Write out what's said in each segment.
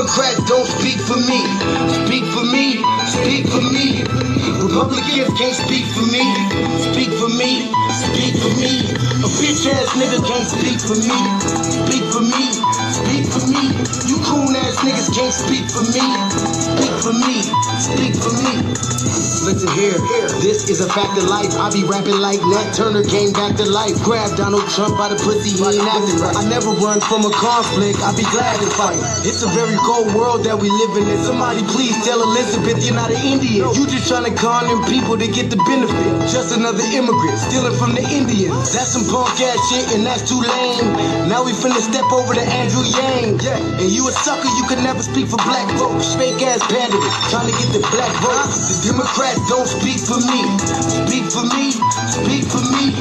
Democrats don't speak for me. Speak for me, speak for me. Republicans can't speak for me. Speak for me, speak for me. A bitch ass nigga can't speak for me. Speak for me, speak for me. You coon ass niggas can't speak for me. Speak for me, speak for me. Listen here, this is a fact of life. I be rapping like Nat Turner came back to life. Grab Donald Trump by the pussy, he ain't acting right. I never run from a conflict, I be glad to fight. It's a very cold world that we live in. Somebody please tell Elizabeth you're not an Indian. You just trying to con them people to get the benefit. Just another immigrant stealing from the Indians. That's some punk ass shit and that's too lame. Now we finna step over to Andrew Yang. And you a sucker, you can never speak for black folks. Fake ass pandemic, trying to get the black vote. The Democrats don't speak for me. Speak for me, speak for me.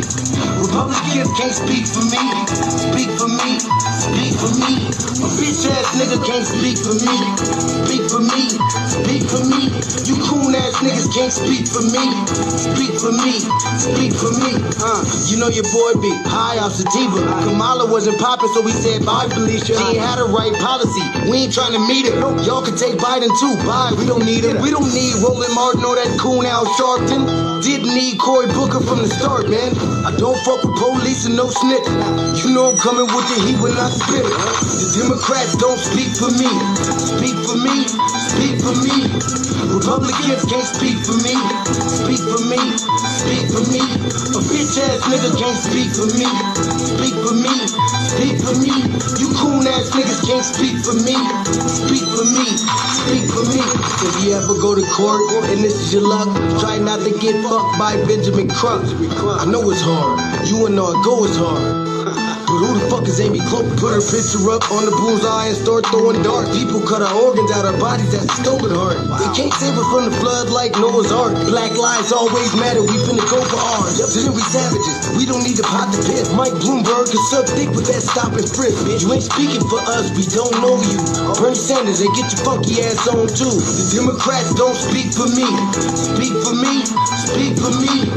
Republicans can't speak for me. Speak for me, speak for me. A bitch ass nigga can't speak for me. Speak for me, speak for me. You coon ass niggas can't speak for me. Speak for me, speak for me. You know your boy be high off sativa. Kamala wasn't popping, so we said bye, Felicia. She ain't had a right policy. We ain't trying to meet her. Y'all can take Biden too. Bye, we don't need him. We don't need Roland Martin or that coon Al Sharpton. Didn't need Cory Booker from the start, man. I don't fuck with police and no snitch. You know I'm coming with the heat when I spit it. The Democrats don't speak for me. Speak for me, speak for me. Republicans can't speak for me. Speak for me, speak for me. A bitch ass nigga can't speak for me. Speak for me, speak for me. You coon ass niggas can't speak for me. Speak for me, speak for me. If you ever go to court and this is your luck, try not to get fucked by Benjamin Crump. I know it's hard. You and all go is hard. But who the fuck is Amy Cloak? Put her picture up on the bullseye and start throwing darts. People cut our organs out our bodies, that's a stolen heart. They can't save us from the flood like Noah's Ark. Black lives always matter, we finna go for ours. To them we savages, we don't need to pot the piss. Mike Bloomberg can suck dick with that stop and frisk, bitch. You ain't speaking for us, we don't know you. Bernie Sanders, they get your funky ass on too. The Democrats don't speak for me. Speak for me, speak for me.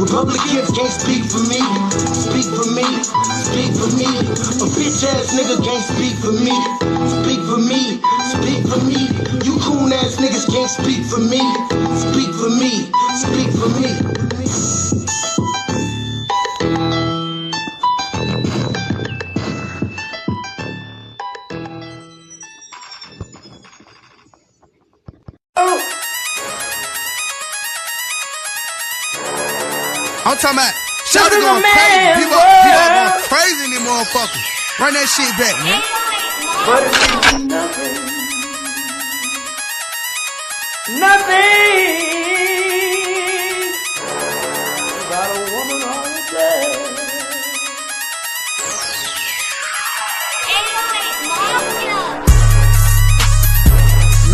Republicans can't speak for me. Speak for me, speak for me. A bitch ass nigga can't speak for me. Speak for me, speak for me. You coon ass niggas can't speak for me. Speak for me, speak for me. I'm talking about Shakur going crazy. People going crazy in these motherfuckers. Run that shit back, man. But it's nothing. Nothing about a woman all day.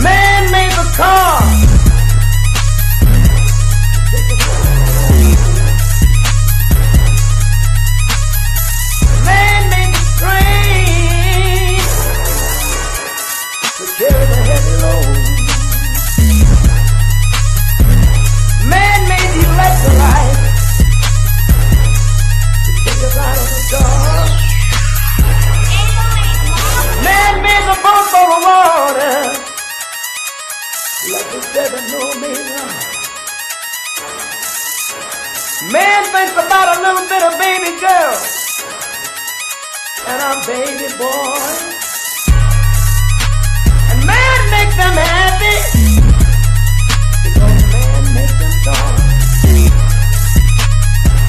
Man made the car. Man made the train to carry the heavy load. Man made the electrolyte to take us out of the dark. Man made the boat for the water like the 7 Omega. Man thinks about a little bit of baby girl and a baby boy, and man makes them happy because man makes them joy.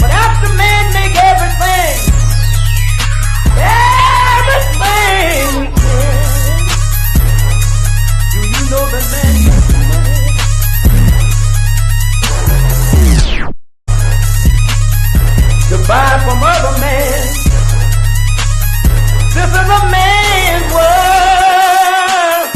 But after man make everything we can, do you know that man makes the money? To buy from other men. This is a man's world.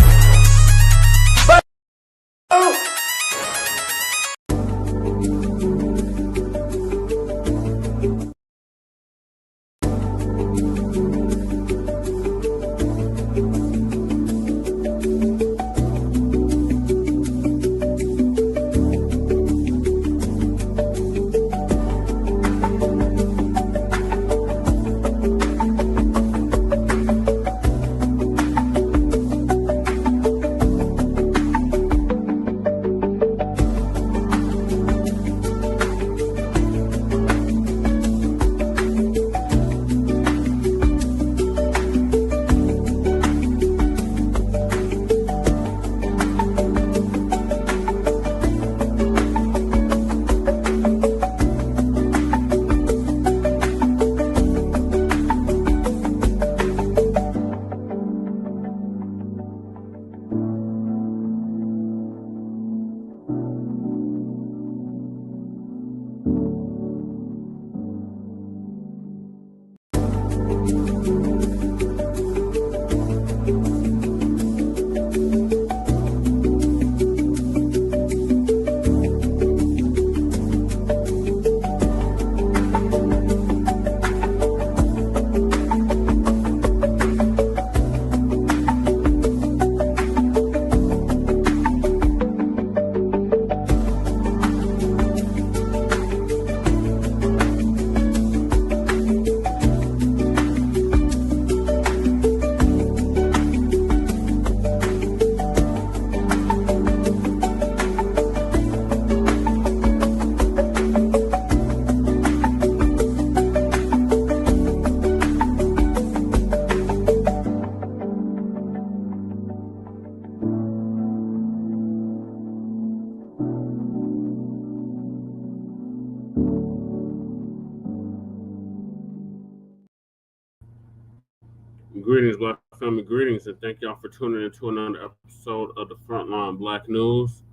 Black family, greetings, and thank y'all for tuning into another episode of the Frontline Black News.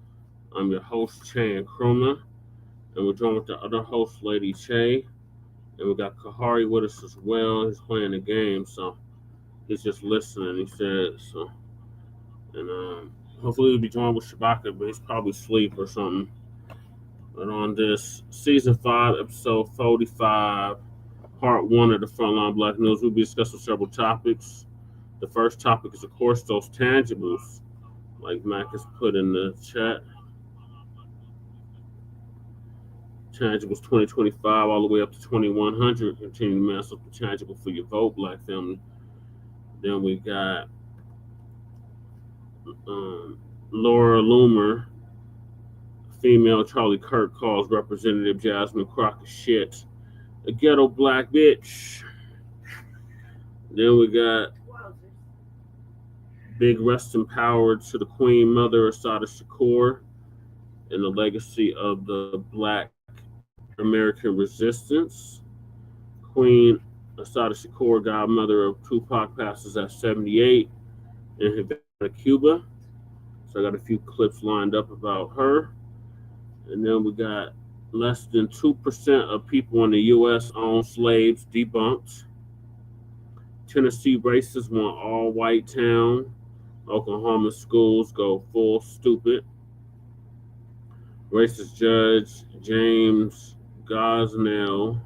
I'm your host, Che and Krona, and we're joined with the other host, Lady Che, and we got Kahari with us as well. He's playing the game, so he's just listening, he said. So, and hopefully he'll be joined with Shabaka, but he's probably asleep or something. But on this Season 5, Episode 45, Part 1 of the Frontline Black News, we'll be discussing several topics. The first topic is, of course, those tangibles, like Mac has put in the chat. Tangibles 2025 all the way up to 2100. Continue to mass up the tangible for your vote, Black family. Then we got Laura LOOMER, female Charlie KIRK calls Representative JASMINE CROCCETT a ghetto black bitch. Then we got big rest in power to the Queen Mother Assata Shakur and the legacy of the Black American resistance. Queen Assata Shakur, godmother of TUPAC, passes at 78 in Havana, Cuba. So I got a few clips lined up about her. And then we got less than 2% of people in the U.S. own slaves debunked. Tennessee racists want all-white town. Oklahoma schools go full stupid. Racist Judge James Gosnell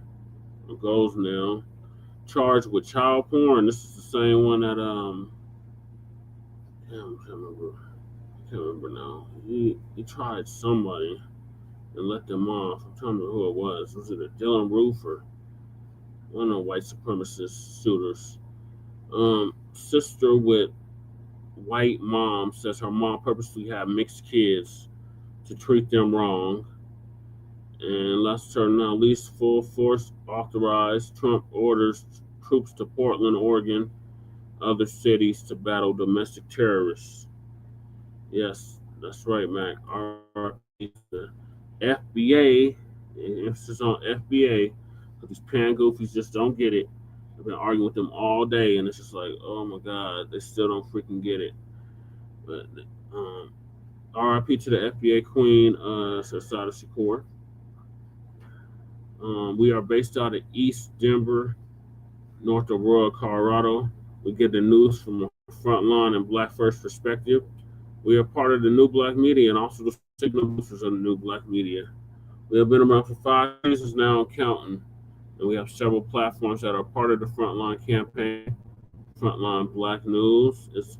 charged with child porn. This is the same one that I can't remember now. He tried somebody and let them off. I'm trying to remember who it was. Was it a Dylan Roof or one of the white supremacist shooters? Sister with white mom says her mom purposely had mixed kids to treat them wrong. And last turn now, least full force authorized. Trump orders troops to Portland, Oregon, other cities to battle domestic terrorists. Yes, that's right, Mac. The FBA, emphasis on FBA, because these pan goofies just don't get it. I've been arguing with them all day, and it's just like, oh my God, they still don't freaking get it. But RIP to the FBA queen, Assata Shakur. We are based out of East Denver, North Aurora, Colorado. We get the news from a frontline and Black First perspective. We are part of the New Blacc Media and also the signal boosters of the New Blacc Media. We have been around for 5 years now and counting, and we have several platforms that are part of the Frontline campaign. Frontline Black News is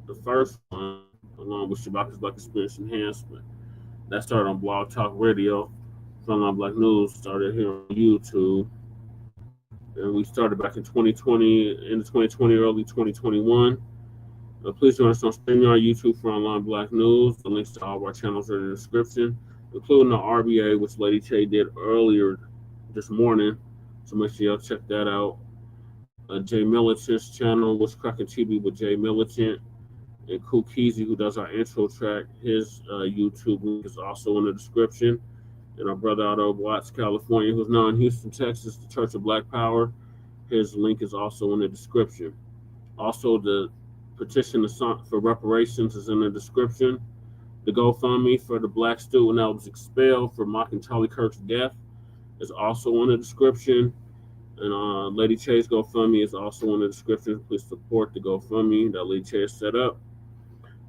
the first one, along with Shabaka's Black Experience Enhancement. That started on Blog Talk Radio. Frontline Black News started here on YouTube, and we started back in 2020, end of 2020, early 2021. Please join us on StreamYard, YouTube, Frontline Black News. The links to all of our channels are in the description, including the RBA, which Lady Che did earlier this morning. So make sure y'all check that out. Jay Militant's channel was Cracking TV with Jay Militant, and Kukizi, who does our intro track, his YouTube link is also in the description. And our brother out of Watts, California, who's now in Houston, Texas, the Church of Black Power, his link is also in the description. Also, the petition for reparations is in the description. The GoFundMe for the Black student that was expelled for mocking Charlie KIRK's death is also in the description. And Lady Che's GoFundMe is also in the description. Please support the GoFundMe that Lady Che has set up.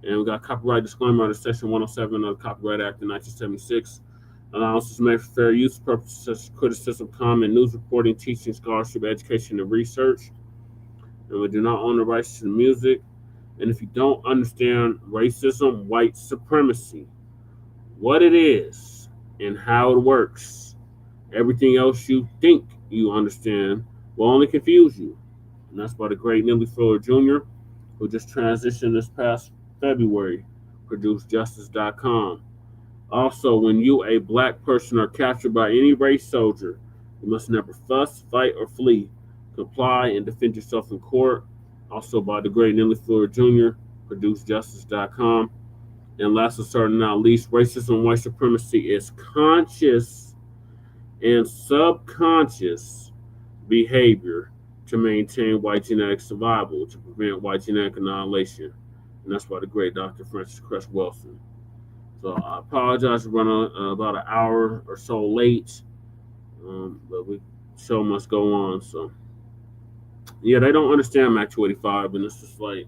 And we got copyright disclaimer under Section 107 of the Copyright Act of 1976. Allowances made for fair use purposes such as criticism, comment, news reporting, teaching, scholarship, education, and research. And we do not own the rights to the music. And if you don't understand racism, white supremacy, what it is and how it works, everything else you think you understand will only confuse you. And that's by the great Nelly Fuller Jr., who just transitioned this past February, produced Justice.com. Also, when you, a Black person, are captured by any race soldier, you must never fuss, fight, or flee. Comply and defend yourself in court. Also by the great Nelly Fuller Jr., produced Justice.com. And last but certainly not least, racism and white supremacy is conscious and subconscious behavior to maintain white genetic survival, to prevent white genetic annihilation. And that's by the great Dr. Francis Cress Wilson. So I apologize for running about an hour or so late, but we show must go on. So yeah, they don't understand Mac 285, and it's just like,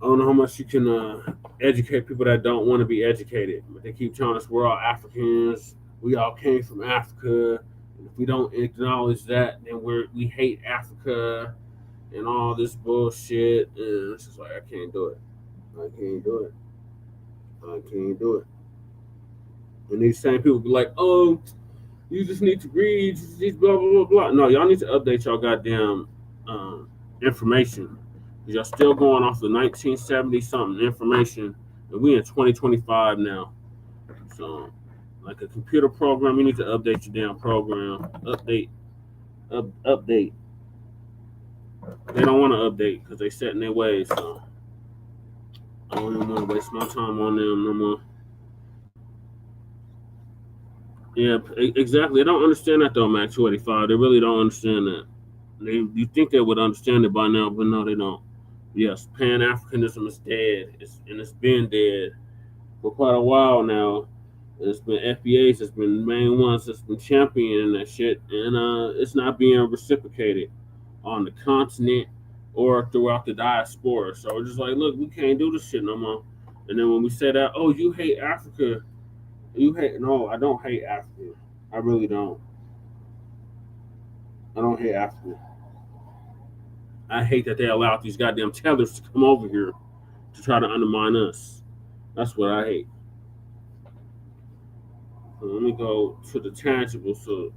I don't know how much you can educate people that don't want to be educated. But they keep telling us we're all Africans, we all came from Africa, and if we don't acknowledge that, then we hate Africa and all this bullshit. And it's just like, I can't do it. I can't do it. I can't do it. And these same people be like, oh, you just need to read, just blah, blah, blah, blah. No, y'all need to update y'all goddamn information. Y'all still going off the 1970 something information, and we in 2025 now. So, like a computer program, you need to update your damn program. Update. Update. They don't want to update because they set in their ways. So, I don't even want to waste my time on them no more. Yeah, exactly. They don't understand that though, Mac 285. They really don't understand that. You think they would understand it by now, but no, they don't. Yes, Pan-Africanism is dead, it's been dead for quite a while now. It's been FBAs, it's been the main ones that's been championing that shit, and it's not being reciprocated on the continent or throughout the diaspora. So we're just like, look, we can't do this shit no more. And then when we say that, oh, you hate Africa, no, I don't hate Africa. I really don't. I don't hate Africa. I hate that they allowed these goddamn tethers to come over here to try to undermine us. That's what I hate. So let me go to the tangible. So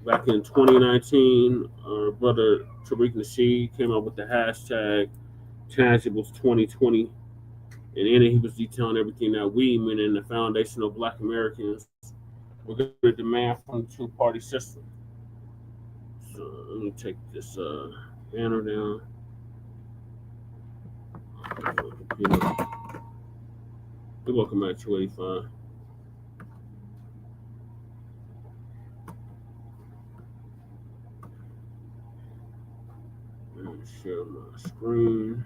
back in 2019, our brother Tariq Nasheed came up with the hashtag Tangibles 2020. And in it, he was detailing everything that we, meaning the foundational Black Americans, were going to demand from the two-party system. So let me take this banner down. You're welcome back to 85. Let me share my screen.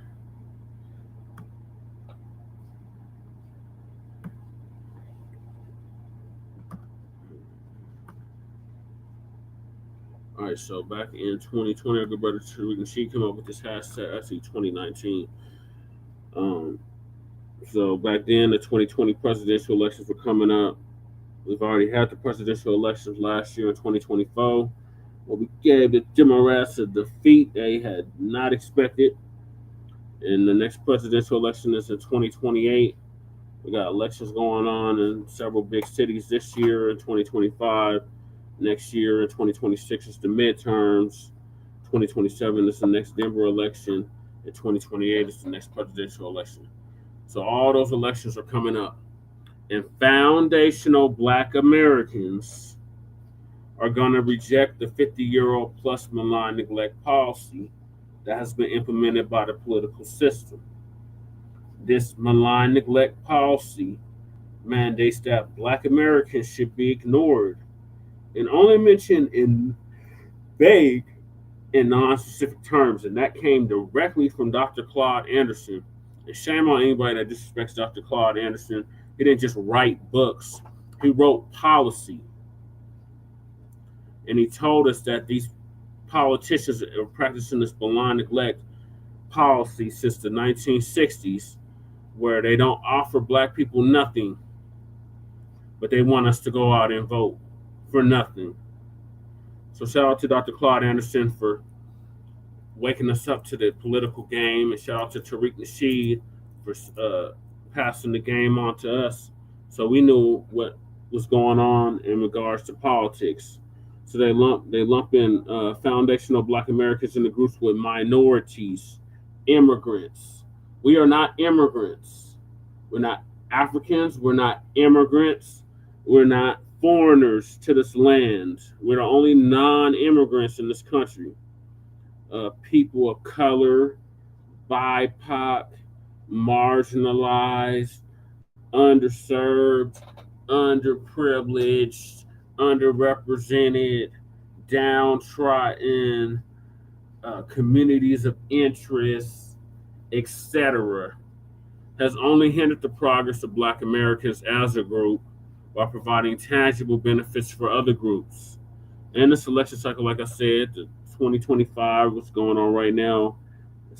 All right, so back in 2020, our good brother Tariq Nasheed came up with this hashtag, actually 2019. So back then, the 2020 presidential elections were coming up. We've already had the presidential elections last year in 2024. Well, we gave the Democrats a defeat they had not expected. And the next presidential election is in 2028. We got elections going on in several big cities this year in 2025. Next year in 2026 is the midterms. 2027 is the next Denver election. And 2028 is the next presidential election. So all those elections are coming up. And foundational Black Americans are going to reject the 50-year-old plus malign neglect policy that has been implemented by the political system. This malign neglect policy mandates that Black Americans should be ignored and only mentioned in vague and non-specific terms. And that came directly from Dr. Claude Anderson. And shame on anybody that disrespects Dr. Claude Anderson. He didn't just write books. He wrote policy. And he told us that these politicians are practicing this malign neglect policy since the 1960s, where they don't offer Black people nothing, but they want us to go out and vote for nothing. So shout out to Dr. Claude Anderson for waking us up to the political game, and shout out to Tariq Nasheed for passing the game on to us, so we knew what was going on in regards to politics. So they lump in foundational Black Americans in the groups with minorities, immigrants. We are not immigrants. We're not Africans. We're not immigrants. We're not foreigners to this land. We're the only non-immigrants in this country. People of color, BIPOC, marginalized, underserved, underprivileged, underrepresented, downtrodden, communities of interest, etc., has only hindered the progress of Black Americans as a group while providing tangible benefits for other groups. In this election cycle, like I said, the 2025, what's going on right now,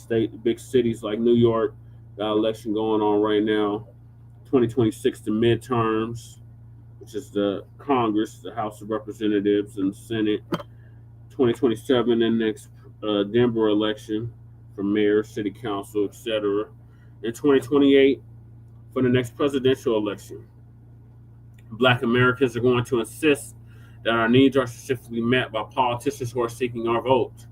the big cities like New York got an election going on right now. 2026, the midterms, which is the Congress, the House of Representatives, and the Senate. 2027, the next Denver election for mayor, city council, etc. In 2028, for the next presidential election, Black Americans are going to insist that our needs are specifically met by politicians who are seeking our vote.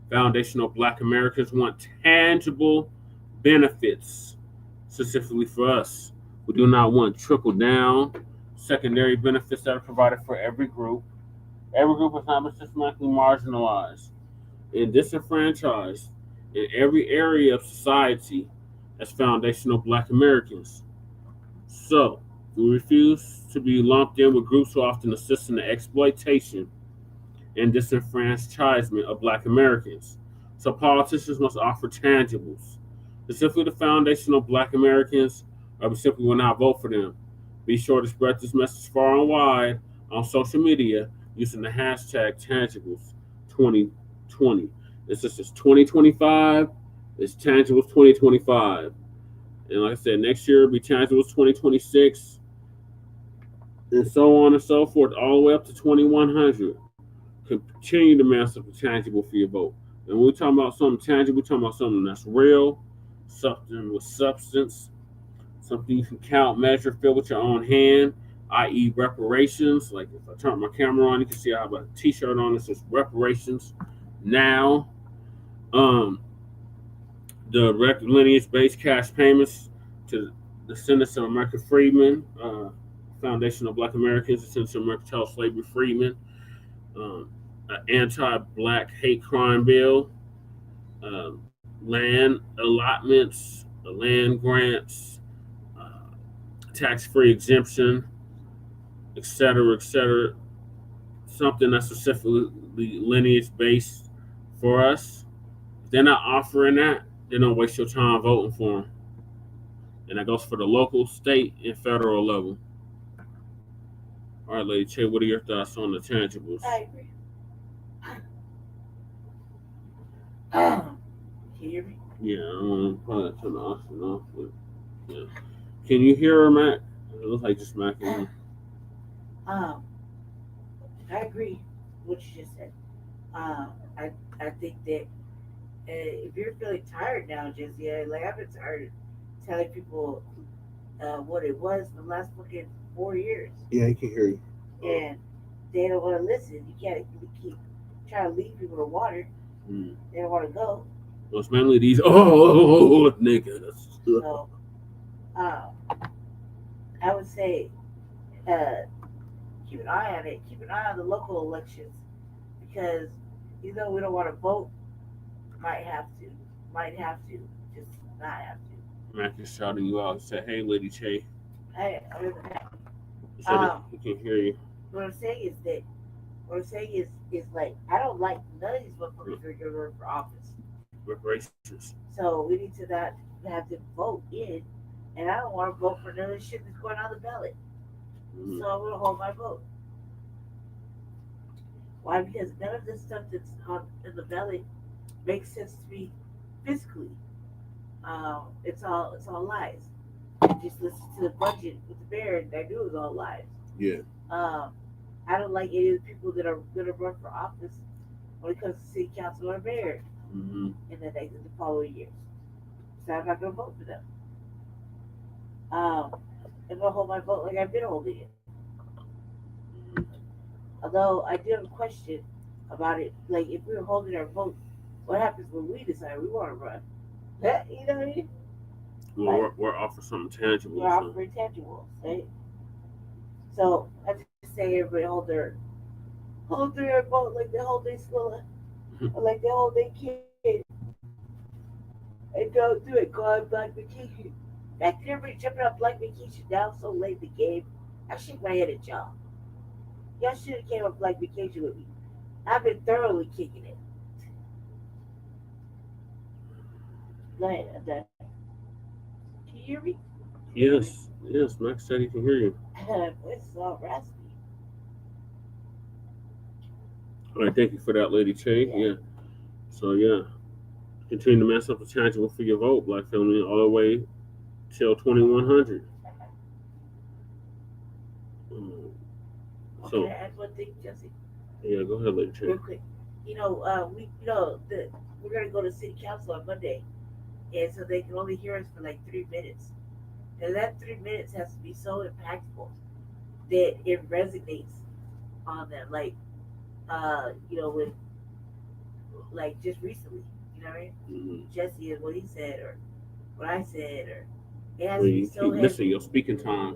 Foundational Black Americans want tangible benefits specifically for us. We do not want trickle down secondary benefits that are provided for every group. Every group is not systematically marginalized and disenfranchised in every area of society as foundational Black Americans. So, we refuse to be lumped in with groups who often assist in the exploitation and disenfranchisement of Black Americans. So, politicians must offer tangibles. Specifically, the foundational Black Americans, or we simply will not vote for them. Be sure to spread this message far and wide on social media using the hashtag tangibles2020. This is 2025. It's tangibles 2025. And like I said, next year will be tangibles 2026. And so on and so forth, all the way up to 2100. Continue to master the tangible for your vote. And when we're talking about something tangible, we're talking about something that's real, something with substance, something you can count, measure, feel with your own hand, i.e. reparations. Like if I turn my camera on, you can see I have a t-shirt on that says reparations now. The lineage-based cash payments to the descendants of American freedmen, Foundation of Black Americans, descendants of American child slavery freedmen, an anti-Black hate crime bill, land allotments, land grants, tax-free exemption, etc., etc. Something that's specifically lineage-based for us. If they're not offering that, then don't waste your time voting for them. And that goes for the local, state, and federal level. All right, Lady Che, what are your thoughts on the tangibles? I agree. Can you hear me? Yeah, I'm going to probably turn the oxygen off. But yeah. Can you hear her, Mac? It looks like just Mac. I agree with what you just said. I think that if you're feeling tired now, just like I've been tired of telling people what it was for the last fucking 4 years. Yeah, he can hear you. And they don't want to listen. You can't keep trying to lead people to water. They don't want to go. Well, it's mainly these niggas. So, I would say keep an eye on it. Keep an eye on the local elections because even though we don't want to vote, might have to, just not have to. Mac is shouting you out. He said, "Hey, Lady Che." Hey, other than that, He said he can hear you. what I'm saying is like I don't like none of these motherfuckers are gonna run for office. Reparations. So we need to not have them vote in, and I don't want to vote for none of the shit that's going on the ballot. So I'm gonna hold my vote. Why? Because none of this stuff that's in the ballot makes sense to me physically. It's all lies. I just listened to the budget with the mayor, and I knew it was all lies. Yeah. I don't like any of the people that are gonna run for office when it comes to city council or mayor in the following years. So I'm not gonna vote for them. I'm gonna hold my vote like I've been holding it. Although I do have a question about it, like if we were holding our vote, what happens when we decide we want to run? You know what I mean? Well, we're offering something tangible. We're offering tangibles, right? So I just say everybody hold their vote like they hold their Swilla, or like they hold their kid, and don't do it. Go on Black Vacation. Back then, everybody jumping on Black Vacation. Now so late in the game, I shake my head at y'all. Y'all should have came on Black Vacation with me. I've been thoroughly kicking it. Go ahead. Can you hear me? Yes, yes, Max said he can hear you. It's all raspy. All right, thank you for that, Lady Che. Yeah. Yeah. So yeah, continue to mess up the tangible for your vote, Black family, all the way till 2100. Okay, So add one thing, Jesse, yeah, go ahead, Lady Che. real quick. We're gonna go to city council on Monday, and so they can only hear us for like 3 minutes. And that 3 minutes has to be so impactful that it resonates on them. Like, with like just recently, you know what I mean? Jesse and what he said, or what I said, or it has Well, to be you so keep missing heavy. your speaking time.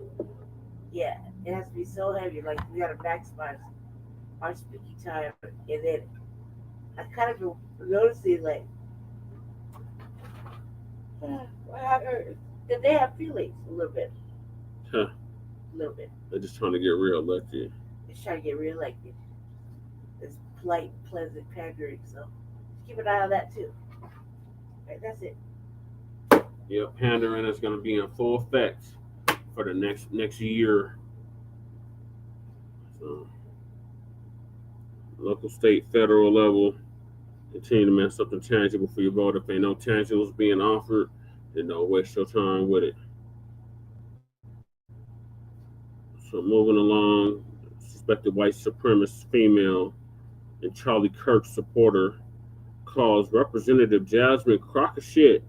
Yeah, it has to be so heavy. Like we got to maximize our speaking time, and then I kind of been noticing like that they have feelings a little bit, Huh. a little bit. They're just trying to get reelected. It's trying to get reelected. It's polite, pleasant pandering. So keep an eye on that too. Right, that's it. Yeah, pandering is going to be in full effect for the next year. So, local, state, federal level, continue to mess up the tangible for your vote. If ain't no tangibles being offered, then don't waste your time with it. So moving along, suspected white supremacist female and Charlie Kirk supporter calls Representative Jasmine CROCCETT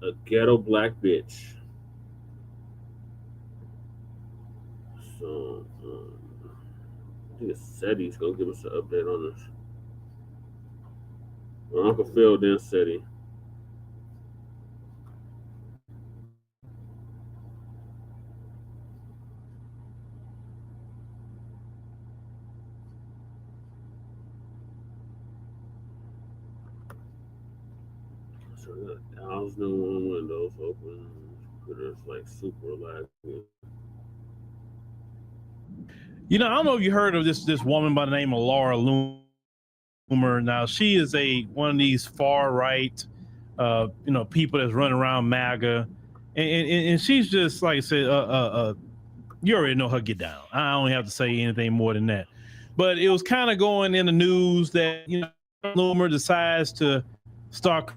a ghetto black bitch. So I think SETI's gonna give us an update on this. Well, Uncle Phil then SETI. So we got 1,001 windows open. It's like super lagging. You know, I don't know if you heard of this woman by the name of Laura LOOMER. Now, she is one of these far right, people that's running around MAGA, and she's just like I said, you already know her get down. I don't have to say anything more than that. But it was kind of going in the news that LOOMER decides to start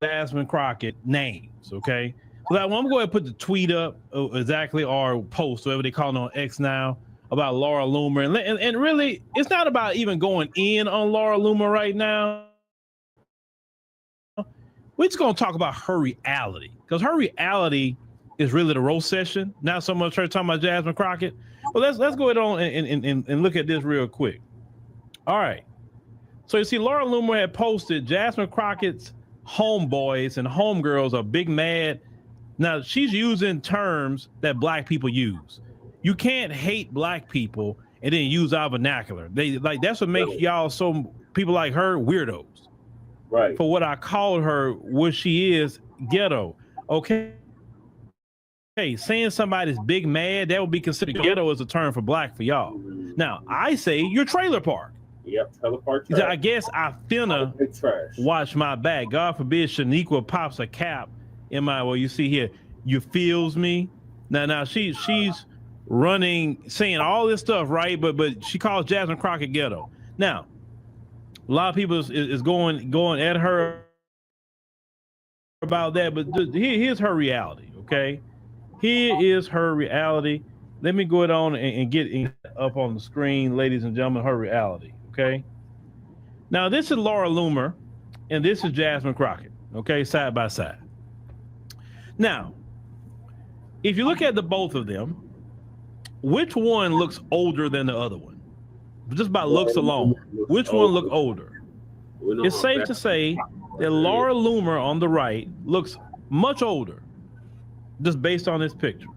Jasmine CROCCETT names. Okay, so that one, I'm going to put the tweet up exactly, or post, whatever they call it on X now, about Laura LOOMER, and really, it's not about even going in on Laura LOOMER right now. We're just going to talk about her reality, because her reality is really the roast session, not so much her talking about Jasmine CROCCETT. Well, let's go ahead on and look at this real quick. All right, so you see, Laura LOOMER had posted Jasmine CROCCETT's homeboys and homegirls are big mad. Now she's using terms that black people use. You can't hate black people and then use our vernacular. That's what makes y'all, people like her, weirdos. Right. For what I called her, what she is, ghetto. Okay. Hey, saying somebody's big mad, that would be considered ghetto as a term for black for y'all. Now I say you're trailer park. Yep, trailer park trash. I guess I finna watch my back. God forbid Shaniqua pops a cap in my, well, you see here, you feels me. Now she's running, saying all this stuff, right? But she calls Jasmine CROCCETT ghetto. Now, a lot of people is going at her about that, but here's her reality, okay? Here is her reality. Let me go on and get up on the screen, ladies and gentlemen, her reality, okay? Now, this is Laura LOOMER, and this is Jasmine CROCCETT, okay, side by side. Now, if you look at the both of them, which one looks older than the other one? Just by looks alone, which one look older? It's safe to say that Laura LOOMER on the right looks much older, just based on this picture.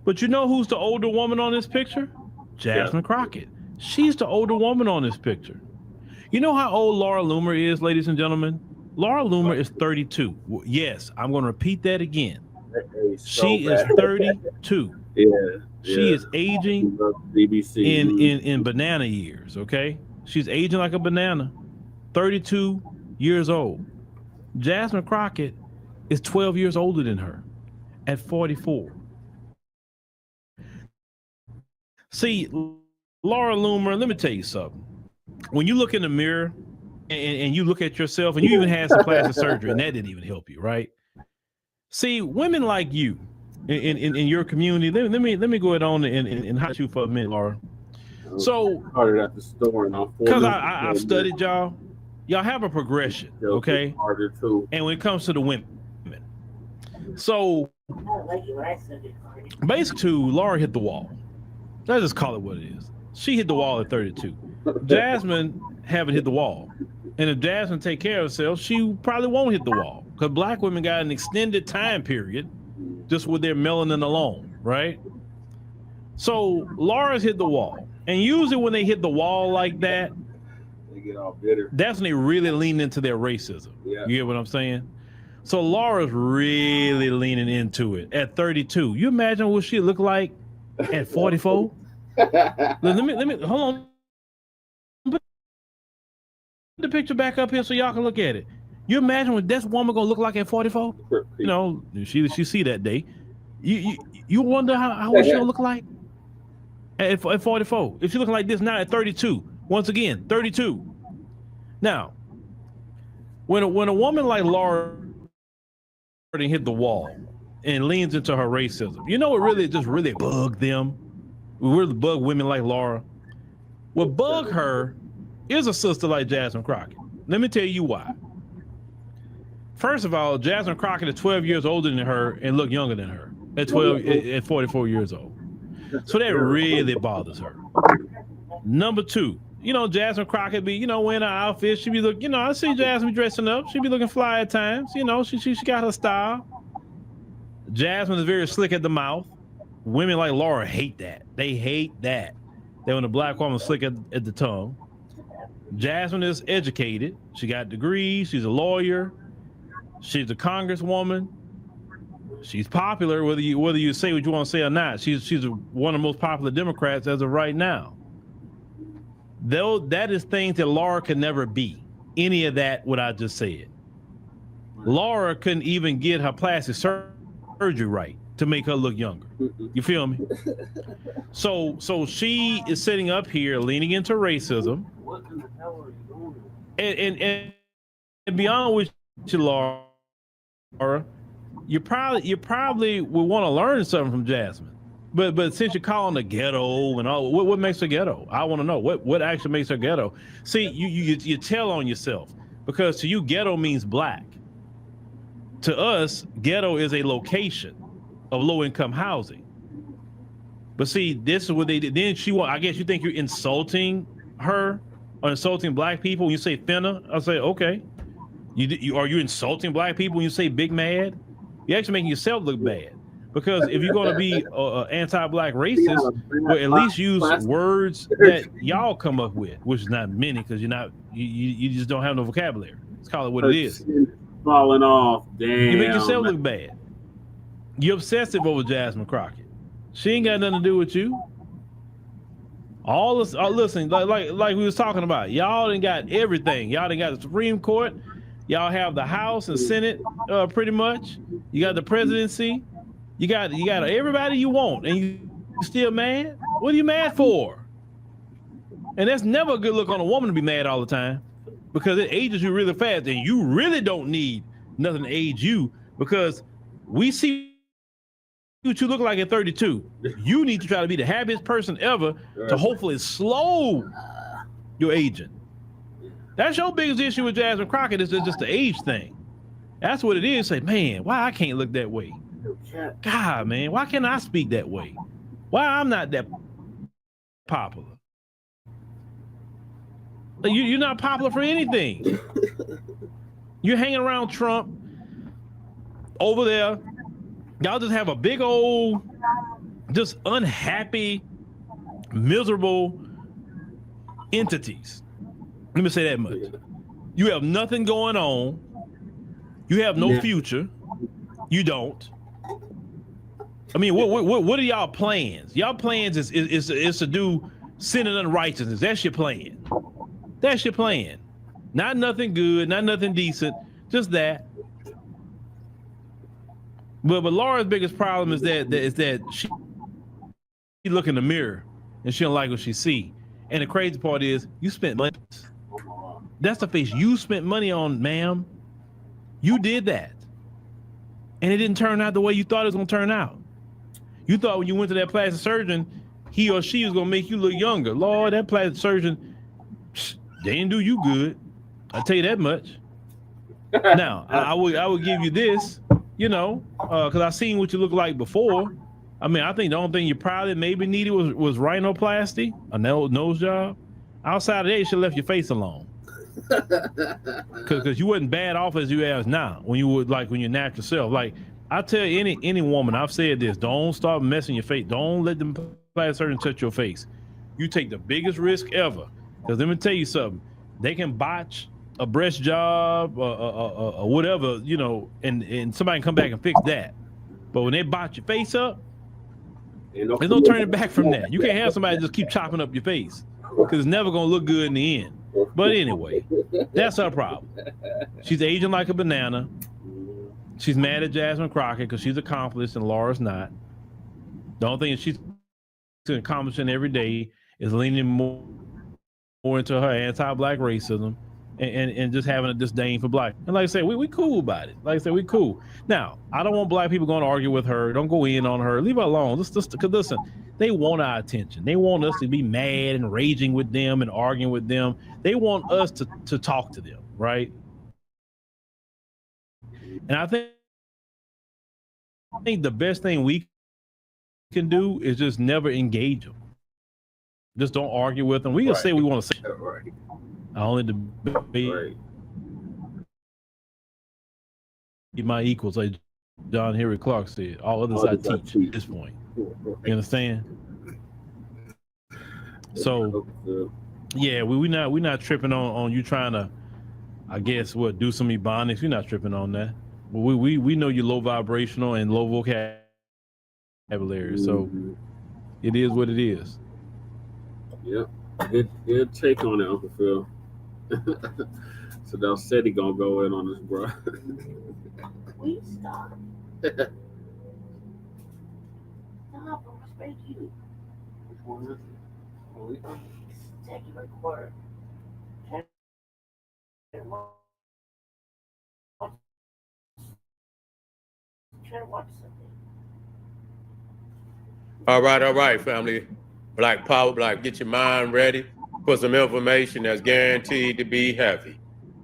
But you know who's the older woman on this picture? Jasmine CROCCETT. She's the older woman on this picture. You know how old Laura LOOMER is, ladies and gentlemen? Laura LOOMER is 32. Yes, I'm going to repeat that again. She is 32. Yeah. She is aging in banana years, okay? She's aging like a banana. 32 years old. Jasmine CROCCETT is 12 years older than her at 44. See, Laura Loomer, let me tell you something. When you look in the mirror and you look at yourself, and you even had some plastic surgery, and that didn't even help you, right? See, women like you in your community, let me go ahead on and hot you for a minute, Laura. So, started at the store, because I've studied y'all have a progression, okay? Harder too. And when it comes to the women, so basically, Laura hit the wall. Let's just call it what it is. She hit the wall at 32. Jasmine haven't hit the wall. And if Jasmine take care of herself, she probably won't hit the wall, because black women got an extended time period just with their melanin alone, right? So Laura's hit the wall. And usually when they hit the wall like that, they get all bitter. That's when they really lean into their racism. Yeah. You get what I'm saying? So Laura's really leaning into it at 32. You imagine what she look like at 44? let me hold on. Put the picture back up here so y'all can look at it. You imagine what this woman gonna look like at 44? You know, she see that day. You wonder how what she'll look like at 44. If she looking like this now at 32. Once again, 32. Now, when a woman like Laura hit the wall and leans into her racism, you know what really just really bugged them? We really bug women like Laura. What bug her is a sister like Jasmine Crockett. Let me tell you why. First of all, Jasmine Crockett is 12 years older than her and look younger than her at 44 years old. So that really bothers her. Number two, you know, Jasmine Crockett be, you know, wearing her outfit. She be look, you know, I see Jasmine dressing up. She be looking fly at times. You know, she got her style. Jasmine is very slick at the mouth. Women like Laura hate that. They hate that. That when a black woman slick at the tongue. Jasmine is educated. She got degrees. She's a lawyer. She's a congresswoman. She's popular, whether you say what you want to say or not. She's one of the most popular Democrats as of right now. Though that is things that Laura could never be. Any of that, what I just said. Laura couldn't even get her plastic surgery right to make her look younger. You feel me? So she is sitting up here leaning into racism. What in the hell are you doing? And beyond which, Laura, you probably would want to learn something from Jasmine. But since you're calling the ghetto and all, what makes her ghetto? I want to know what actually makes her ghetto. See, you tell on yourself, because to you ghetto means black. To us, ghetto is a location of low-income housing. But see, this is what they did. Then I guess you think you're insulting her or insulting black people when you say finna. I'll say, okay. Are you insulting black people when you say big mad? You're actually making yourself look bad. Because if you're going to be anti-black racist, well, at least use words that y'all come up with, which is not many, because you just don't have no vocabulary. Let's call it what it is. Falling off. Damn. You make yourself look bad. You're obsessive over Jasmine Crockett. She ain't got nothing to do with you. All this, listen, like we was talking about, y'all done got everything. Y'all done got the Supreme Court. Y'all have the House and Senate, pretty much. You got the presidency. You got everybody you want, and you still mad? What are you mad for? And that's never a good look on a woman to be mad all the time, because it ages you really fast, and you really don't need nothing to age you, because we see what you look like at 32. You need to try to be the happiest person ever to hopefully slow your aging. That's your biggest issue with Jasmine Crockett, is just the age thing. That's what it is. Say, man, why I can't look that way? God, man, why can't I speak that way? Why I'm not that popular? You're not popular for anything. You're hanging around Trump over there. Y'all just have a big old, just unhappy, miserable entities. Let me say that much. You have nothing going on. You have no future. You don't. I mean, what are y'all plans? Y'all plans is to do sin and unrighteousness. That's your plan. That's your plan. Not nothing good, not nothing decent, just that. But Laura's biggest problem is that she look in the mirror and she don't like what she see. And the crazy part is you spent money. That's the face you spent money on, ma'am. You did that. And it didn't turn out the way you thought it was gonna turn out. You thought when you went to that plastic surgeon, he or she was gonna make you look younger. Lord, that plastic surgeon, they didn't do you good. I'll tell you that much. Now, I would give you this, you know, because I seen what you look like before. I mean, I think the only thing you probably maybe needed was rhinoplasty, a nose job. Outside of that, you should have left your face alone. Because you wasn't bad off as you as now when you would like when you're natural self. Like I tell any woman, I've said this: don't start messing your face. Don't let them plastic surgeon touch your face. You take the biggest risk ever. Because let me tell you something: they can botch a breast job or whatever, you know, and somebody can come back and fix that. But when they botch your face up, there's no turning back from that. You can't have somebody just keep chopping up your face because it's never gonna look good in the end. But anyway, that's her problem. She's aging like a banana. She's mad at Jasmine Crockett because she's accomplished and Laura's not. The only thing she's accomplishing every day is leaning more into her anti-black racism and just having a disdain for black. And like I said, we cool about it. Like I said, we cool. Now, I don't want black people going to argue with her. Don't go in on her. Leave her alone. Just because listen, they want our attention. They want us to be mad and raging with them and arguing with them. They want us to talk to them, right? And I think the best thing we can do is just never engage them. Just don't argue with them. We can say we want to say. Right. I only debate my equals, like John Henry Clark said. All others I teach at this point. You understand? So yeah, we not tripping on you trying to, I guess, do some ebonics. We're not tripping on that. We know you're low vibrational and low vocabulary, so it is what it is. Yep. Good take on it, Uncle Phil. So they'll said he gonna go in on this, bro. We stop. Stop, I respect you. Take your record. Try to watch something. All right, family. Black Power, Black, get your mind ready for some information that's guaranteed to be heavy.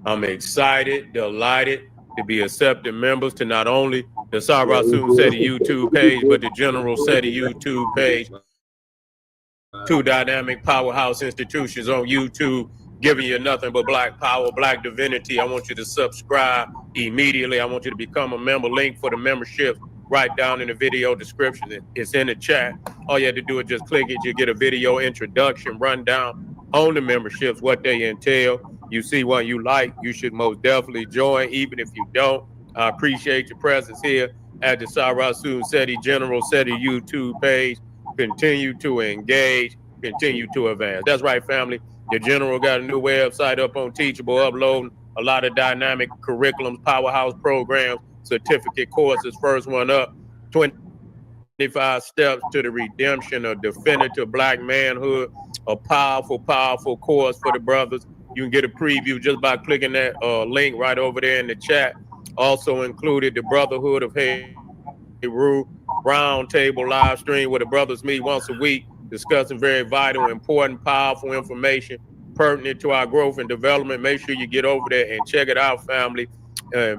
I'm excited, delighted to be accepted members to not only the Sarasun SETI YouTube page, but the General SETI YouTube page. Two dynamic powerhouse institutions on YouTube, giving you nothing but Black Power, Black Divinity. I want you to subscribe immediately. I want you to become a member. Link for the membership right down in the video description. It's in the chat. All you have to do is just click it. You get a video introduction, rundown on the memberships, what they entail. You see what you like, you should most definitely join. Even if you don't, I appreciate your presence here at the Sarasun SETI General SETI YouTube page. Continue to engage, continue to advance. That's right, family. The General got a new website up on Teachable, uploading a lot of dynamic curriculums, powerhouse programs, certificate courses. First one up, 25 Steps to the Redemption of Definitive Black Manhood, a powerful course for the brothers. You can get a preview just by clicking that link right over there in the chat. Also included the Brotherhood of Heru Roundtable live stream where the brothers meet once a week, discussing very vital, important, powerful information pertinent to our growth and development. Make sure you get over there and check it out, family.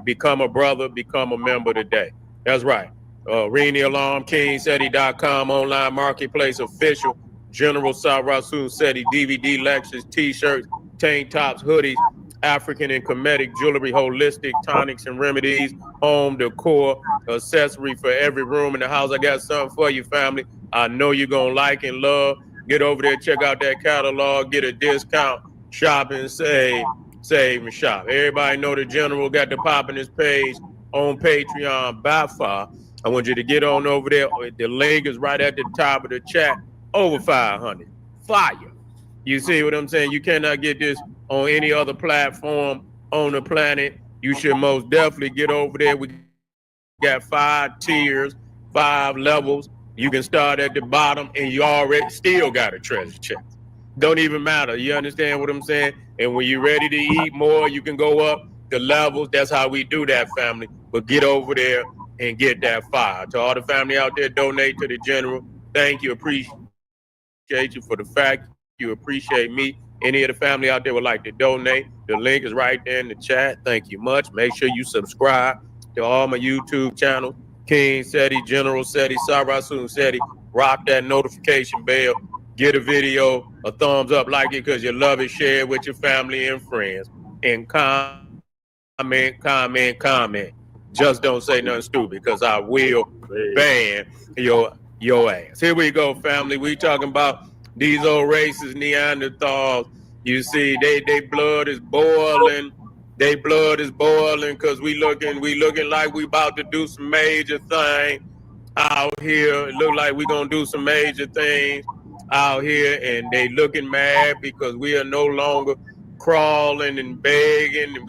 Become a brother, become a member today. That's right. Ring the alarm, KingSETI.com, online marketplace, official General Sarasun SETI DVD lectures, t-shirts, tank tops, hoodies, African and Kemetic jewelry, holistic tonics and remedies, home decor, accessory for every room in the house. I got something for you, family. I know you're going to like and love. Get over there, check out that catalog, get a discount, shop and save and shop. Everybody know the General got the pop in his page on Patreon by far. I want you to get on over there. The link is right at the top of the chat. Over 500. Fire. You see what I'm saying? You cannot get this on any other platform on the planet. You should most definitely get over there. We got 5 tiers, 5 levels. You can start at the bottom and you already still got a treasure chest. Don't even matter. You understand what I'm saying? And when you're ready to eat more, you can go up the levels. That's how we do that, family. But get over there and get that 5. To all the family out there, donate to the general. Thank you. Appreciate you for the fact you appreciate me. Any of the family out there would like to donate, the link is right there in the chat. Thank you much. Make sure you subscribe to all my YouTube channels. King Seti, General Seti, Sarasun Seti. Rock that notification bell. Get a video a thumbs up, like it because you love it. Share it with your family and friends. And comment. Just don't say nothing stupid because I will ban your ass. Here we go, family. We talking about these old racist Neanderthals. You see, they blood is boiling. They blood is boiling because we looking like we about to do some major thing out here. It look like we gonna do some major things out here, and they looking mad because we are no longer crawling and begging, and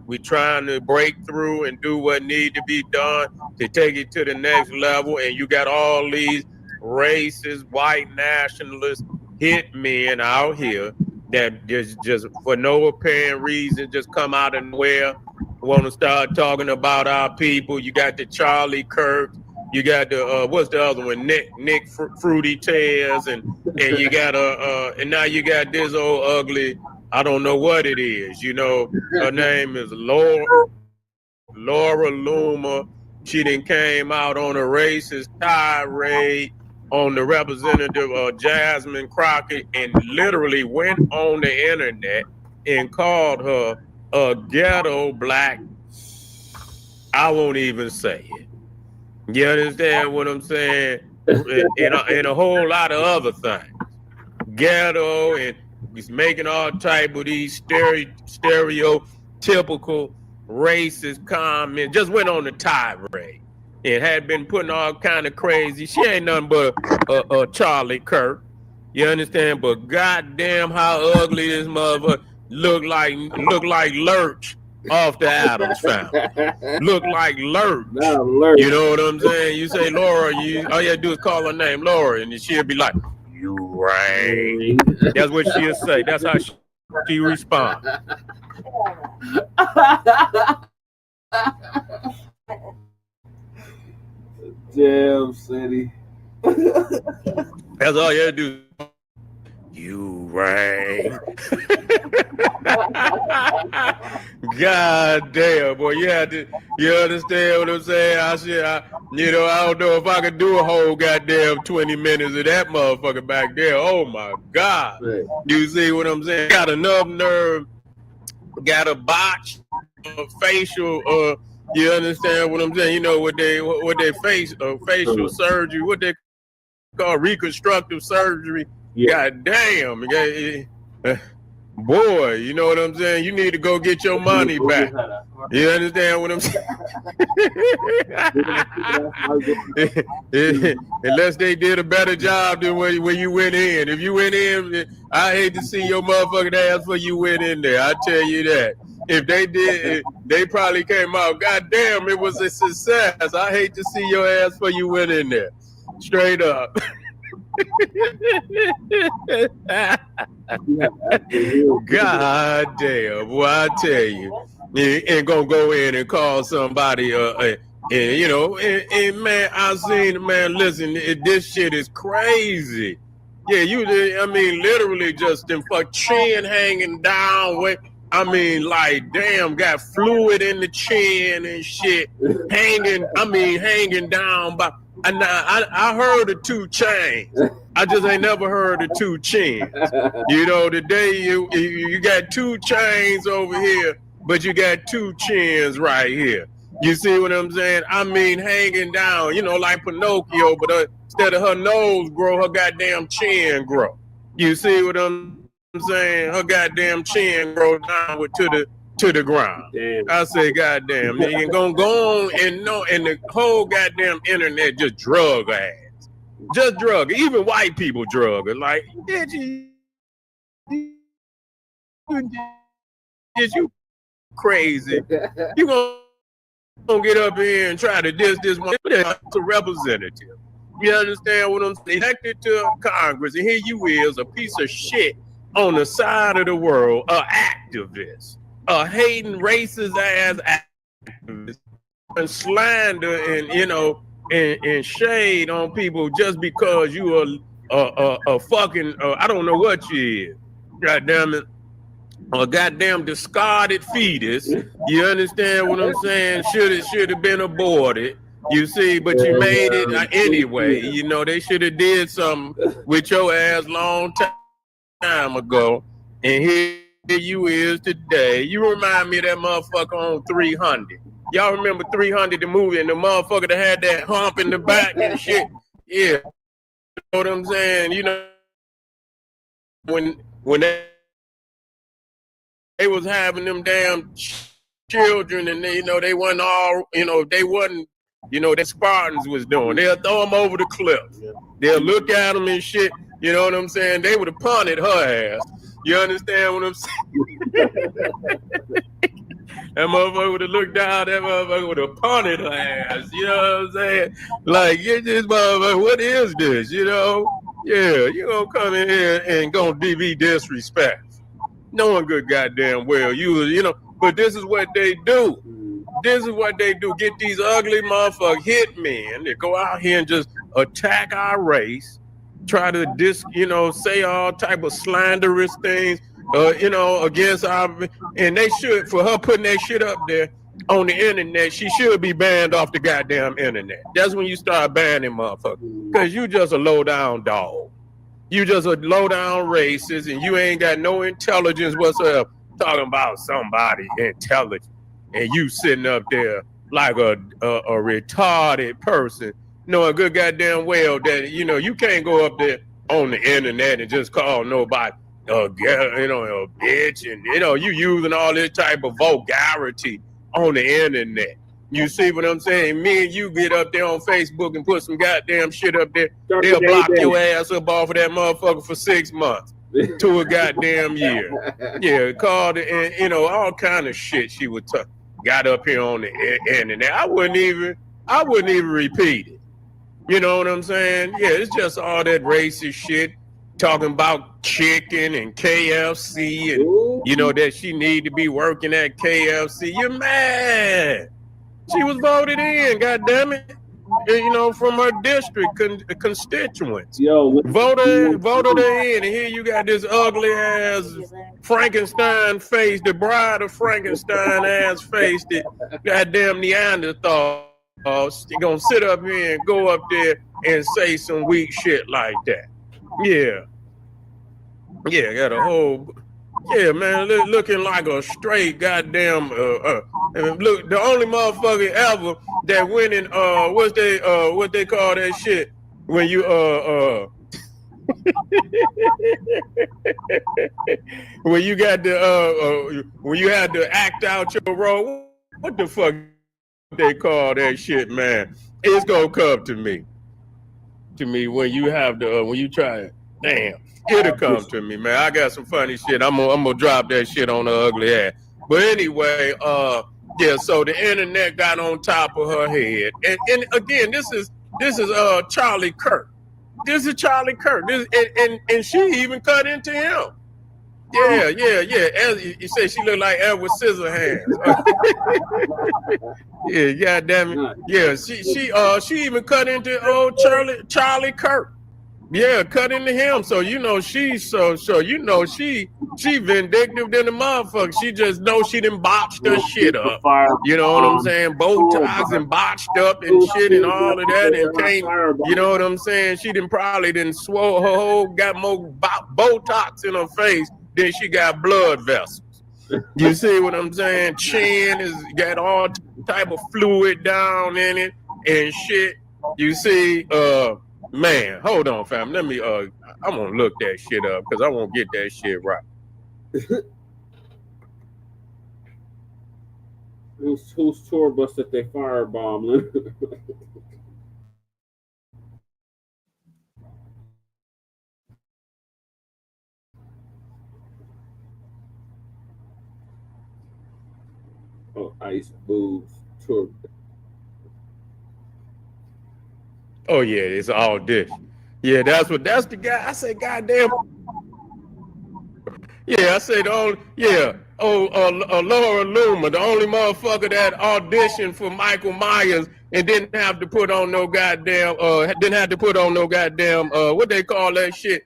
we trying to break through and do what need to be done to take it to the next level. And you got all these racist white nationalist hitmen out here that just for no apparent reason just come out of nowhere, want to start talking about our people. You got the Charlie Kirk, you got the what's the other one, Nick Fruity Tails, and you got and now you got this old ugly, I don't know what it is. You know, her name is Laura Loomer. She done came out on a racist tirade on the representative Jasmine Crockett and literally went on the internet and called her a ghetto black. I won't even say it. You understand what I'm saying? And a whole lot of other things. Ghetto, and he's making all type of these stereotypical racist comments. Just went on the tirade. It had been putting all kind of crazy. She ain't nothing but a Charlie Kirk. You understand? But goddamn, how ugly this mother look like Lurch off the Addams Family. Look like Lurch. You know what I'm saying? You say Laura, all you have to do is call her name Laura, and she'll be like, "You rang." That's what she'll say. That's how she responds. Damn City. That's all you have to do. You rang. God damn, boy, you understand what I'm saying? I don't know if I could do a whole goddamn 20 minutes of that motherfucker back there. Oh my God. Right. You see what I'm saying? Got enough nerve, got a botch facial, you understand what I'm saying? You know what they facial surgery, what they call reconstructive surgery. Yeah. God damn. Boy, you know what I'm saying? You need to go get your money back. You understand what I'm saying? Unless they did a better job than when you went in. If you went in, I hate to see your motherfucking ass before you went in there. I tell you that. If they did, they probably came out, God damn, it was a success. I hate to see your ass before you went in there. Straight up. God damn, boy, I tell you, you ain't gonna go in and call somebody, and man, I seen, man, listen, this shit is crazy. Yeah, literally just them fuck chin hanging down, like, damn, got fluid in the chin and shit, hanging down by. And I heard of 2 chains. I just ain't never heard of 2 chins. You know, today you got 2 chains over here, but you got 2 chins right here. You see what I'm saying? Hanging down, like Pinocchio, but instead of her nose grow, her goddamn chin grow. You see what I'm saying? Her goddamn chin grow down to the ground. Damn. I say, goddamn, you ain't gonna go on and the whole goddamn internet just drug her ass. Just drug her. Even white people drug her. Like, is you crazy? You gonna don't get up here and try to diss this one. It's a representative. You understand what I'm saying? Elected to Congress, and here you is, a piece of shit on the side of the world, a activist, a hating racist ass activist, and slander and and shade on people just because you are a fucking I don't know what you is. God damn it. A goddamn discarded fetus. You understand what I'm saying? Should have been aborted. You see, but you made it anyway. You know, they should have did something with your ass long time ago. And here you is today. You remind me of that motherfucker on 300. Y'all remember 300, the movie, and the motherfucker that had that hump in the back and shit? Yeah. You know what I'm saying? You know, when they was having them damn children, and they wasn't all, they wasn't, that Spartans was doing. They'll throw them over the cliff. They'll look at them and shit. You know what I'm saying? They would have punted her ass. You understand what I'm saying? That motherfucker would have looked down. That motherfucker would have punted her ass. You know what I'm saying? Like, get this motherfucker. What is this? Yeah, you gonna come in here and gonna be disrespect. Knowing good goddamn well but this is what they do. This is what they do. Get these ugly motherfucking hitmen that go out here and just attack our race, try to say all type of slanderous things, against our, and they should, for her putting that shit up there on the internet, she should be banned off the goddamn internet. That's when you start banning motherfuckers, because you just a low down dog. You just a low down racist, and you ain't got no intelligence whatsoever. Talking about somebody intelligent, and you sitting up there like a retarded person, knowing good goddamn well that you can't go up there on the internet and just call nobody a bitch, and you using all this type of vulgarity on the internet. You see what I'm saying? Me and you get up there on Facebook and put some goddamn shit up there. They'll block your ass up off of that motherfucker for 6 months to a goddamn year. Yeah, called it, and all kind of shit she would got up here on the internet. I wouldn't even repeat it. You know what I'm saying? Yeah, it's just all that racist shit, talking about chicken and KFC, and that she need to be working at KFC. You're mad. She was voted in, goddammit, from her district constituents. Voted her in, and here you got this ugly ass Frankenstein face, the bride of Frankenstein ass face, that goddamn Neanderthal. She gonna sit up here and go up there and say some weak shit like that. Yeah, got a whole. Yeah, man, looking like a straight goddamn look, the only motherfucker ever that went in what they call that shit when you when you got the when you had to act out your role. What the fuck they call that shit, man? It's gonna come to me when you have the when you try it. Damn. It'll come to me, man. I got some funny shit. I'm gonna drop that shit on the ugly ass. But anyway, yeah. So the internet got on top of her head, and again, this is Charlie Kirk. This is Charlie Kirk. And she even cut into him. Yeah. As you said, she looked like Edward Scissorhands. Yeah, goddamn it. Yeah, she even cut into old Charlie Kirk. Yeah, cut into him. So she's she vindictive than the motherfucker. She just knows she done botched her shit up. You know what I'm saying? Botox and botched up and shit and all of that, and can't. You know what I'm saying? She probably swole her whole, got more Botox in her face than she got blood vessels. You see what I'm saying? Chin is got all type of fluid down in it and shit. You see, man, hold on, fam. Let me I'm gonna look that shit up because I won't get that shit right. Whose tour bus that they firebombed? Oh, Ice Boobs True. Oh yeah, it's all dish. Yeah, that's the guy. I say, goddamn. Yeah, I say the only. Yeah. Oh, Laura Loomer, the only motherfucker that auditioned for Michael Myers and didn't have to put on no goddamn. Didn't have to put on no goddamn. What they call that shit?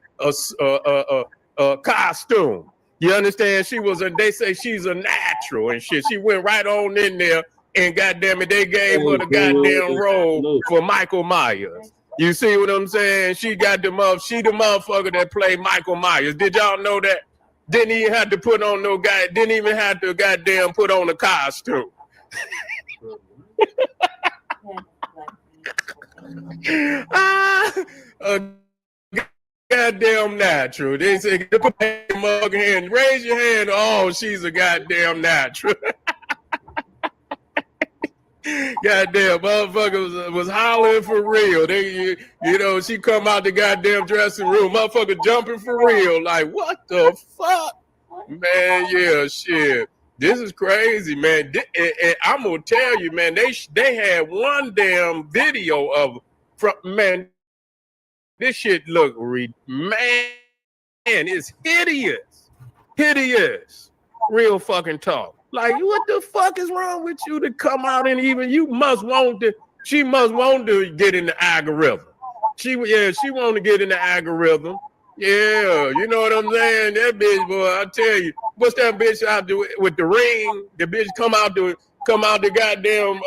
Costume. You understand? She was a. They say she's a natural and shit. She went right on in there and goddamn it, they gave her the goddamn role for Michael Myers. You see what I'm saying? She got the motherfucker that played Michael Myers. Did y'all know that? Didn't even have to put on no guy. Didn't even have to goddamn put on a costume. A goddamn natural. They say, put your mug hand, raise your hand. Oh, she's a goddamn natural. Goddamn, motherfucker was hollering for real. They, you know, she come out the goddamn dressing room, motherfucker jumping for real. Like, what the fuck? Man, yeah, shit. This is crazy, man. And I'm gonna tell you, man, they had one damn video of, man, this shit look, man, it's hideous. Hideous. Real fucking talk. Like, what the fuck is wrong with you to come out and even she must want to get in the algorithm. She want to get in the algorithm. Yeah, you know what I'm saying? That bitch, boy, I tell you, what's that bitch out there with the ring? The bitch come out the goddamn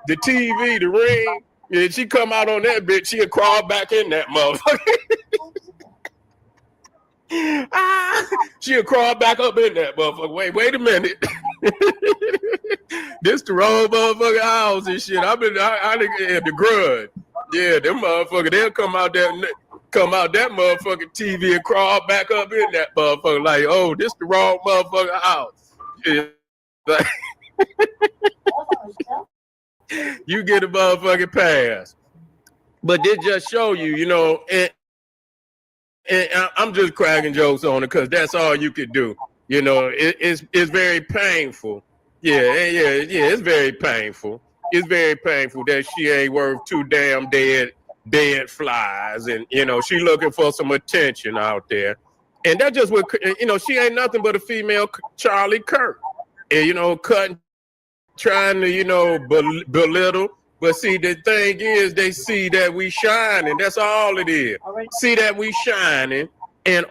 the TV, the ring. Yeah, she come out on that bitch, she'll crawl back in that motherfucker. She'll crawl back up in that motherfucker. Wait a minute. This the wrong motherfucking house and shit. I the grudge. Yeah, them motherfucker, they'll come out that motherfucking TV and crawl back up in that motherfucker. Like, oh, this the wrong motherfucking house. Yeah. Like, you get a motherfucking pass. But this just show you, you know, and I'm just cracking jokes on it because that's all you could do. You know, it's very painful. Yeah, it's very painful. It's very painful that she ain't worth two damn dead flies, and you know she looking for some attention out there, and that just what you know. She ain't nothing but a female Charlie Kirk, and you know, trying to, you know, belittle. But see, the thing is, they see that we shining. That's all it is. See that we shining, and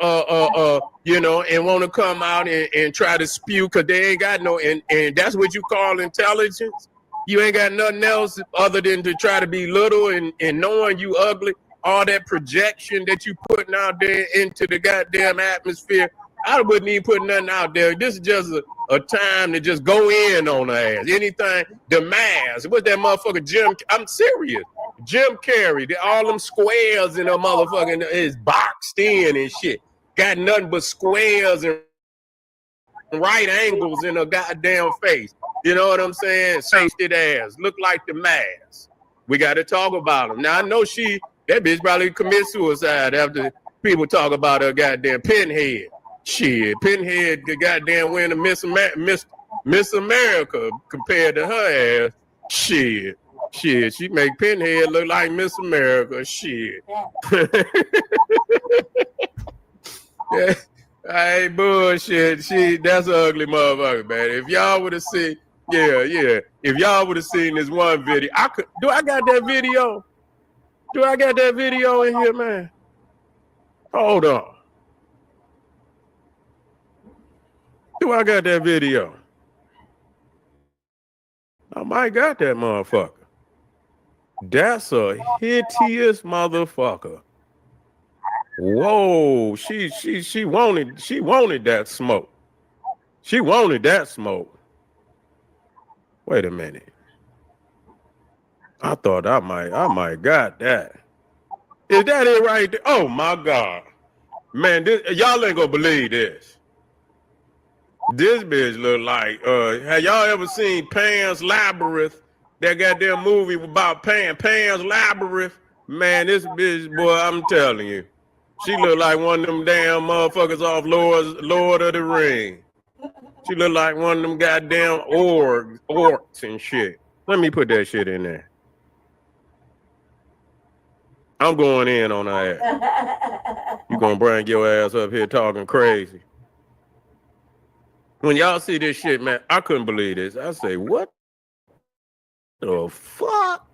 you know, and want to come out and try to spew because they ain't got no, and that's what you call intelligence. You ain't got nothing else other than to try to be little and knowing you ugly. All that projection that you putting out there into the goddamn atmosphere. I wouldn't even put nothing out there. This is just a time to just go in on her ass. Anything, the mask. What's that motherfucker I'm serious. Jim Carrey, all them squares in her motherfucking is boxed in and shit. Got nothing but squares and right angles in her goddamn face. You know what I'm saying? Safety ass. Look like the mask. We got to talk about them. Now, I know that bitch probably commit suicide after people talk about her goddamn Pinhead. Shit, Pinhead, the goddamn winner Miss America compared to her ass. Shit, she make Pinhead look like Miss America. Shit. Yeah, I ain't bullshit. That's an ugly motherfucker, man. If y'all would have seen, if y'all would have seen this one video, do I got that video? Do I got that video in here, man? Hold on. Do I got that video? I might got that motherfucker. That's a hideous motherfucker. Whoa, she wanted that smoke. She wanted that smoke. Wait a minute. I thought I might got that. Is that it right there? Oh my God. Man, y'all ain't gonna believe this. This bitch look like, have y'all ever seen Pan's Labyrinth? That goddamn movie about Pan's Labyrinth? Man, this bitch, boy, I'm telling you. She look like one of them damn motherfuckers off Lord of the Ring. She look like one of them goddamn orcs and shit. Let me put that shit in there. I'm going in on her ass. You gonna bring your ass up here talking crazy. When y'all see this shit, man, I couldn't believe this. I say, what the fuck?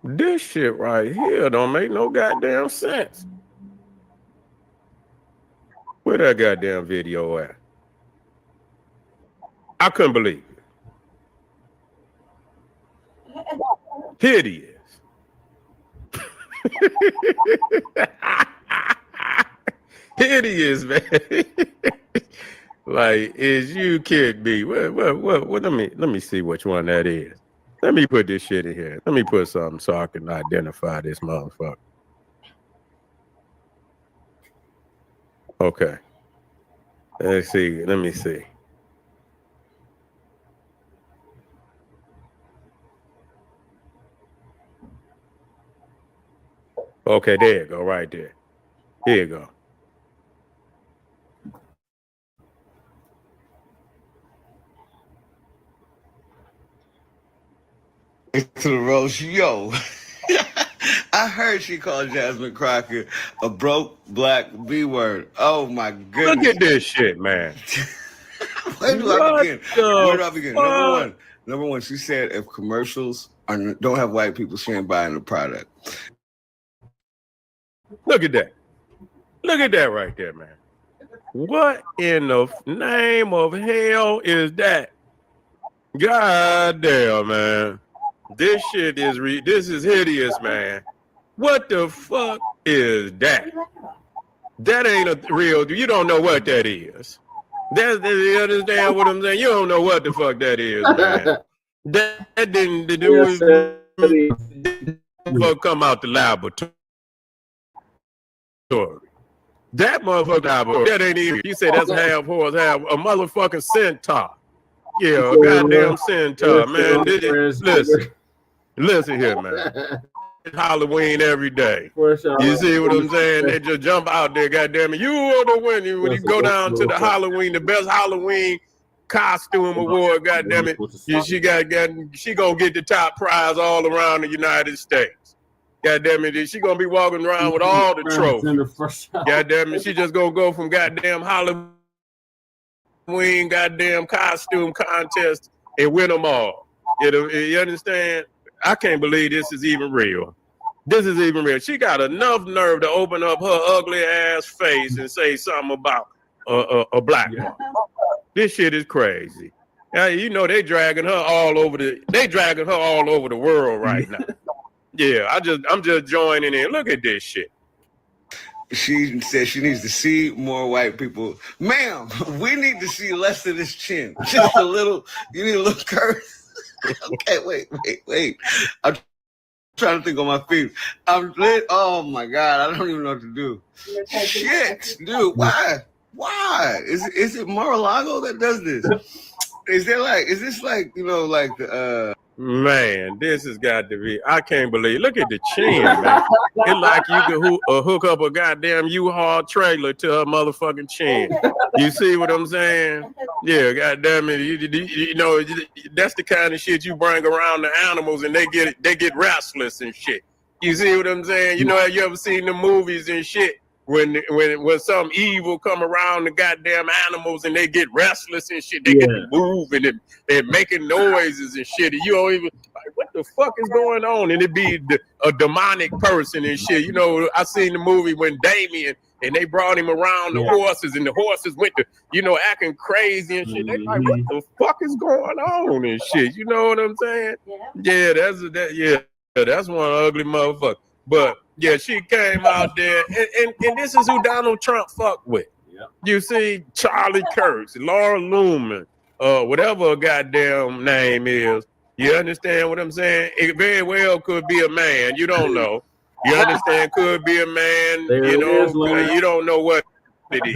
This shit right here don't make no goddamn sense. Where that goddamn video at? I couldn't believe it. Hideous. Hideous, man. Like, is you kidding me? What? Let me see which one that is. Let me put this shit in here. Let me put something so I can identify this motherfucker. Okay. Let's see. Let me see. Okay, there you go, right there. Here you go. To the roast, yo. I heard she called Jasmine Crockett a broke black B word. Oh my goodness. Look at this shit, man. Where do I begin? Where do I begin? Number one, she said if commercials don't have white people, she ain't buying the product. Look at that. Look at that right there, man. What in the name of hell is that? God damn, man. This shit is this is hideous, man. What the fuck is that? That ain't a real. You don't know what that is. You understand what I'm saying? You don't know what the fuck that is, man. That didn't come out the laboratory. That motherfucker laboratory. That ain't even. You say that's half horse, half a motherfucking centaur. Yeah, a goddamn centaur, man. Listen here, man. It's Halloween every day. You see what I'm saying? They just jump out there, goddamn it. You want to win when you go down to the Halloween, the best Halloween costume award, goddamn it. She gonna get the top prize all around the United States. Goddamn it, she gonna be walking around with all the trophies. Goddamn it, she just gonna go from goddamn Halloween, goddamn costume contest and win them all. You understand? I can't believe this is even real. This is even real. She got enough nerve to open up her ugly ass face and say something about a black woman. This shit is crazy. You know they dragging her all over the world right now. Yeah, I'm just joining in. Look at this shit. She said she needs to see more white people. Ma'am, we need to see less of this chin. Just a little. You need a little curve. Okay, wait. I'm trying to think on my feet. I'm lit. Oh my God, I don't even know what to do. Shit, dude, why? Is it Mar-a-Lago that does this? Is this like the Man, this has got to be. I can't believe. Look at the chin, man. It's like you could hook up a goddamn U-Haul trailer to her motherfucking chin. You see what I'm saying? Yeah, goddamn it. You know, that's the kind of shit you bring around the animals, and they get restless and shit. You see what I'm saying? You know, have you ever seen the movies and shit? When some evil come around the goddamn animals and they get restless and shit, they get to moving and making noises and shit. And you don't even like, what the fuck is going on? And it be a demonic person and shit. You know, I seen the movie when Damien and they brought him around the horses and the horses went to, you know, acting crazy and shit. They like, what the fuck is going on and shit? You know what I'm saying? Yeah, that's one ugly motherfucker. But yeah, she came out there, and this is who Donald Trump fucked with. Yeah. You see, Charlie Kirk, Laura Loomer, whatever her goddamn name is. You understand what I'm saying? It very well could be a man. You don't know. You understand? Could be a man. You don't know what it is.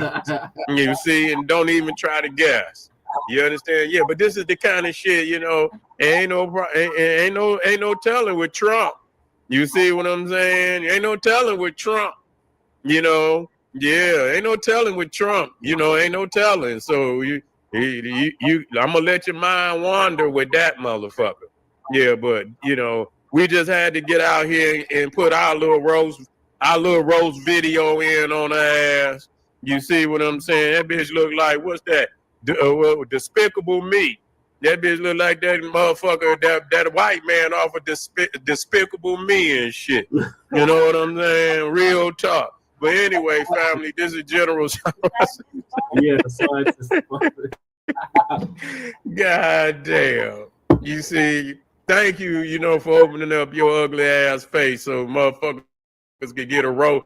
You see, and don't even try to guess. You understand? Yeah, but this is the kind of shit, you know. Ain't no telling with Trump. You see what I'm saying? Ain't no telling with Trump, you know. Yeah, ain't no telling with Trump, you know. Ain't no telling. So I'm gonna let your mind wander with that motherfucker. Yeah, but you know, we just had to get out here and put our little roast video in on her ass. You see what I'm saying? That bitch look like, what's that? Despicable Me. That bitch look like that motherfucker, that white man off of Despicable Me and shit. You know what I'm saying? Real talk. But anyway, family, this is General. Yeah, science is God damn. You see, thank you, you know, for opening up your ugly ass face so motherfuckers can get a roast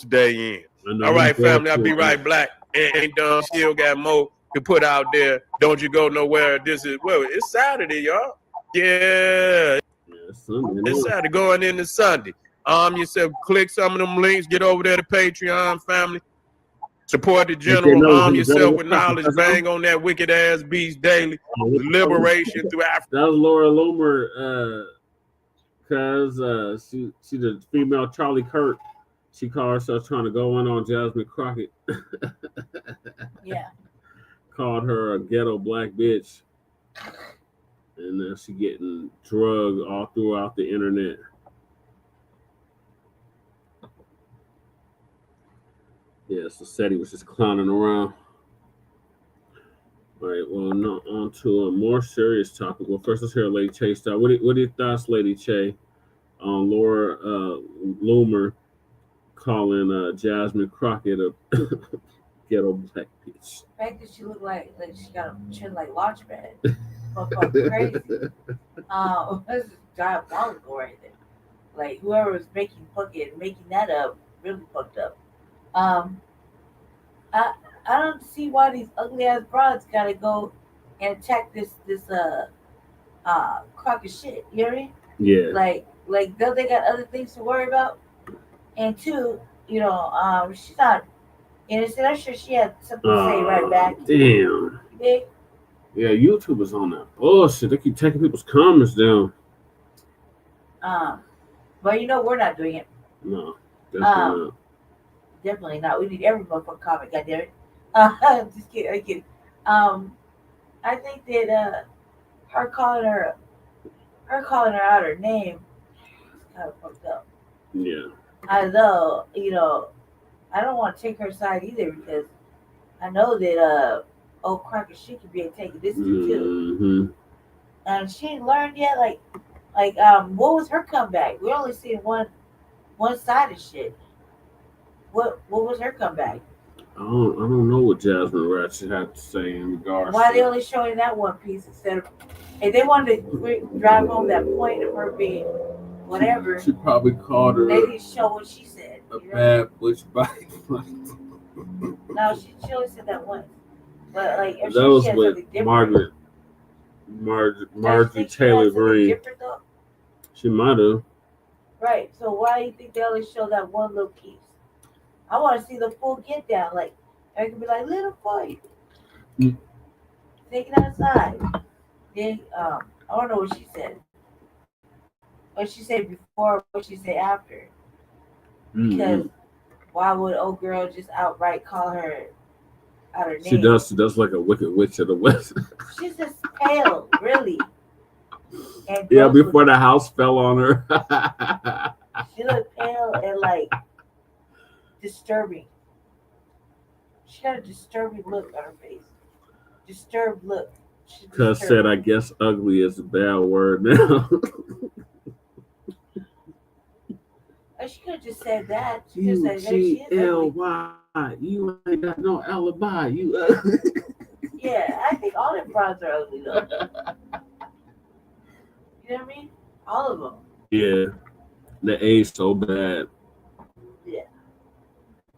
day in. All right, family, I'll be right back. Ain't done, still got more to put out there. Don't you go nowhere. This is, well, it's Saturday, y'all. Yeah. It's Saturday going into Sunday. Yourself, click some of them links, get over there to Patreon, family. Support the general, arm yourself with knowledge, bang on that wicked ass beast daily. Liberation through Africa. That was Laura Loomer, cause she's a female Charlie Kirk. She called herself trying to go in on Jasmine Crockett. Yeah. Called her a ghetto black bitch. And now she getting drugged all throughout the internet. Yeah, so Seti was just clowning around. All right, well, no, on to a more serious topic. Well, first let's hear Lady Che start. What are your thoughts, Lady Che, on Laura Loomer calling Jasmine Crockett a ghetto black bitch? The fact that she looked like she got a chin like Launchpad. Motherfucker crazy. That's just diabolical right there. Like whoever was making that up really fucked up. I don't see why these ugly ass broads gotta go and attack this crock of shit. You know what I mean? Yeah. Like don't they got other things to worry about? And two, you know, she's not innocent. I'm sure she had something to say right back. Damn. Yeah, YouTube is on that bullshit. They keep taking people's comments down. But you know we're not doing it. No, definitely not. Definitely not. We need every motherfucking comment, goddammit. Just kidding, I kid. I think that her calling her out her name is kind of fucked up. Yeah. Although, you know, I don't want to take her side either because I know that old cracker shit can be taken this too. And she ain't learned yet. Like what was her comeback? We only seen one side of shit. What was her comeback? I don't know what Jasmine Ratchet had to say in regards. Why they only showing that one piece instead of if they wanted to drive home that point of her being whatever? She probably called her. They didn't show what she said. A bad butch bike. No, she only said that once. But like if that she was said with Marjorie Taylor Greene. She might have. Right. So why do you think they only show that one little piece? I want to see the full get down. Like I could be like, little boy, take it outside. Then I don't know what she said. What she said before, what she said after. Because why would old girl just outright call her out her name? She does like a wicked witch of the west. She's just pale, really. And yeah, before the house fell on her. She looked pale and like disturbing. She had a disturbing look on her face. Disturbed look. Cuz said, I guess ugly is a bad word now. She could have just said that. She could have said UGLY. You ain't got no alibi. You ugly. Yeah, I think all them broads are ugly though. You know what I mean? All of them. Yeah. The age so bad. Yeah.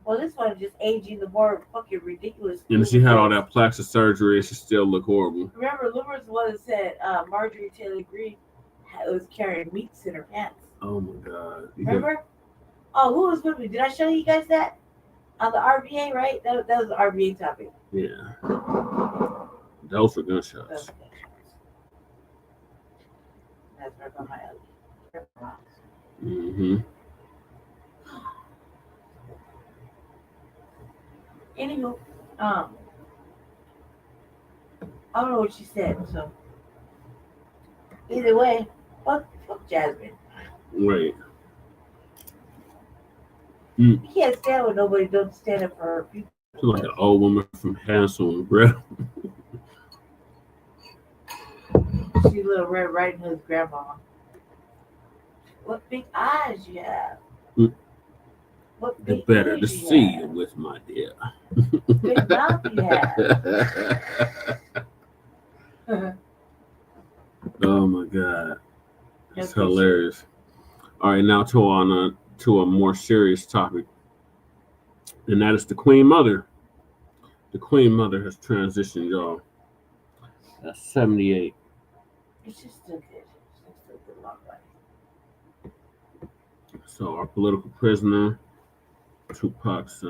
Well, this one is just aging the more fucking ridiculous. And she had all that plastic surgery and she still look horrible. Remember, Loomer's the one that said Marjorie Taylor Greene was carrying meats in her pants. Oh my God. Remember? Oh, who was with me? Did I show you guys that? On the RBA, right? That was the RBA topic. Yeah. Those were gunshots. That's right on my other. Anywho, I don't know what she said. So either way, fuck Jasmine. Right. You can't stand when nobody don't stand up for her people. She's like an old woman from Hansel and Gretel. She's Little Red Riding Hood's grandma. What big eyes you have. What The big better ears to you see have. you with, my dear. Big mouth you have. Oh my God. That's No hilarious. All right, now to a more serious topic. And that is the Queen Mother. The Queen Mother has transitioned, y'all. At 78. She's still good. She's still good long life. So our political prisoner, Tupac's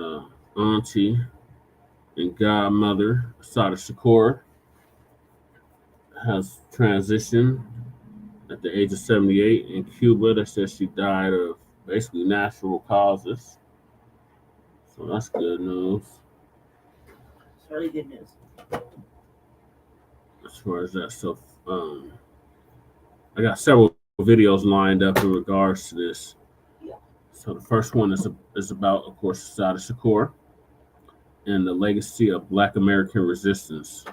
auntie and godmother, Assata Shakur, has transitioned at the age of 78 in Cuba. They said she died of basically natural causes. So that's good news. It's really good news. As far as that. So I got several videos lined up in regards to this. Yeah. So the first one is about, of course, Assata Shakur and the legacy of Black American resistance.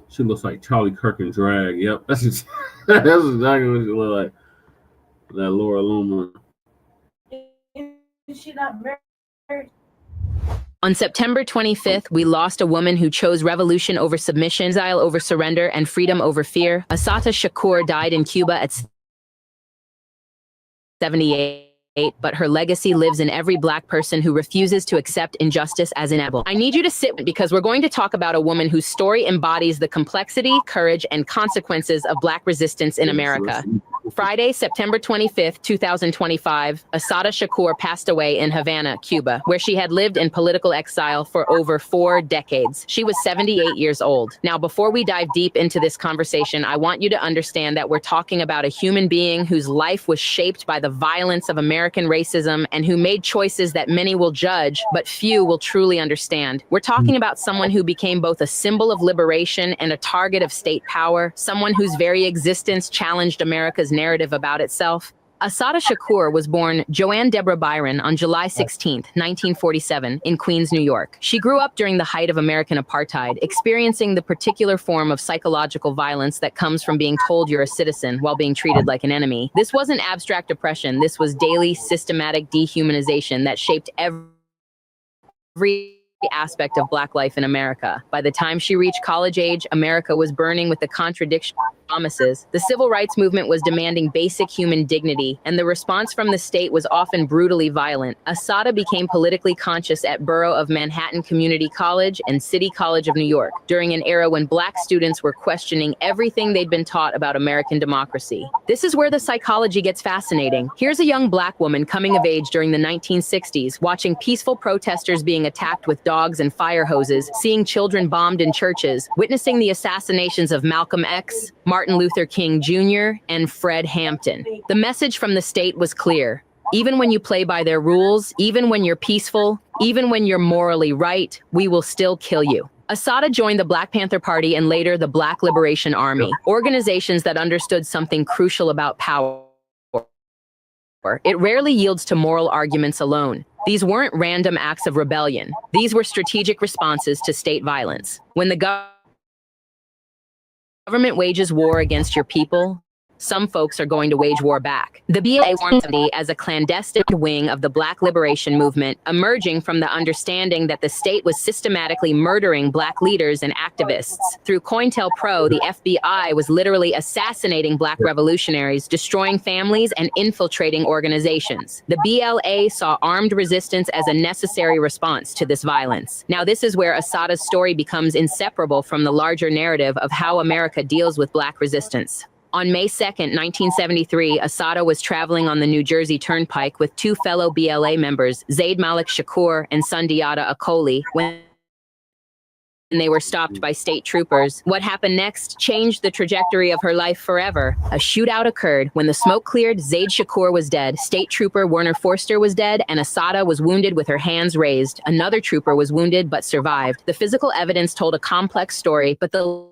She looks like Charlie Kirk in drag. Yep, that's exactly what she looks like. That Laura LOOMER. Is she not married? On September 25th, we lost a woman who chose revolution over submission, exile over surrender, and freedom over fear. Assata Shakur died in Cuba at 78, but her legacy lives in every Black person who refuses to accept injustice as inevitable. I need you to sit because we're going to talk about a woman whose story embodies the complexity, courage, and consequences of Black resistance in America. Friday, September 25th, 2025, Assata Shakur passed away in Havana, Cuba, where she had lived in political exile for over 4 decades. She was 78 years old. Now, before we dive deep into this conversation, I want you to understand that we're talking about a human being whose life was shaped by the violence of American racism and who made choices that many will judge, but few will truly understand. We're talking about someone who became both a symbol of liberation and a target of state power, someone whose very existence challenged America's narrative about itself. Assata Shakur was born Joanne Deborah Byron on July 16, 1947, in Queens, New York. She grew up during the height of American apartheid, experiencing the particular form of psychological violence that comes from being told you're a citizen while being treated like an enemy. This wasn't abstract oppression. This was daily, systematic dehumanization that shaped every aspect of Black life in America. By the time she reached college age, America was burning with the contradiction promises. The civil rights movement was demanding basic human dignity, and the response from the state was often brutally violent. Assata became politically conscious at Borough of Manhattan Community College and City College of New York, during an era when Black students were questioning everything they'd been taught about American democracy. This is where the psychology gets fascinating. Here's a young Black woman coming of age during the 1960s, watching peaceful protesters being attacked with dogs and fire hoses, seeing children bombed in churches, witnessing the assassinations of Malcolm X, Martin Luther King Jr., and Fred Hampton. The message from the state was clear. Even when you play by their rules, even when you're peaceful, even when you're morally right, we will still kill you. Assata joined the Black Panther Party and later the Black Liberation Army, organizations that understood something crucial about power. It rarely yields to moral arguments alone. These weren't random acts of rebellion. These were strategic responses to state violence. When the government wages war against your people, some folks are going to wage war back. The BLA formed as a clandestine wing of the Black liberation movement, emerging from the understanding that the state was systematically murdering Black leaders and activists. Through COINTELPRO, the FBI was literally assassinating Black revolutionaries, destroying families, and infiltrating organizations. The BLA saw armed resistance as a necessary response to this violence. Now, this is where Assata's story becomes inseparable from the larger narrative of how America deals with Black resistance. On May 2nd, 1973, Assata was traveling on the New Jersey Turnpike with 2 fellow BLA members, Zaid Malik Shakur and Sundiata Akoli, when they were stopped by state troopers. What happened next changed the trajectory of her life forever. A shootout occurred. When the smoke cleared, Zaid Shakur was dead, state trooper Werner Forster was dead, and Assata was wounded with her hands raised. Another trooper was wounded but survived. The physical evidence told a complex story, but the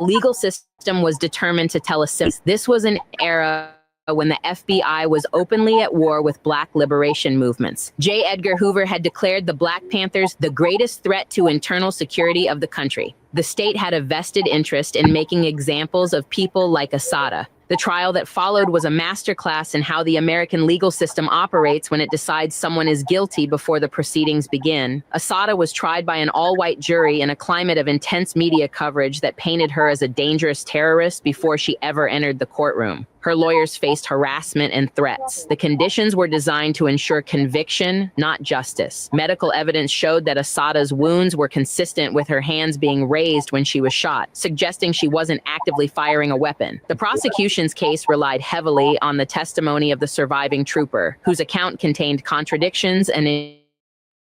legal system was determined to tell a similar. This was an era when the FBI was openly at war with Black liberation movements. J. Edgar Hoover had declared the Black Panthers the greatest threat to internal security of the country. The state had a vested interest in making examples of people like Assata. The trial that followed was a masterclass in how the American legal system operates when it decides someone is guilty before the proceedings begin. Assata was tried by an all-white jury in a climate of intense media coverage that painted her as a dangerous terrorist before she ever entered the courtroom. Her lawyers faced harassment and threats. The conditions were designed to ensure conviction, not justice. Medical evidence showed that Assata's wounds were consistent with her hands being raised when she was shot, suggesting she wasn't actively firing a weapon. The prosecution's case relied heavily on the testimony of the surviving trooper, whose account contained contradictions and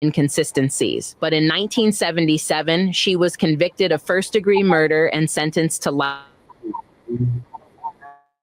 inconsistencies. But in 1977, she was convicted of first-degree murder and sentenced to life.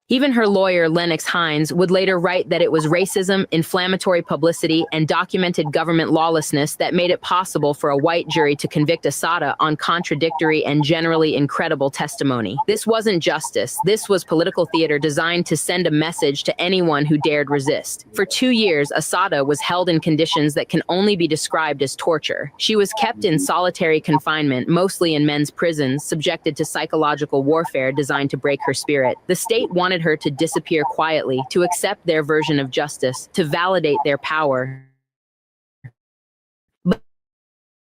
Even her lawyer, Lennox Hines, would later write that it was racism, inflammatory publicity, and documented government lawlessness that made it possible for a white jury to convict Assata on contradictory and generally incredible testimony. This wasn't justice. This was political theater designed to send a message to anyone who dared resist. For 2 years, Assata was held in conditions that can only be described as torture. She was kept in solitary confinement, mostly in men's prisons, subjected to psychological warfare designed to break her spirit. The state wanted her to disappear quietly, to accept their version of justice, to validate their power.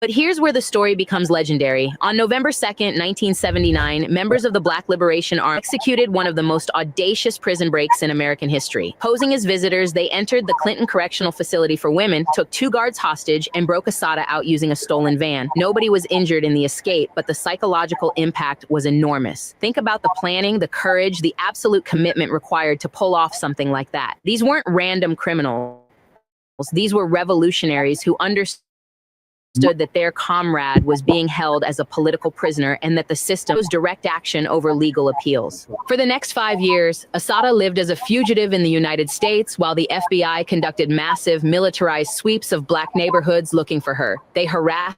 But here's where the story becomes legendary. On November 2nd, 1979, members of the Black Liberation Army executed one of the most audacious prison breaks in American history. Posing as visitors, they entered the Clinton Correctional Facility for Women, took 2 guards hostage, and broke Assata out using a stolen van. Nobody was injured in the escape, but the psychological impact was enormous. Think about the planning, the courage, the absolute commitment required to pull off something like that. These weren't random criminals. These were revolutionaries who understood that their comrade was being held as a political prisoner and that the system was direct action over legal appeals. For the next 5 years, Assata lived as a fugitive in the United States while the FBI conducted massive militarized sweeps of Black neighborhoods looking for her. They harassed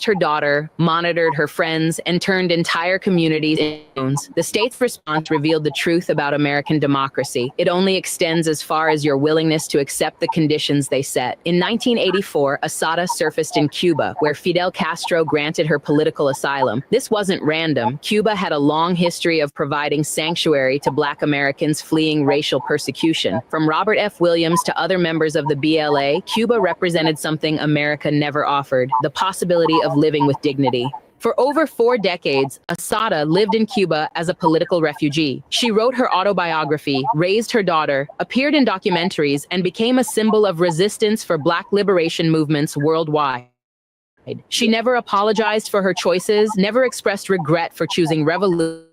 her daughter, monitored her friends, and turned entire communities into drones. The state's response revealed the truth about American democracy. It only extends as far as your willingness to accept the conditions they set. In 1984, Assata surfaced in Cuba, where Fidel Castro granted her political asylum. This wasn't random. Cuba had a long history of providing sanctuary to Black Americans fleeing racial persecution. From Robert F. Williams to other members of the BLA, Cuba represented something America never offered: the possibility of living with dignity. For over 4 decades, Assata lived in Cuba as a political refugee. She wrote her autobiography, raised her daughter, appeared in documentaries, and became a symbol of resistance for Black liberation movements worldwide. She never apologized for her choices, never expressed regret for choosing revolution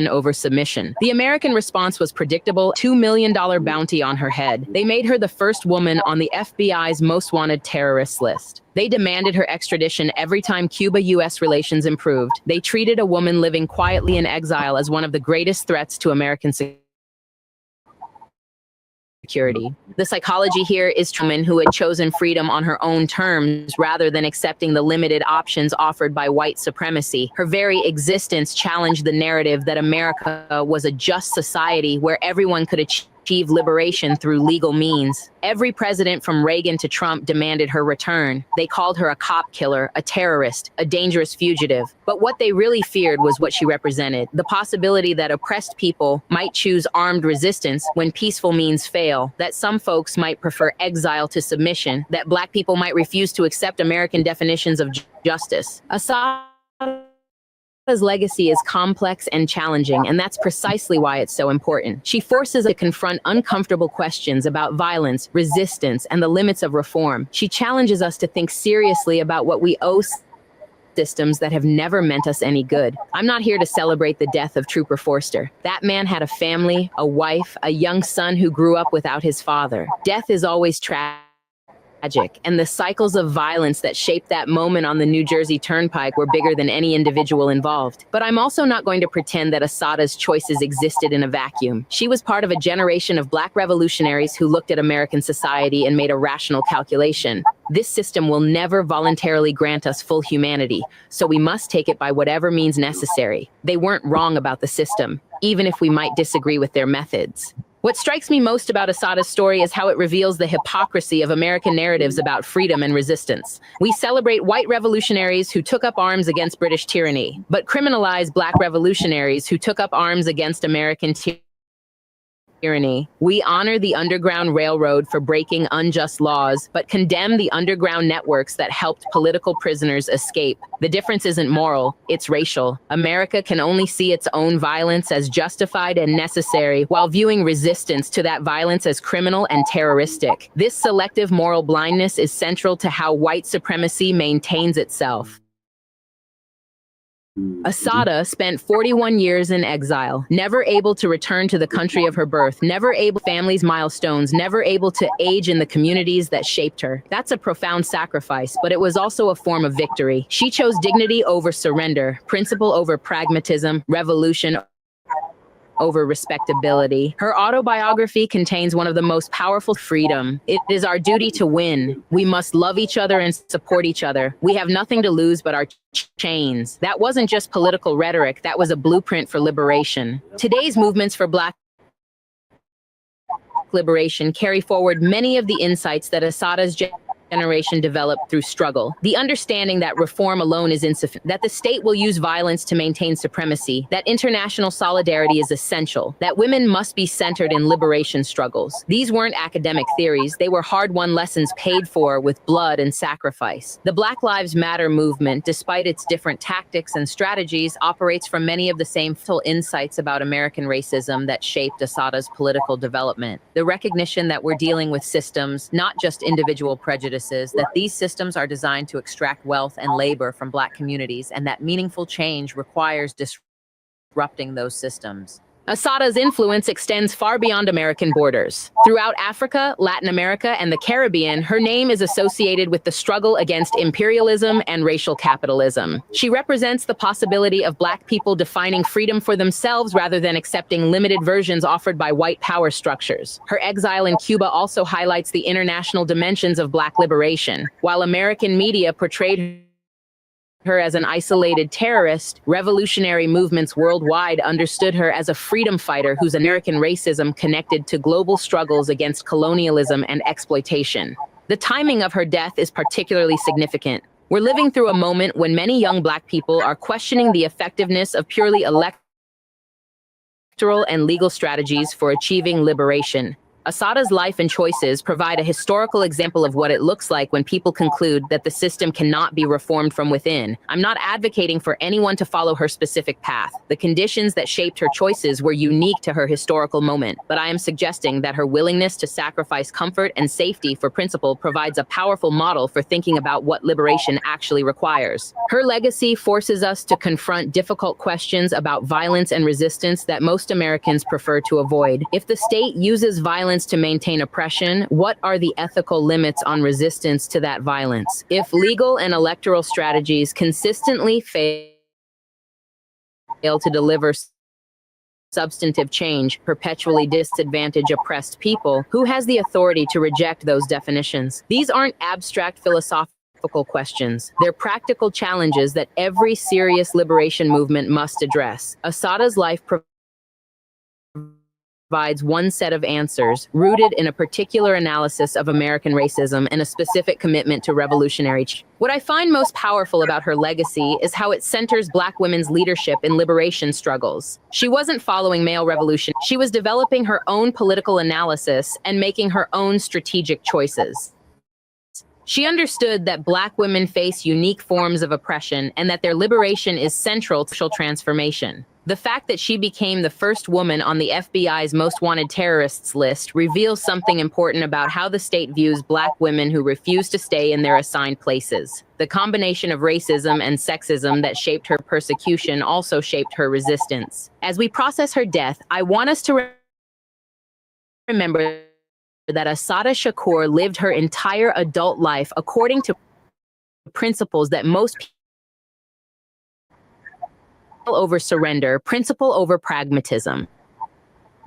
over submission. The American response was predictable: $2 million bounty on her head. They made her the first woman on the FBI's most wanted terrorists list. They demanded her extradition every time Cuba-US relations improved. They treated a woman living quietly in exile as one of the greatest threats to American security. The psychology here is a woman who had chosen freedom on her own terms rather than accepting the limited options offered by white supremacy. Her very existence challenged the narrative that America was a just society where everyone could achieve liberation through legal means. Every president from Reagan to Trump demanded her return. They called her a cop killer, a terrorist, a dangerous fugitive. But what they really feared was what she represented: the possibility that oppressed people might choose armed resistance when peaceful means fail, that some folks might prefer exile to submission, that Black people might refuse to accept American definitions of justice. Assata's legacy is complex and challenging, and that's precisely why it's so important. She forces us to confront uncomfortable questions about violence, resistance, and the limits of reform. She challenges us to think seriously about what we owe systems that have never meant us any good. I'm not here to celebrate the death of Trooper Forster. That man had a family, a wife, a young son who grew up without his father. Death is always tragic, and the cycles of violence that shaped that moment on the New Jersey Turnpike were bigger than any individual involved. But I'm also not going to pretend that Assata's choices existed in a vacuum. She was part of a generation of Black revolutionaries who looked at American society and made a rational calculation. This system will never voluntarily grant us full humanity, so we must take it by whatever means necessary. They weren't wrong about the system, even if we might disagree with their methods. What strikes me most about Assata's story is how it reveals the hypocrisy of American narratives about freedom and resistance. We celebrate white revolutionaries who took up arms against British tyranny, but criminalize Black revolutionaries who took up arms against American tyranny. We honor the Underground Railroad for breaking unjust laws, but condemn the underground networks that helped political prisoners escape. The difference isn't moral, it's racial. America can only see its own violence as justified and necessary, while viewing resistance to that violence as criminal and terroristic. This selective moral blindness is central to how white supremacy maintains itself. Assata spent 41 years in exile, never able to return to the country of her birth, never able to family's milestones, never able to age in the communities that shaped her. That's a profound sacrifice, but it was also a form of victory. She chose dignity over surrender, principle over pragmatism, revolution over respectability. Her autobiography contains one of the most powerful freedom. It is our duty to win. We must love each other and support each other. We have nothing to lose but our chains. That wasn't just political rhetoric, that was a blueprint for liberation. Today's movements for Black liberation carry forward many of the insights that Assata's generation developed through struggle. The understanding that reform alone is insufficient, that the state will use violence to maintain supremacy, that international solidarity is essential, that women must be centered in liberation struggles. These weren't academic theories, they were hard-won lessons paid for with blood and sacrifice. The Black Lives Matter movement, despite its different tactics and strategies, operates from many of the same full insights about American racism that shaped Assata's political development. The recognition that we're dealing with systems, not just individual prejudices, that these systems are designed to extract wealth and labor from Black communities, and that meaningful change requires disrupting those systems. Assata's influence extends far beyond American borders. Throughout Africa, Latin America, and the Caribbean, her name is associated with the struggle against imperialism and racial capitalism. She represents the possibility of Black people defining freedom for themselves rather than accepting limited versions offered by white power structures. Her exile in Cuba also highlights the international dimensions of Black liberation. While American media portrayed her as an isolated terrorist, revolutionary movements worldwide understood her as a freedom fighter whose American racism connected to global struggles against colonialism and exploitation. The timing of her death is particularly significant. We're living through a moment when many young Black people are questioning the effectiveness of purely electoral and legal strategies for achieving liberation. Assata's life and choices provide a historical example of what it looks like when people conclude that the system cannot be reformed from within. I'm not advocating for anyone to follow her specific path. The conditions that shaped her choices were unique to her historical moment, but I am suggesting that her willingness to sacrifice comfort and safety for principle provides a powerful model for thinking about what liberation actually requires. Her legacy forces us to confront difficult questions about violence and resistance that most Americans prefer to avoid. If the state uses violence to maintain oppression, what are the ethical limits on resistance to that violence? If legal and electoral strategies consistently fail to deliver substantive change, perpetually disadvantage oppressed people, who has the authority to reject those definitions? These aren't abstract philosophical questions. They're practical challenges that every serious liberation movement must address. Assata's life provides one set of answers, rooted in a particular analysis of American racism and a specific commitment to revolutionary change. What I find most powerful about her legacy is how it centers Black women's leadership in liberation struggles. She wasn't following male revolution. She was developing her own political analysis and making her own strategic choices. She understood that Black women face unique forms of oppression and that their liberation is central to social transformation. The fact that she became the first woman on the FBI's most wanted terrorists list reveals something important about how the state views Black women who refuse to stay in their assigned places. The combination of racism and sexism that shaped her persecution also shaped her resistance. As we process her death, I want us to remember that Assata Shakur lived her entire adult life according to principles that most people over surrender, principle over pragmatism.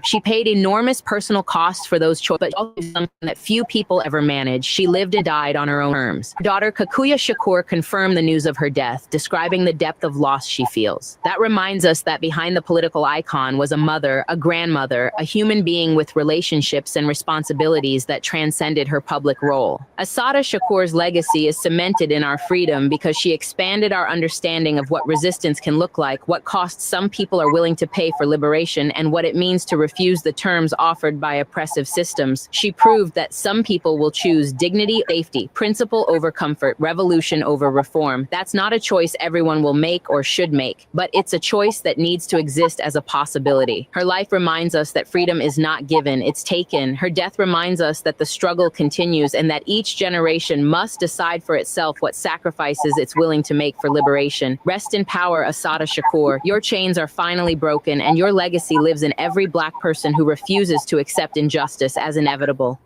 She paid enormous personal costs for those choices, but also something that few people ever manage. She lived and died on her own terms. Her daughter Kikuya Shakur confirmed the news of her death, describing the depth of loss she feels. That reminds us that behind the political icon was a mother, a grandmother, a human being with relationships and responsibilities that transcended her public role. Assata Shakur's legacy is cemented in our freedom because she expanded our understanding of what resistance can look like, what costs some people are willing to pay for liberation, and what it means to refuse the terms offered by oppressive systems. She proved that some people will choose dignity, safety, principle over comfort, revolution over reform. That's not a choice everyone will make or should make, but it's a choice that needs to exist as a possibility. Her life reminds us that freedom is not given, it's taken. Her death reminds us that the struggle continues and that each generation must decide for itself what sacrifices it's willing to make for liberation. Rest in power, Assata Shakur. Your chains are finally broken and your legacy lives in every Black person who refuses to accept injustice as inevitable.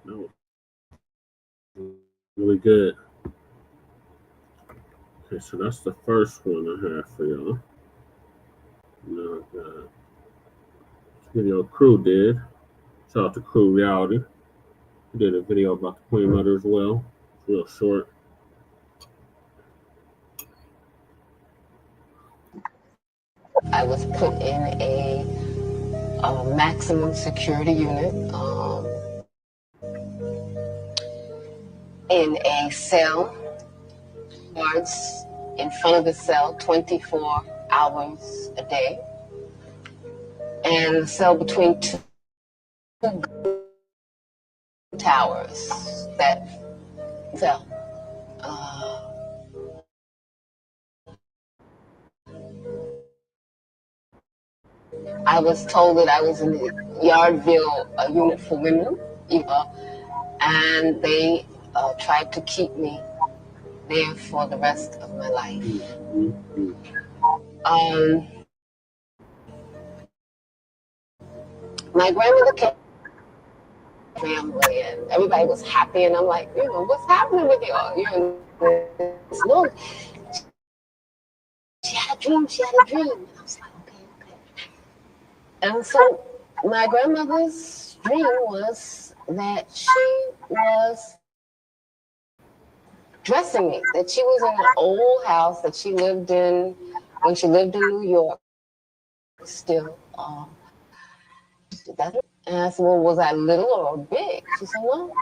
No. Really good. Okay, so that's the first one I have for y'all. Now, video Crew did. Shout out to Crew Reality. He did a video about the Queen Mother as well. It's real short. I was put in a maximum security unit in a cell, guards in front of the cell 24 hours a day, and a cell between two towers that fell. I was told that I was in the Yardville unit for women, and they tried to keep me there for the rest of my life. My grandmother came to family, and everybody was happy, and I'm like, what's happening with y'all? This little. She had a dream. And I was like, okay. And so my grandmother's dream was that she was dressing me, that she was in an old house that she lived in when she lived in New York still. And I said, well, was I little or big? She said, no.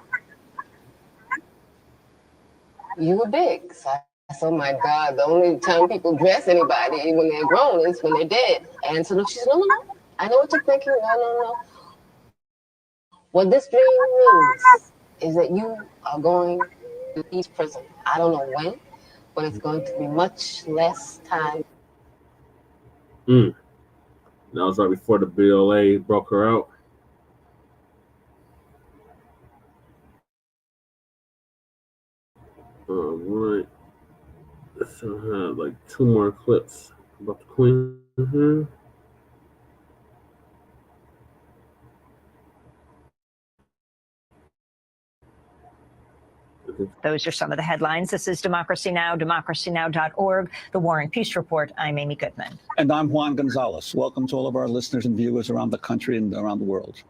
You were big. So I said, oh my God, the only time people dress anybody when they're grown is when they're dead. And so she said, no. I know what you're thinking. No. What this dream means is that you are going to East prison. I don't know when, but it's going to be much less time. That was right before the BLA broke her out. All right. So I have like 2 more clips about the Queen here. Those are some of the headlines. This is Democracy Now!, democracynow.org, The War and Peace Report. I'm Amy Goodman. And I'm Juan Gonzalez. Welcome to all of our listeners and viewers around the country and around the world.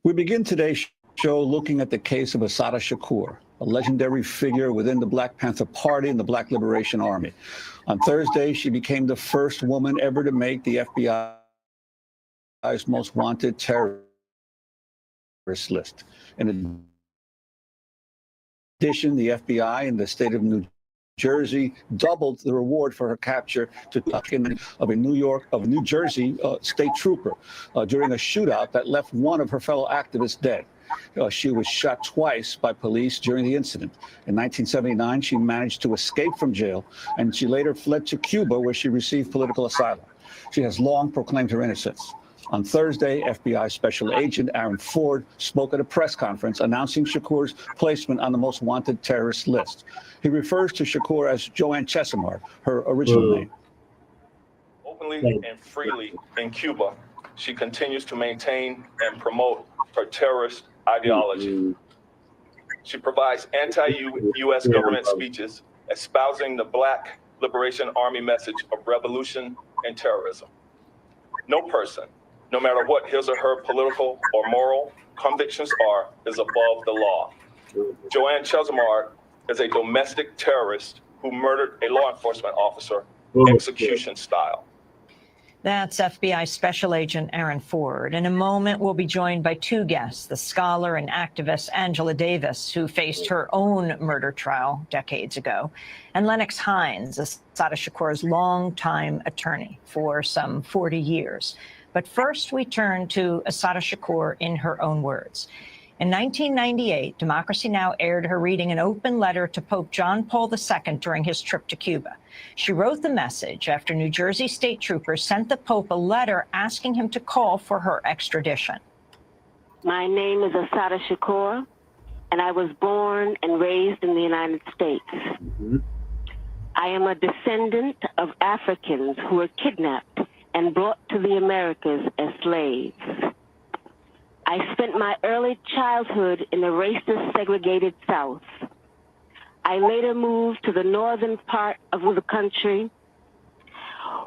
We begin today's show looking at the case of Assata Shakur, a legendary figure within the Black Panther Party and the Black Liberation Army. On Thursday, she became the first woman ever to make the FBI's most wanted terrorist list. In addition, the FBI in the state of New Jersey doubled the reward for her capture to of a New Jersey state trooper during a shootout that left one of her fellow activists dead. She was shot twice by police during the incident. In 1979, she managed to escape from jail, and she later fled to Cuba, where she received political asylum. She has long proclaimed her innocence. On Thursday, FBI Special Agent Aaron Ford spoke at a press conference announcing Shakur's placement on the most wanted terrorist list. He refers to Shakur as Joanne Chesimard, her original name. Openly and freely in Cuba she continues to maintain and promote her terrorist ideology. She provides anti-U.S. government speeches espousing the Black Liberation Army message of revolution and terrorism. No person, no matter what his or her political or moral convictions are, is above the law. Joanne Chesimard is a domestic terrorist who murdered a law enforcement officer, execution style. That's FBI Special Agent Aaron Ford. In a moment, we'll be joined by two guests, the scholar and activist Angela Davis, who faced her own murder trial decades ago, and Lennox Hines, Assata Shakur's longtime attorney for some 40 years. But first, we turn to Assata Shakur in her own words. In 1998, Democracy Now! Aired her reading an open letter to Pope John Paul II during his trip to Cuba. She wrote the message after New Jersey state troopers sent the Pope a letter asking him to call for her extradition. My name is Assata Shakur, and I was born and raised in the United States. I am a descendant of Africans who were kidnapped and brought to the Americas as slaves. I spent my early childhood in the racist, segregated South. I later moved to the northern part of the country,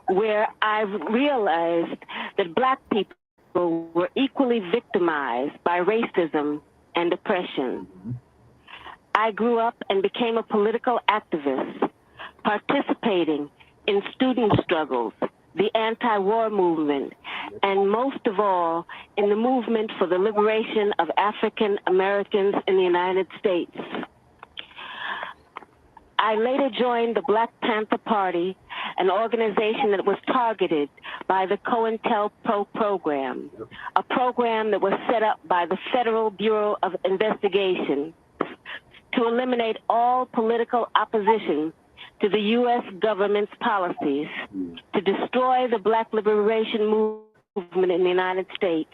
where I realized that Black people were equally victimized by racism and oppression. I grew up and became a political activist, participating in student struggles, the anti-war movement, and most of all, in the movement for the liberation of African Americans in the United States. I later joined the Black Panther Party, an organization that was targeted by the COINTELPRO program, a program that was set up by the Federal Bureau of Investigation to eliminate all political opposition to the U.S. government's policies, to destroy the Black liberation movement in the United States,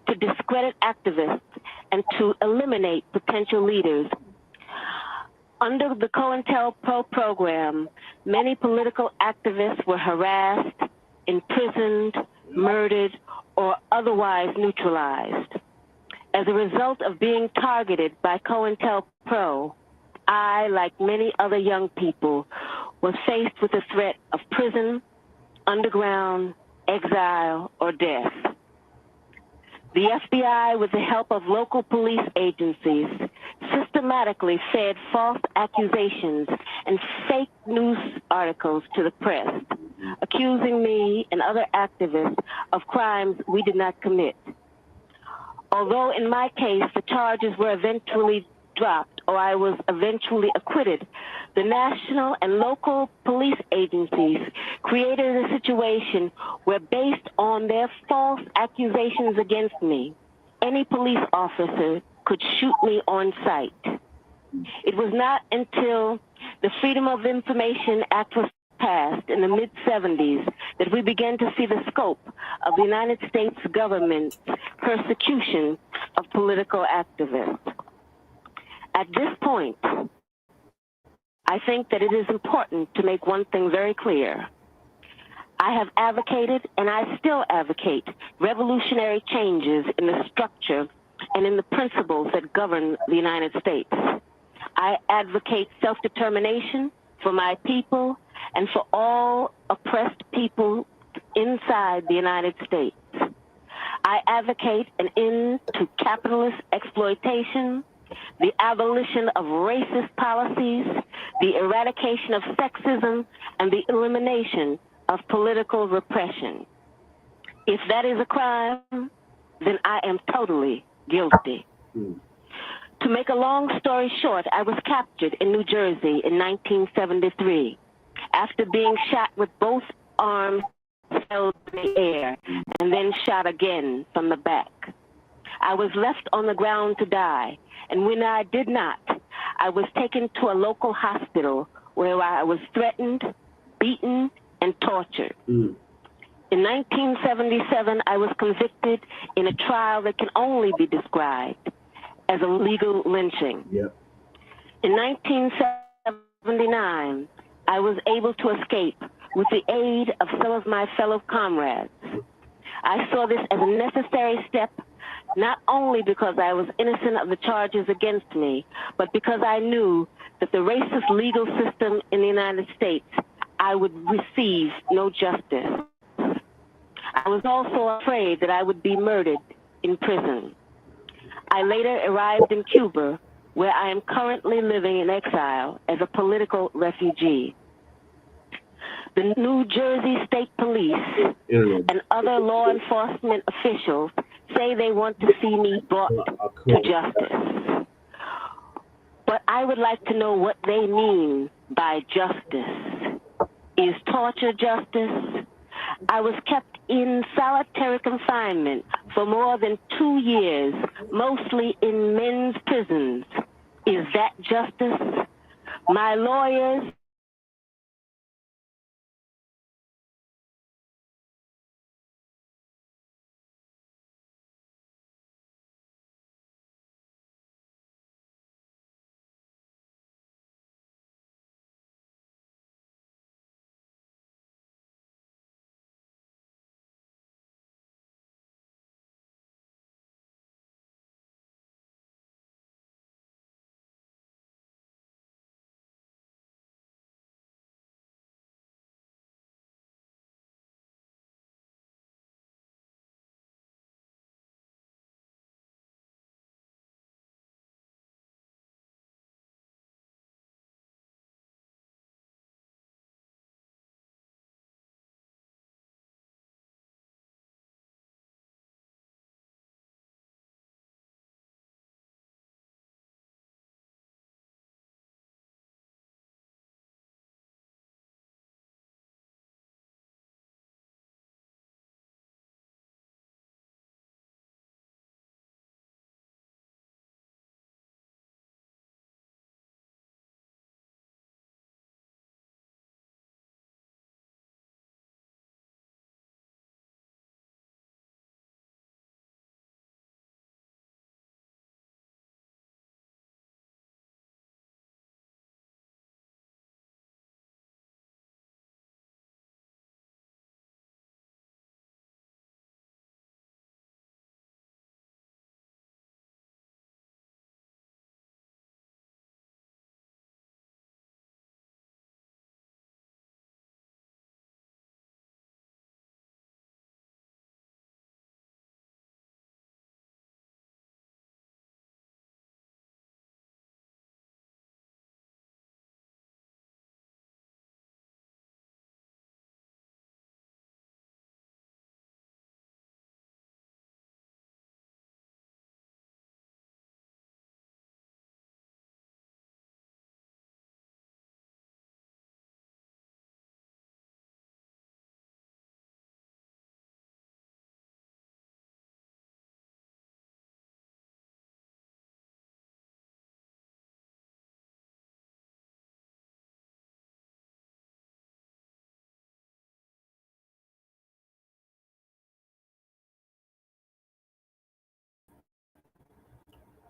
to discredit activists, and to eliminate potential leaders. Under the COINTELPRO program, many political activists were harassed, imprisoned, murdered, or otherwise neutralized. As a result of being targeted by COINTELPRO, I, like many other young people, was faced with the threat of prison, underground, exile, or death. The FBI, with the help of local police agencies, systematically fed false accusations and fake news articles to the press, accusing me and other activists of crimes we did not commit. Although in my case, the charges were eventually dropped or I was eventually acquitted, the national and local police agencies created a situation where, based on their false accusations against me, any police officer could shoot me on sight. It was not until the Freedom of Information Act was passed in the mid-70s that we began to see the scope of the United States government's persecution of political activists. At this point, I think that it is important to make one thing very clear. I have advocated, and I still advocate, revolutionary changes in the structure and in the principles that govern the United States. I advocate self-determination for my people and for all oppressed people inside the United States. I advocate an end to capitalist exploitation, the abolition of racist policies, the eradication of sexism, and the elimination of political repression. If that is a crime, then I am totally guilty. To make a long story short, I was captured in New Jersey in 1973 after being shot with both arms held in the air and then shot again from the back. I was left on the ground to die, and when I did not, I was taken to a local hospital where I was threatened, beaten, and tortured. In 1977, I was convicted in a trial that can only be described as a legal lynching. In 1979, I was able to escape with the aid of some of my fellow comrades. I saw this as a necessary step, not only because I was innocent of the charges against me, but because I knew that the racist legal system in the United States, I would receive no justice. I was also afraid that I would be murdered in prison. I later arrived in Cuba, where I am currently living in exile as a political refugee. The New Jersey State Police and other law enforcement officials say they want to see me brought to justice. But I would like to know what they mean by justice. Is torture justice? I was kept in solitary confinement for more than 2 years, mostly in men's prisons. Is that justice? My lawyers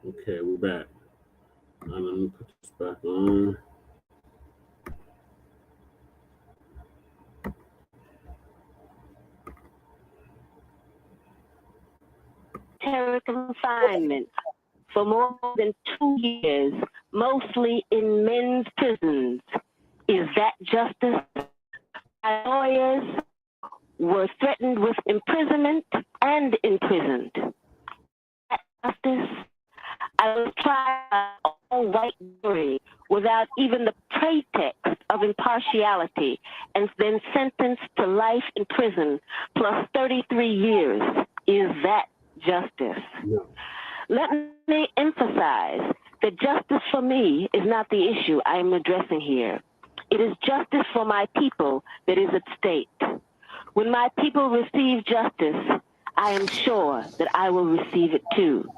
Okay, we're back. Now let me put this back on. solitary confinement for more than 2 years, mostly in men's prisons. Is that justice? My lawyers were threatened with imprisonment and imprisoned. That justice? I was tried by an all-white jury without even the pretext of impartiality, and then sentenced to life in prison plus 33 years. Is that justice? No. Let me emphasize that justice for me is not the issue I am addressing here. It is justice for my people that is at stake. When my people receive justice, I am sure that I will receive it too.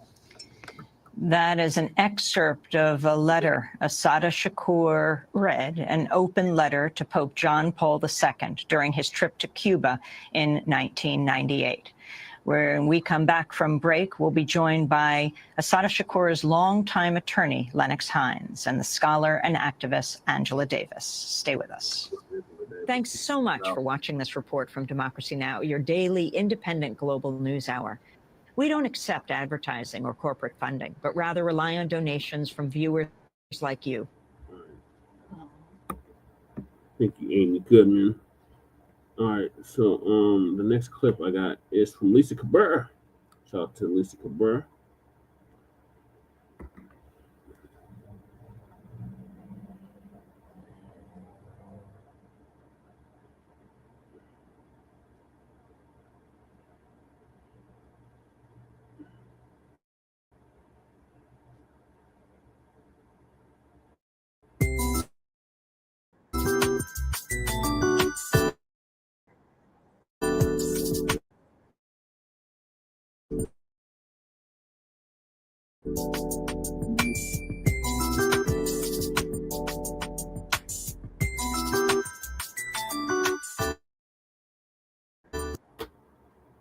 That is an excerpt of a letter Assata Shakur read, an open letter to Pope John Paul II during his trip to Cuba in 1998. When we come back from break, we'll be joined by Assata Shakur's longtime attorney, Lennox Hines, and the scholar and activist, Angela Davis. Stay with us. Thanks so much for watching this report from Democracy Now!, your daily independent global news hour. We don't accept advertising or corporate funding, but rather rely on donations from viewers like you. Thank you, Amy Goodman. All right, so the next clip I got is from Lisa Cabrera. Shout out to Lisa Cabrera.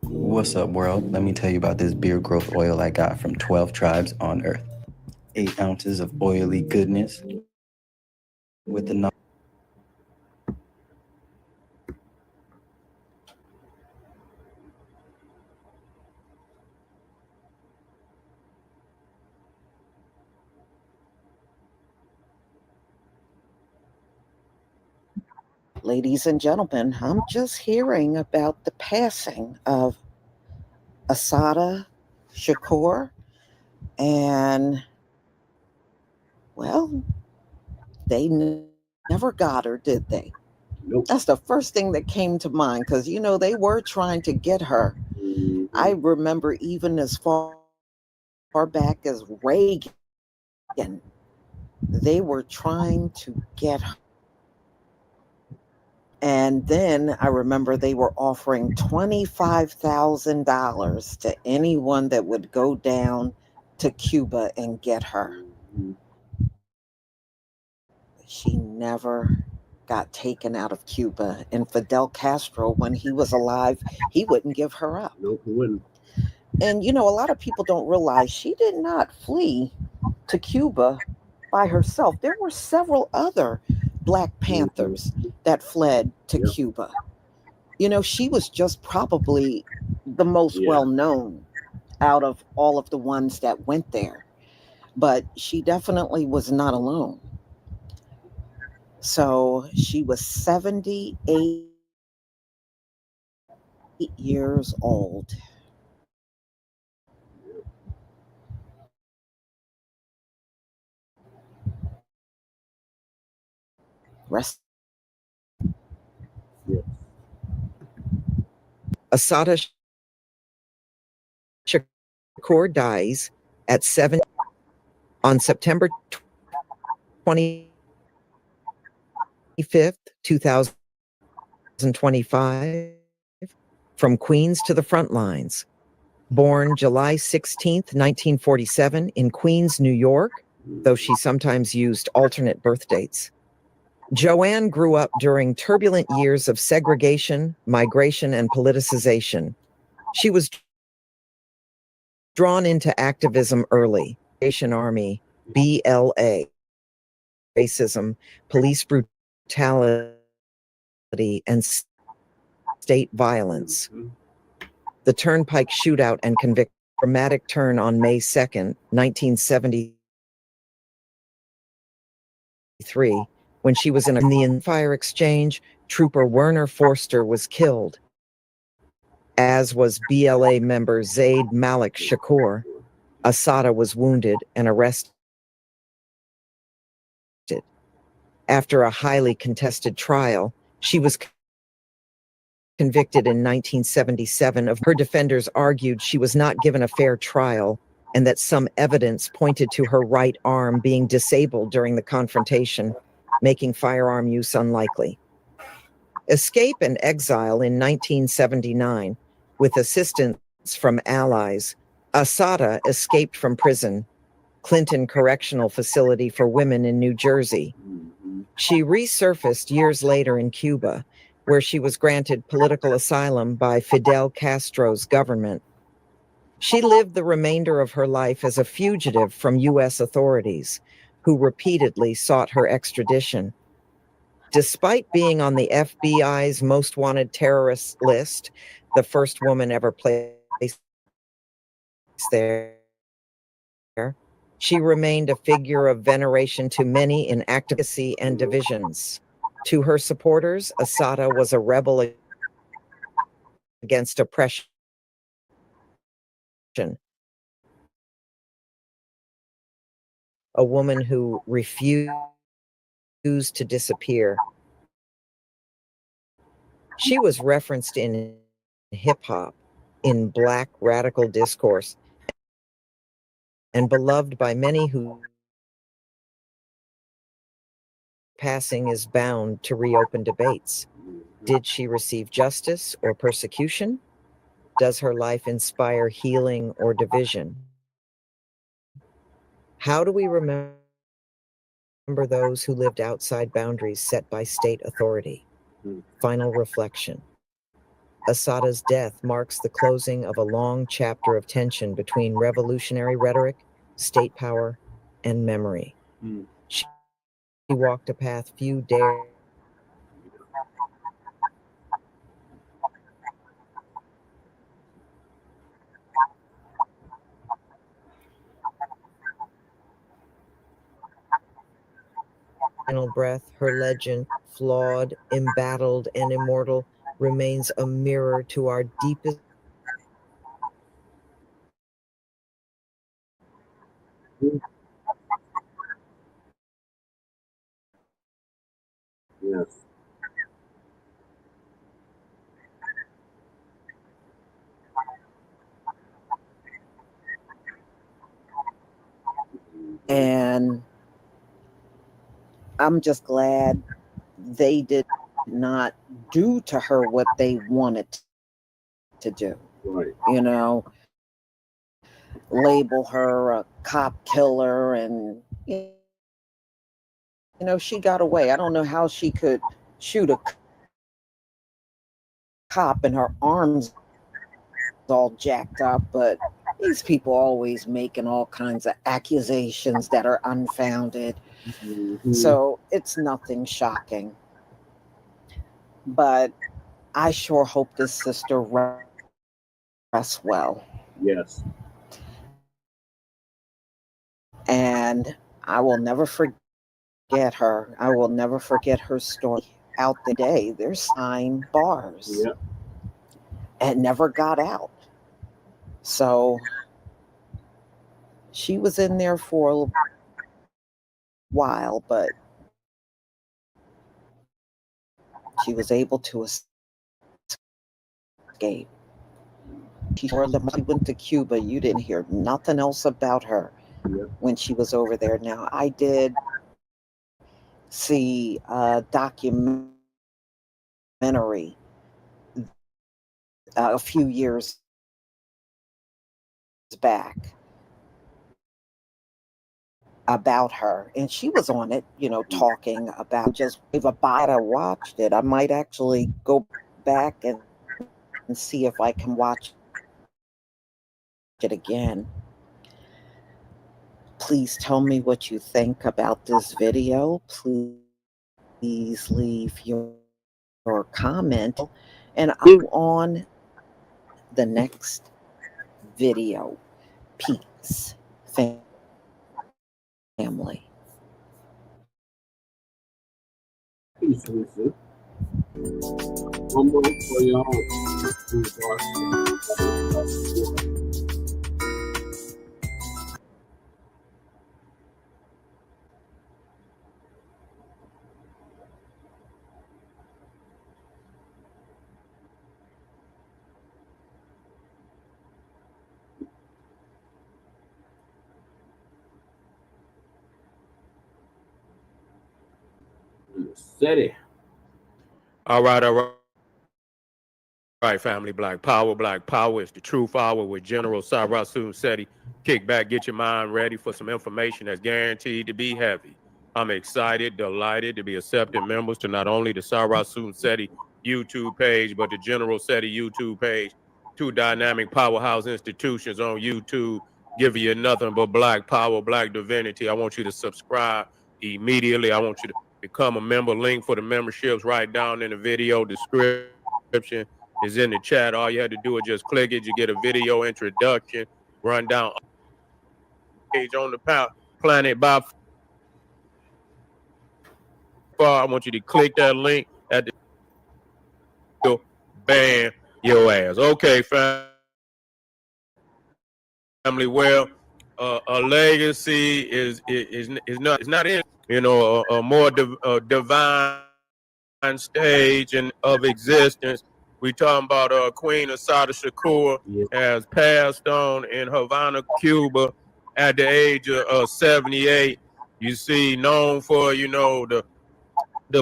What's up, world? Let me tell you about this beard growth oil I got from 12 tribes on Earth. 8 ounces of oily goodness with the Ladies and gentlemen, I'm just hearing about the passing of Assata, Shakur, and, well, they never got her, did they? Nope. That's the first thing that came to mind, because, you know, they were trying to get her. I remember even as far back as Reagan, they were trying to get her. And then I remember they were offering $25,000 to anyone that would go down to Cuba and get her. She never got taken out of Cuba. And Fidel Castro, when he was alive, he wouldn't give her up. Nope, he wouldn't. And, you know, a lot of people don't realize she did not flee to Cuba by herself. There were several other Black Panthers that fled to Cuba. You know, she was just probably the most well-known out of all of the ones that went there. But she definitely was not alone. So she was 78 years old. Rest. Assata Shakur dies at 7 on September 25th, 2025, from Queens to the front lines. Born July 16th, 1947 in Queens, New York, though she sometimes used alternate birth dates. Joanne grew up during turbulent years of segregation, migration, and politicization. She was drawn into activism early. Salvation Army, BLA, racism, police brutality, and state violence. The Turnpike Shootout and conviction. Dramatic turn on May 2nd, 1973, when she was in the fire exchange. Trooper Werner Forster was killed, as was BLA member Zaid Malik Shakur. Assata was wounded and arrested. After a highly contested trial, she was convicted in 1977 of her defenders argued she was not given a fair trial and that some evidence pointed to her right arm being disabled during the confrontation, making firearm use unlikely. Escape and exile in 1979, with assistance from allies, Assata escaped from prison, Clinton Correctional Facility for Women in New Jersey. She resurfaced years later in Cuba, where she was granted political asylum by Fidel Castro's government. She lived the remainder of her life as a fugitive from U.S. authorities, who repeatedly sought her extradition. Despite being on the FBI's most wanted terrorist list, the first woman ever placed there, she remained a figure of veneration to many in advocacy and divisions. To her supporters, Assata was a rebel against oppression, a woman who refused to disappear. She was referenced in hip-hop, in Black radical discourse, and beloved by many who passing is bound to reopen debates. Did she receive justice or persecution? Does her life inspire healing or division? How do we remember those who lived outside boundaries set by state authority? Final reflection. Assata's death marks the closing of a long chapter of tension between revolutionary rhetoric, state power, and memory. She walked a path few dare final breath. Her legend, flawed, embattled, and immortal, remains a mirror to our deepest Yes. and I'm just glad they did not do to her what they wanted to do. Right. You know, label her a cop killer, and you know, she got away. I don't know how she could shoot a cop and her arms all jacked up, but these people always making all kinds of accusations that are unfounded. So it's nothing shocking. But I sure hope this sister rests well. Yes. And I will never forget her. I will never forget her story. Out the day, there's 9 bars. Yep. And never got out. So she was in there for a while, but she was able to escape. She went to Cuba. You didn't hear nothing else about her when she was over there. Now, I did see a documentary a few years back about her, and she was on it, you know, talking about, just if I watched it, I might actually go back and see if I can watch it again. Please tell me what you think about this video. Please leave your comment, and I'm on the next video. Peace, family. Peace, Lisa. One more for y'all. City. All right, all right. All right, family, Black Power is the truth hour with General Sarasu Seti. Kick back, get your mind ready for some information that's guaranteed to be heavy. I'm excited, delighted to be accepting members to not only the Sarasu Seti YouTube page, but the General Seti YouTube page. 2 dynamic powerhouse institutions on YouTube giving you nothing but Black power, Black divinity. I want you to subscribe immediately. I want you to become a member. Link for the memberships right down in the video description is in the chat. All you had to do is just click it. You get a video introduction, run down page on the planet by far. I want you to click that link at the video, ban your ass. Okay, family. Well, a legacy is not in, you know, a more divine stage and of existence. We talking about Queen Assata Shakur has passed on in Havana, Cuba, at the age of 78. You see, known for, you know, the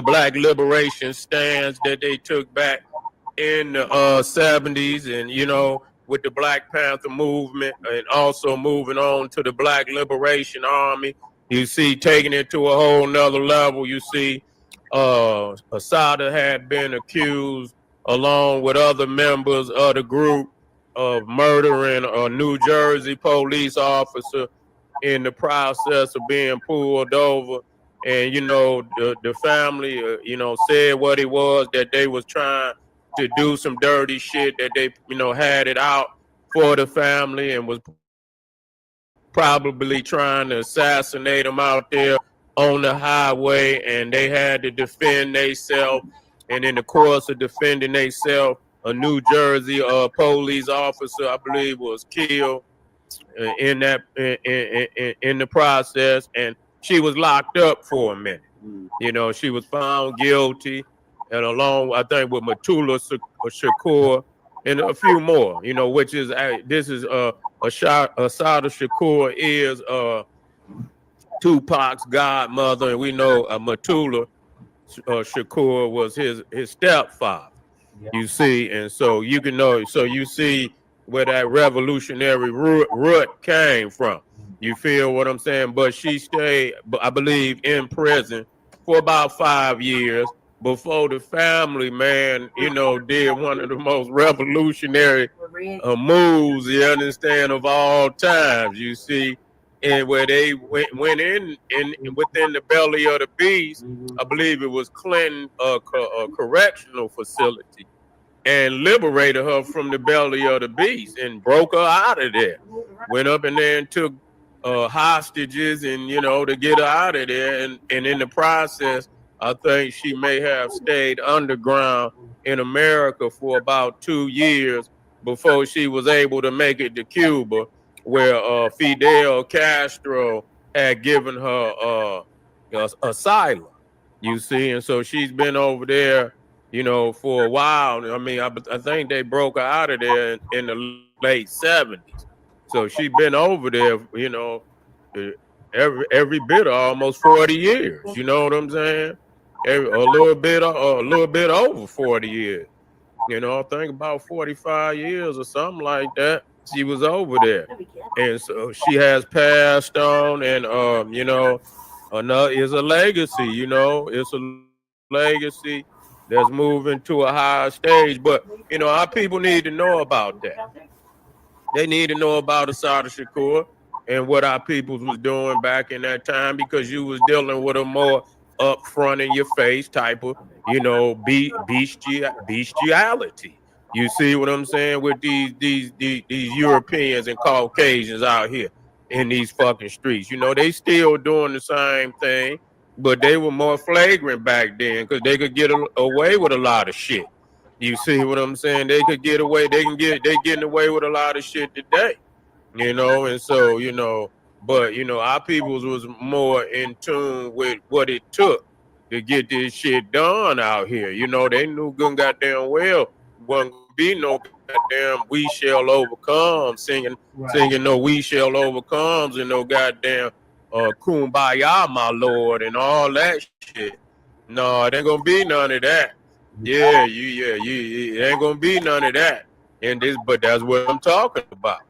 Black liberation stands that they took back in the 70s, and you know, with the Black Panther movement, and also moving on to the Black Liberation Army. You see, taking it to a whole nother level. You see, Assata had been accused, along with other members of the group, of murdering a New Jersey police officer in the process of being pulled over. And you know, the family, you know, said what it was, that they was trying to do some dirty shit, that they, you know, had it out for the family and was probably trying to assassinate them out there on the highway, and they had to defend themselves. And in the course of defending themselves, a New Jersey police officer, I believe, was killed in the process, and she was locked up for a minute. You know, she was found guilty, and along, I think, with Matula Shakur and a few more. You know, which is this is Assata Shakur is Tupac's godmother, and we know Matula Shakur was his stepfather. You see, and so you can know, so you see where that revolutionary root came from. You feel what I'm saying? But she stayed, I believe, in prison for about 5 years before the family, man, you know, did one of the most revolutionary moves, you understand, of all times. You see, and where they went in within the belly of the beast, I believe it was Clinton correctional facility, and liberated her from the belly of the beast and broke her out of there. Went up in there and took hostages, and you know, to get her out of there, and in the process, I think she may have stayed underground in America for about 2 years before she was able to make it to Cuba, where Fidel Castro had given her asylum. You see, and so she's been over there, you know, for a while. I mean, I think they broke her out of there in the late 70s. So she's been over there, you know, every bit of almost 40 years. You know what I'm saying? A little bit over 40 years. You know, I think about 45 years or something like that. She was over there, and so she has passed on, and you know, another is a legacy. You know, it's a legacy that's moving to a higher stage. But you know, our people need to know about that. They need to know about Assata Shakur and what our peoples was doing back in that time, because you was dealing with a more upfront in your face type of, you know, bestiality. You see what I'm saying, with these Europeans and Caucasians out here in these fucking streets. You know, they still doing the same thing, but they were more flagrant back then because they could get away with a lot of shit. You see what I'm saying? They could get away. They getting away with a lot of shit today. You know, and so, you know, but you know, our peoples was more in tune with what it took to get this shit done out here. You know, they knew good goddamn well wasn't gonna be no goddamn "We Shall Overcome" singing no "We Shall Overcomes" and no goddamn "Kumbaya, my lord" and all that shit. No, it ain't gonna be none of that. Yeah, it ain't gonna be none of that. And but that's what I'm talking about.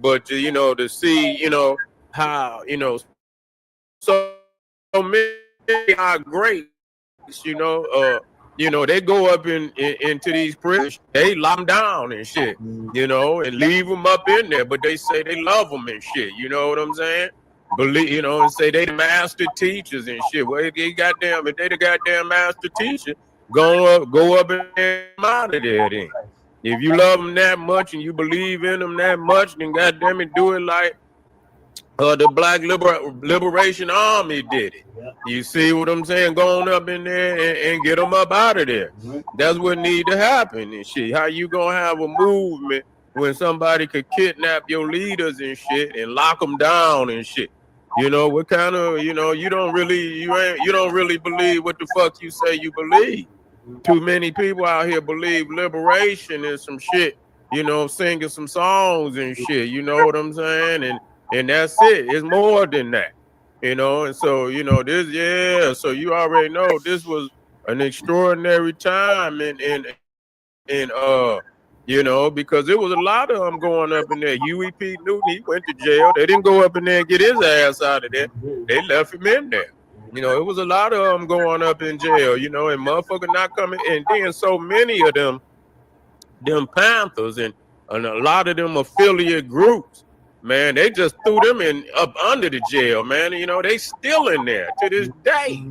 But you know, to see, you know, how, you know, so many are great, you know, they go up into these prisons, they lock them down and shit, you know, and leave them up in there, but they say they love them and shit. You know what I'm saying? believe, you know, and say they the master teachers and shit. Well, if they the goddamn master teacher, go up and come out of there then. If you love them that much and you believe in them that much, then goddamn it, do it like the Black Liberation Army did it. You see what I'm saying? Going up in there and get them up out of there. That's what need to happen and shit. How you gonna have a movement when somebody could kidnap your leaders and shit and lock them down and shit? You know what kind of, you know, you don't really believe what the fuck you say you believe. Too many people out here believe liberation and some shit, you know, singing some songs and shit. You know what I'm saying? And that's it. It's more than that, you know. And so, you know, so you already know this was an extraordinary time and you know, because there was a lot of them going up in there. UEP Newton, he went to jail. They didn't go up in there and get his ass out of there. They left him in there. You know, it was a lot of them going up in jail, you know, and motherfucker not coming. And then so many of them Panthers and a lot of them affiliate groups, man, they just threw them in up under the jail, man. You know, they still in there to this day.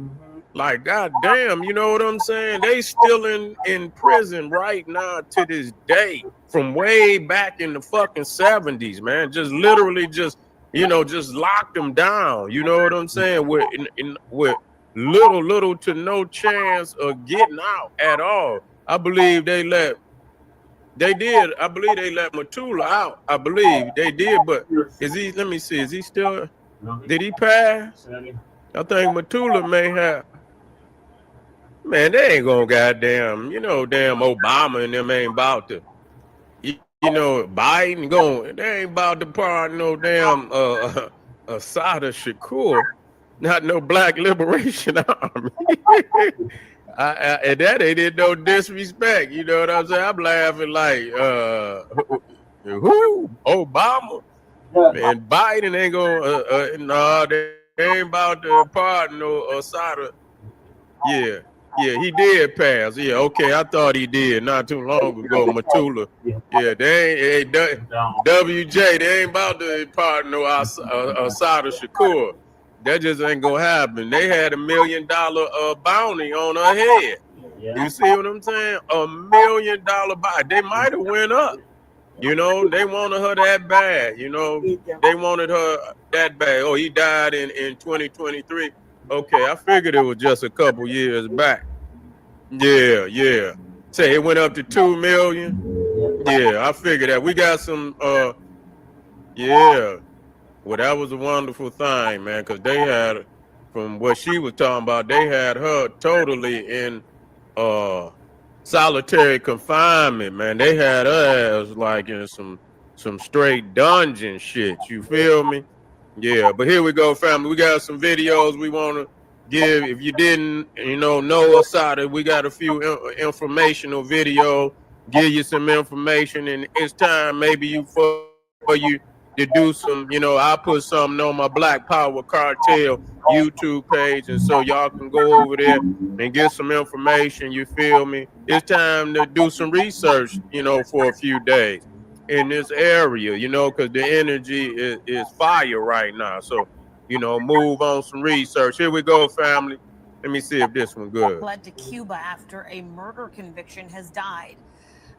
Like, goddamn, you know what I'm saying? They still in prison right now to this day from way back in the fucking 70s, man. Just literally just, you know, just locked them down. You know what I'm saying? With little to no chance of getting out at all. I believe they let Matula out. I believe they did, but let me see, is he still, did he pass? I think Matula may have. Man, they ain't gonna goddamn, you know, damn Obama and them ain't about to, you know, Biden going, they ain't about to pardon no damn Assata Shakur, not no Black Liberation Army. And that ain't in no disrespect, you know what I'm saying? I'm laughing like, who? Obama? And Biden ain't gonna, no, they ain't about to pardon no Assata. Yeah, he did pass. Yeah, okay, I thought he did not too long ago, Matula. Yeah, they ain't, WJ, they ain't about to pardon no Assata Shakur. That just ain't gonna happen. They had $1 million bounty on her head. You see what I'm saying? $1 million bounty. They might have went up. You know, they wanted her that bad. You know, they wanted her that bad. Oh, he died in 2023. Okay, I figured it was just a couple years back. Yeah. Say it went up to 2 million. Yeah, I figured that. We got some yeah. Well, that was a wonderful thing, man, because they had, from what she was talking about, they had her totally in solitary confinement, man. They had her ass like in some straight dungeon shit. You feel me? Yeah, but here we go, family. We got some videos we want to give. If you didn't, you know Assata, we got a few informational videos. Give you some information, and it's time maybe for you to do some, you know, I'll put something on my Black Power Cartel YouTube page, and so y'all can go over there and get some information. You feel me? It's time to do some research, you know, for a few days in this area, you know, because the energy is fire right now. So, you know, move on some research. Here we go, family. Let me see if this one good. Fled to Cuba after a murder conviction has died.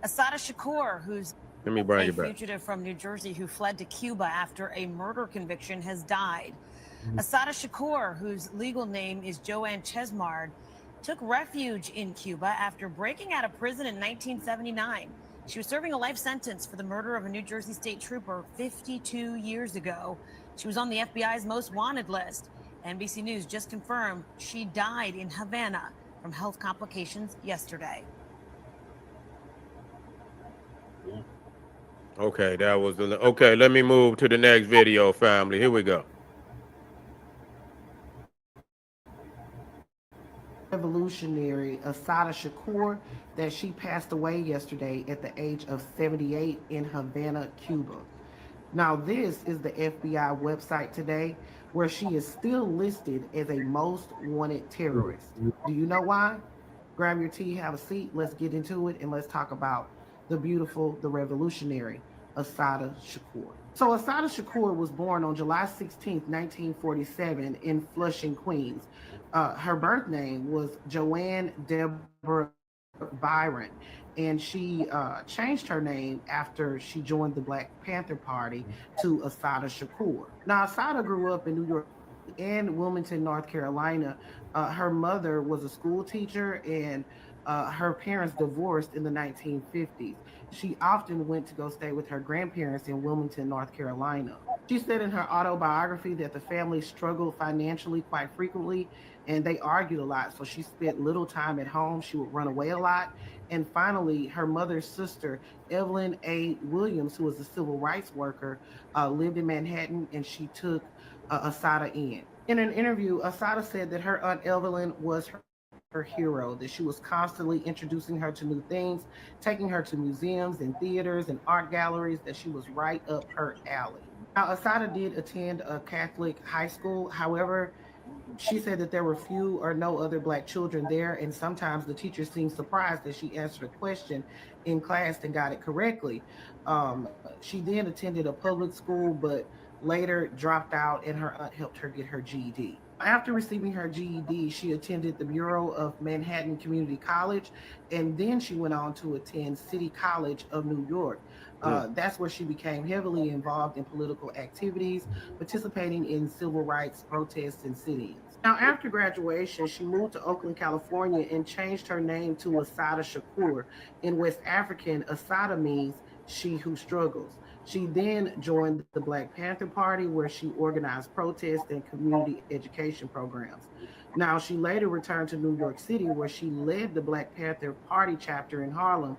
Assata Shakur, who's Let me bring a you back. fugitive from New Jersey who fled to Cuba after a murder conviction has died. Assata Shakur, whose legal name is Joanne Chesmard, took refuge in Cuba after breaking out of prison in 1979. She was serving a life sentence for the murder of a New Jersey state trooper 52 years ago. She was on the FBI's most wanted list. NBC News just confirmed she died in Havana from health complications yesterday. Okay, that was the okay. Let me move to the next video, family. Here we go. Revolutionary Assata Shakur, that she passed away yesterday at the age of 78 in Havana, Cuba. Now, this is the FBI website today, where she is still listed as a most wanted terrorist. Do you know why? Grab your tea, have a seat, let's get into it, and let's talk about the beautiful, the revolutionary. Assata Shakur. So Assata Shakur was born on July 16th, 1947 in Flushing, Queens. Her birth name was Joanne Deborah Byron, and she changed her name after she joined the Black Panther Party to Assata Shakur. Now, Assata grew up in New York and Wilmington, North Carolina. Her mother was a school teacher, and her parents divorced in the 1950s. She often went to go stay with her grandparents in Wilmington, North Carolina. She said in her autobiography that the family struggled financially quite frequently and they argued a lot. So she spent little time at home. She would run away a lot. And finally, her mother's sister, Evelyn A. Williams, who was a civil rights worker, lived in Manhattan, and she took Assata in. In an interview, Assata said that her Aunt Evelyn was her hero, that she was constantly introducing her to new things, taking her to museums and theaters and art galleries, that she was right up her alley. Now, Assata did attend a Catholic high school. However, she said that there were few or no other Black children there, and sometimes the teachers seemed surprised that she answered a question in class and got it correctly. She then attended a public school, but later dropped out, and her aunt helped her get her GED. After receiving her GED, she attended the Bureau of Manhattan Community College, and then she went on to attend City College of New York. That's where she became heavily involved in political activities, participating in civil rights protests and sit-ins. Now, after graduation, she moved to Oakland, California, and changed her name to Assata Shakur. In West African, Assata means she who struggles. She then joined the Black Panther Party, where she organized protests and community education programs. Now, she later returned to New York City, where she led the Black Panther Party chapter in Harlem,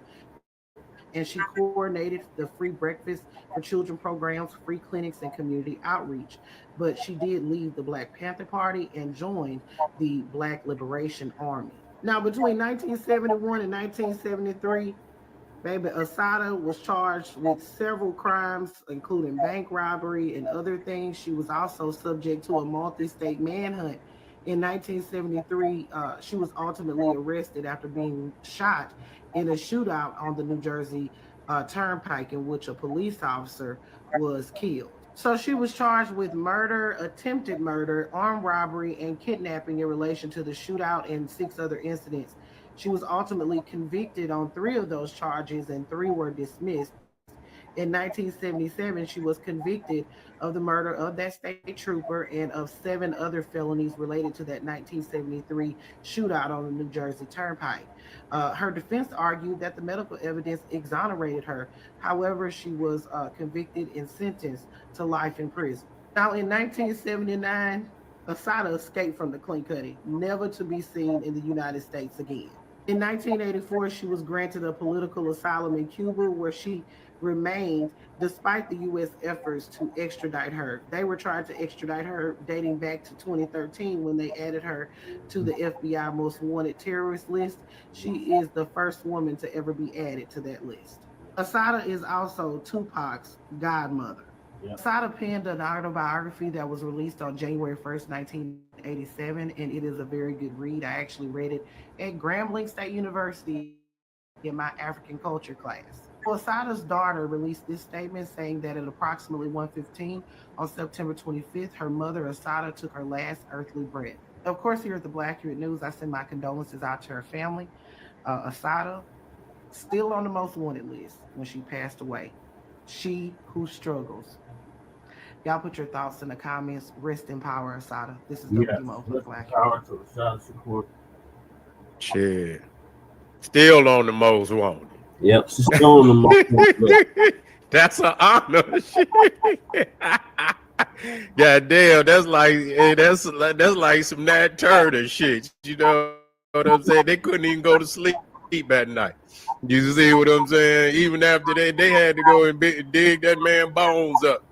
and she coordinated the free breakfast for children programs, free clinics, and community outreach. But she did leave the Black Panther Party and joined the Black Liberation Army. Now, between 1971 and 1973, baby, Assata was charged with several crimes, including bank robbery and other things. She was also subject to a multi-state manhunt. In 1973, she was ultimately arrested after being shot in a shootout on the New Jersey Turnpike, in which a police officer was killed. So she was charged with murder, attempted murder, armed robbery, and kidnapping in relation to the shootout and 6 other incidents. She was ultimately convicted on 3 of those charges, and 3 were dismissed. In 1977, she was convicted of the murder of that state trooper and of 7 other felonies related to that 1973 shootout on the New Jersey Turnpike. Her defense argued that the medical evidence exonerated her. However, she was convicted and sentenced to life in prison. Now, in 1979, Assata escaped from the clean cutting, never to be seen in the United States again. In 1984, she was granted a political asylum in Cuba, where she remained despite the U.S. efforts to extradite her. They were trying to extradite her dating back to 2013 when they added her to the FBI most wanted terrorist list. She is the first woman to ever be added to that list. Assata is also Tupac's godmother. Assata penned an autobiography that was released on January 1st, 1987, and it is a very good read. I actually read it at Grambling State University in my African culture class. Assata's daughter released this statement saying that at approximately 1:15 on September 25th, her mother, Assata, took her last earthly breath. Of course, here at the Blacc News, I send my condolences out to her family. Assata, still on the most wanted list when she passed away. She who struggles. Y'all put your thoughts in the comments. Rest in power, Assata. This is Dr. Mo for the Blacc. Power to Assata Shakur. Shit. Still on the most wanted. Yep, she's still on the most wanted. That's an honor. God damn, that's like some Nat Turner shit. You know what I'm saying? They couldn't even go to sleep at night. You see what I'm saying? Even after they had to go and dig that man bones up.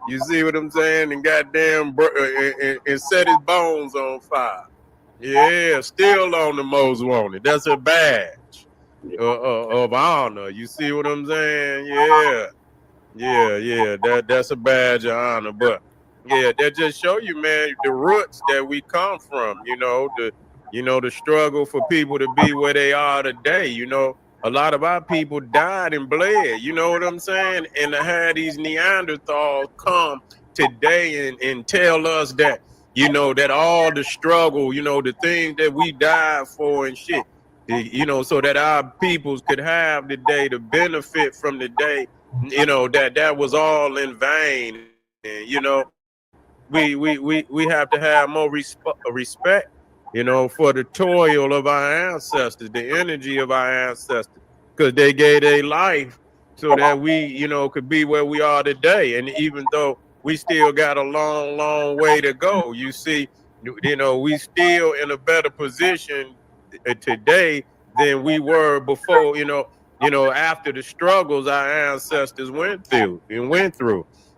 You see what I'm saying? And goddamn, and set his bones on fire. Yeah, still on the most wanted. That's a badge of honor. You see what I'm saying? Yeah. That's a badge of honor. But yeah, that just show you, man, the roots that we come from. The struggle for people to be where they are today. a lot of our people died and bled, you know what I'm saying? And to have these Neanderthals come today and tell us that, you know, that all the struggle, you know, the things that we died for and shit, you know, so that our peoples could have the day to benefit from the day, you know, that was all in vain. And, you know, we have to have more respect, you know, for the toil of our ancestors, the energy of our ancestors, because they gave their life so that we, you know, could be where we are today. And even though we still got a long, long way to go, you see, you know, we still in a better position today than we were before, you know, after the struggles our ancestors went through.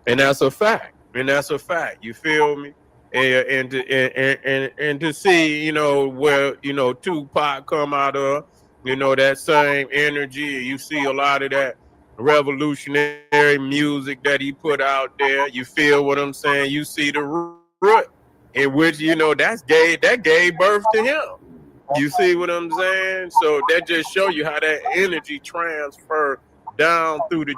And that's a fact. And that's a fact. You feel me? And to see, you know, where, you know, Tupac come out of, you know, that same energy. You see a lot of that revolutionary music that he put out there. You feel what I'm saying? You see the root in which, you know, that gave birth to him. You see what I'm saying? So that just show you how that energy transfer down through the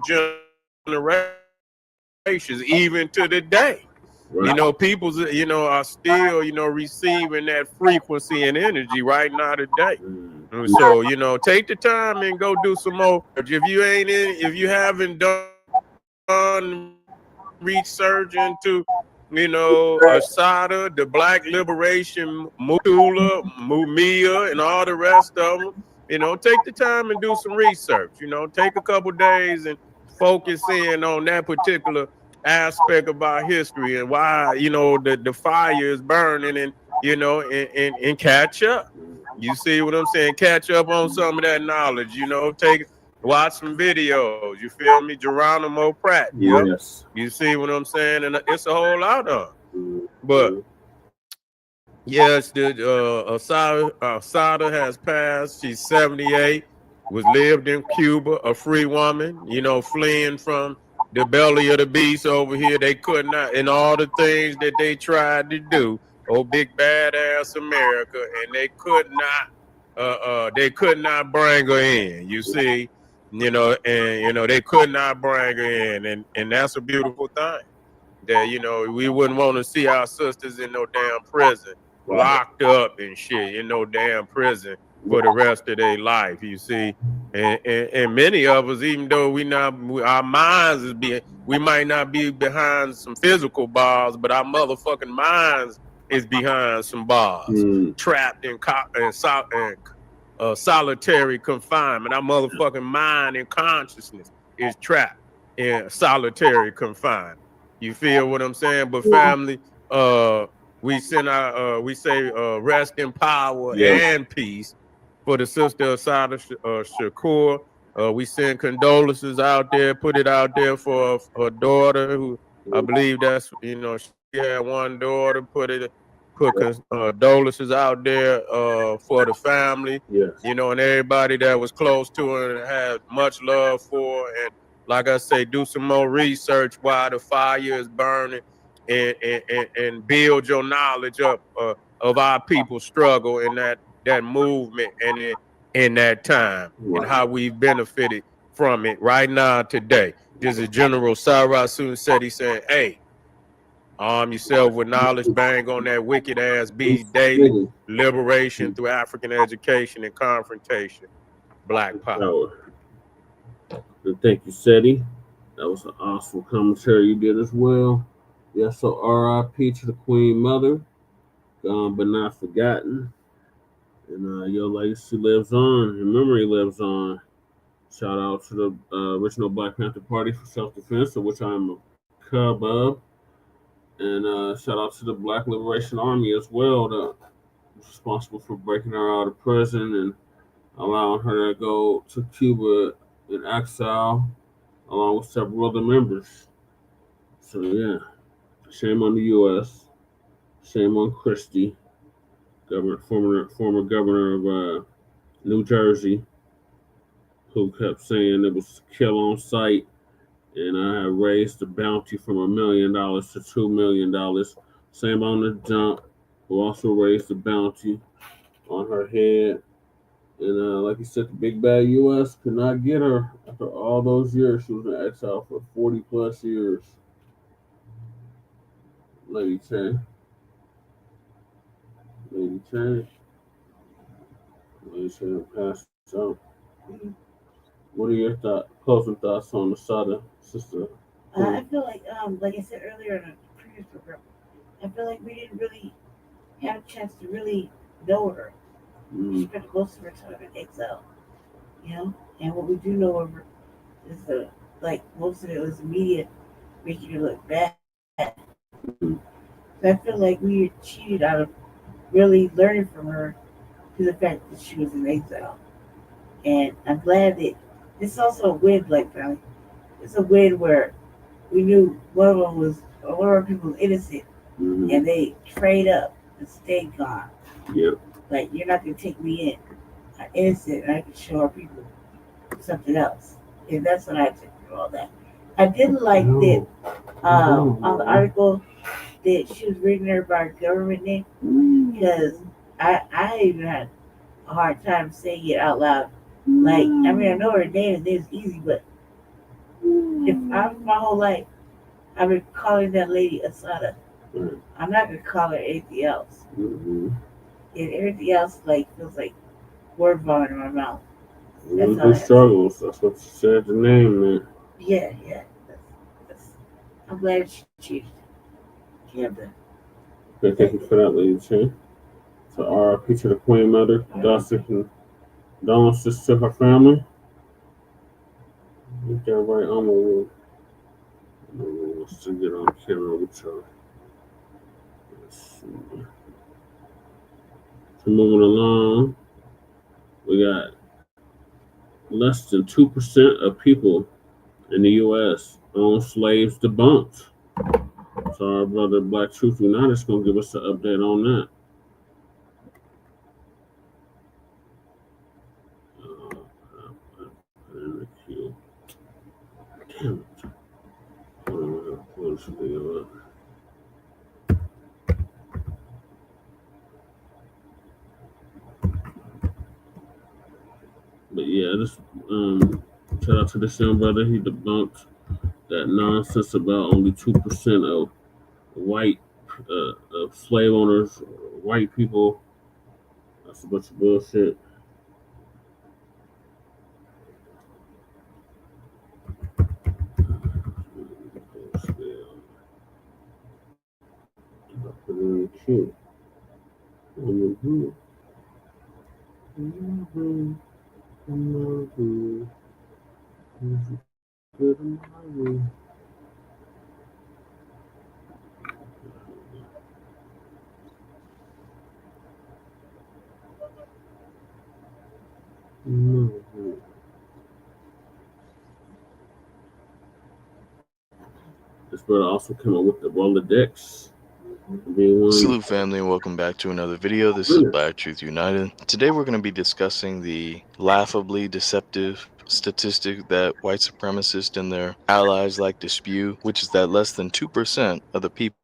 generations, even to the day. Right. You know, people, you know, are still, you know, receiving that frequency and energy right now today. And so, you know, take the time and go do some more. If you haven't done research into, you know, Assata, the Black Liberation, Mutula, Mumia, and all the rest of them, you know, take the time and do some research. You know, take a couple days and focus in on that particular aspect of our history and why, you know, the fire is burning, and, you know, and catch up. You see what I'm saying? Catch up on some of that knowledge, you know, watch some videos. You feel me? Geronimo Pratt. Yep. Yes. You see what I'm saying? And it's a whole lot of them. But yes, the Assata has passed. She's 78. Lived in Cuba, a free woman, you know, fleeing from the belly of the beast over here. They could not, and all the things that they tried to do, oh big badass America, and they could not bring her in. You see, you know, and you know they could not bring her in, and that's a beautiful thing. That, you know, we wouldn't want to see our sisters in no damn prison, locked up and shit in no damn prison for the rest of their life. You see, and many of us, even though our minds we might not be behind some physical bars, but our motherfucking minds is behind some bars, trapped in solitary confinement. Our motherfucking mind and consciousness is trapped in solitary confinement. You feel what I'm saying? But family, we say rest in power and peace for the sister Assata Shakur. We send condolences out there, put it out there for her daughter, who I believe that's, you know, she had one daughter, put condolences out there for the family, you know, and everybody that was close to her and had much love for her. And like I say, do some more research while the fire is burning, and build your knowledge up of our people's struggle in that movement and in that time, and how we've benefited from it right now today. This is General Sarah Soon-Seti saying, hey, arm yourself with knowledge, bang on that wicked ass beast daily, liberation through African education and confrontation. Black power. And thank you, Seti. That was an awesome commentary you did as well. Yes, so R.I.P. to the Queen Mother, gone but not forgotten. And your legacy lives on, your memory lives on. Shout out to the original Black Panther Party for self-defense, of which I'm a cub of. And shout out to the Black Liberation Army as well, that was responsible for breaking her out of prison and allowing her to go to Cuba in exile, along with several other members. So yeah, shame on the U.S., shame on Christie, former governor of New Jersey, who kept saying it was kill on sight, and I have raised the bounty from $1 million to $2 million. Same on the jump, who also raised the bounty on her head And like you said, the big bad U.S. could not get her after all those years. She was in exile for 40 plus years. Lady Chen. Lady Chen. Lady Chen passed out. What are your closing thoughts on Assata, sister? I feel like I said earlier in a previous program, I feel like we didn't really have a chance to really know her. She spent most of her time in exile, you know. And what we do know of her is like most of it was the media making her look bad. So I feel like we were cheated out of really learning from her to the fact that she was in exile. And I'm glad that this is also a win, Black Family. It's a win where we knew one of our people was innocent, and they trade up and stayed gone. Yeah. Like, you're not gonna take me in. I'm innocent, and I can show our people something else. And that's what I took from all that. I didn't like that on the article that she was reading her by her government name, because I even had a hard time saying it out loud. Like, I mean, I know her name is easy, but if my whole life I've been calling that lady Assata, I'm not gonna call her anything else. And everything else feels like word vomit in my mouth. That's all. Struggles. That's what she said. The name, man. Yeah. I'm glad she cheated. Okay, thank you for that, Lady Chen. So, RIP to the Queen Mother, condolences to her family. Get that right on the wall. Let's to get on camera with y'all. So, moving along, we got less than 2% of people in the U.S. own slaves debunked. So our brother Black Truth United is going to give us an update on that. In the queue. Damn it. Pull this video up. But yeah, this shout out to this young brother. He debunked that nonsense about only 2% of white of slave owners, white people. That's a bunch of bullshit. Put it in the queue. This brother also came up with the Rolodex. Salute family and welcome back to another video. This is Black Truth United. Today we're going to be discussing the laughably deceptive statistic that white supremacists and their allies like to spew, which is that less than 2% of the people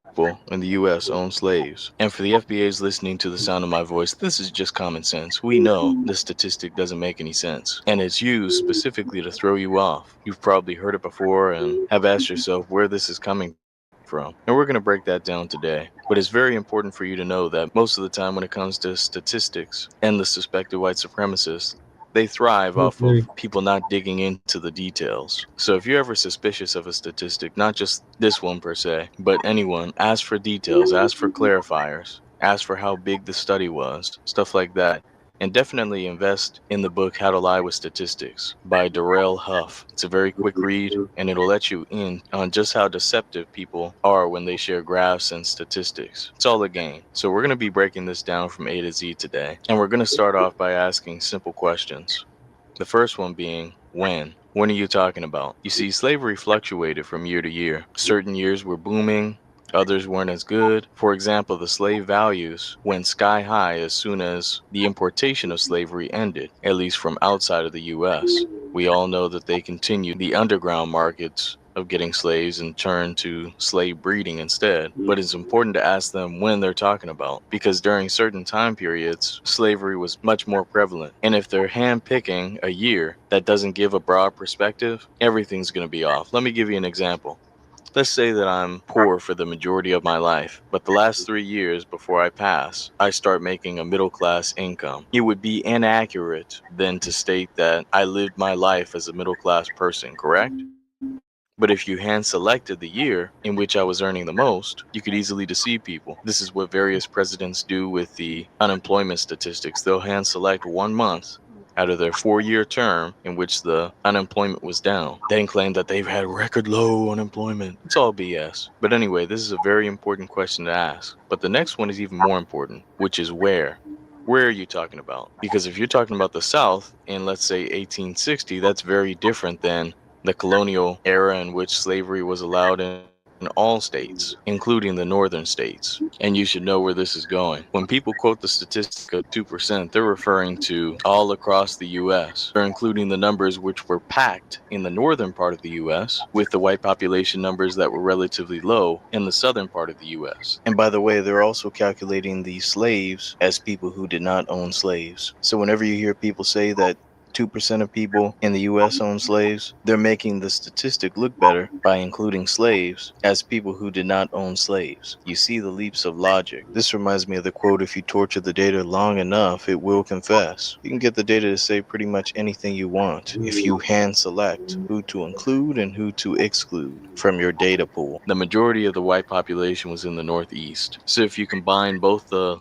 in the U.S. own slaves. And for the FBAs listening to the sound of my voice, this is just common sense. We know this statistic doesn't make any sense, and it's used specifically to throw you off. You've probably heard it before and have asked yourself where this is coming from. And we're going to break that down today. But it's very important for you to know that most of the time when it comes to statistics and the suspected white supremacists, they thrive off of people not digging into the details. So if you're ever suspicious of a statistic, not just this one per se, but anyone, ask for details, ask for clarifiers, ask for how big the study was, stuff like that. And definitely invest in the book How to Lie with Statistics by Darrell Huff. It's a very quick read, and it'll let you in on just how deceptive people are when they share graphs and statistics. It's all a game. So we're going to be breaking this down from A to Z today. And we're going to start off by asking simple questions. The first one being, when? When are you talking about? You see, slavery fluctuated from year to year. Certain years were booming, others weren't as good. For example, the slave values went sky high as soon as the importation of slavery ended, at least from outside of the U.S. We all know that they continued the underground markets of getting slaves and turn to slave breeding instead. But it's important to ask them when they're talking about, because during certain time periods, slavery was much more prevalent. And if they're hand-picking a year that doesn't give a broad perspective, everything's going to be off. Let me give you an example. Let's say that I'm poor for the majority of my life, but the last 3 years before I pass, I start making a middle-class income. It would be inaccurate then to state that I lived my life as a middle-class person, correct? But if you hand-selected the year in which I was earning the most, you could easily deceive people. This is what various presidents do with the unemployment statistics. They'll hand-select 1 month out of their 4-year term in which the unemployment was down, then claim that they've had record low unemployment. It's all BS. But anyway, this is a very important question to ask. But the next one is even more important, which is where. Where are you talking about? Because if you're talking about the South in, let's say, 1860, that's very different than the colonial era in which slavery was allowed in all states, including the northern states. And you should know where this is going. When people quote the statistic of 2%, they're referring to all across the U.S. They're including the numbers which were packed in the northern part of the U.S. with the white population numbers that were relatively low in the southern part of the U.S. And by the way, they're also calculating the slaves as people who did not own slaves. So whenever you hear people say that 2% of people in the U.S. own slaves, they're making the statistic look better by including slaves as people who did not own slaves. You see the leaps of logic. This reminds me of the quote, if you torture the data long enough, it will confess. You can get the data to say pretty much anything you want if you hand select who to include and who to exclude from your data pool. The majority of the white population was in the Northeast. So if you combine both the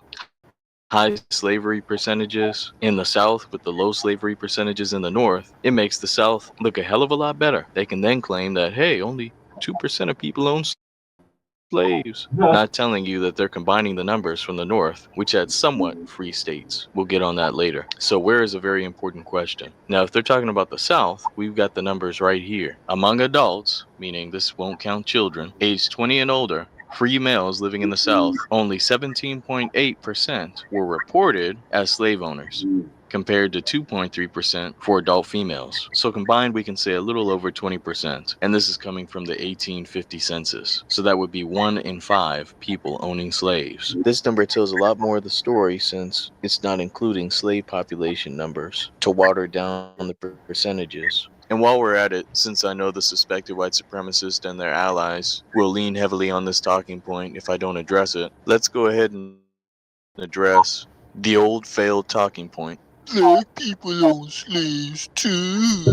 high slavery percentages in the South with the low slavery percentages in the North, it makes the South look a hell of a lot better. They can then claim that, hey, only 2% of people own slaves. Not telling you that they're combining the numbers from the North, which had somewhat free states. We'll get on that later. So where is a very important question. Now, if they're talking about the South, we've got the numbers right here. Among adults, meaning this won't count children, aged 20 and older, free males living in the South, only 17.8% were reported as slave owners, compared to 2.3% for adult females. So combined, we can say a little over 20%. And this is coming from the 1850 census. So that would be 1 in 5 people owning slaves. This number tells a lot more of the story since it's not including slave population numbers to water down the percentages. And while we're at it, since I know the suspected white supremacists and their allies will lean heavily on this talking point if I don't address it, let's go ahead and address the old failed talking point. Black people own slaves too.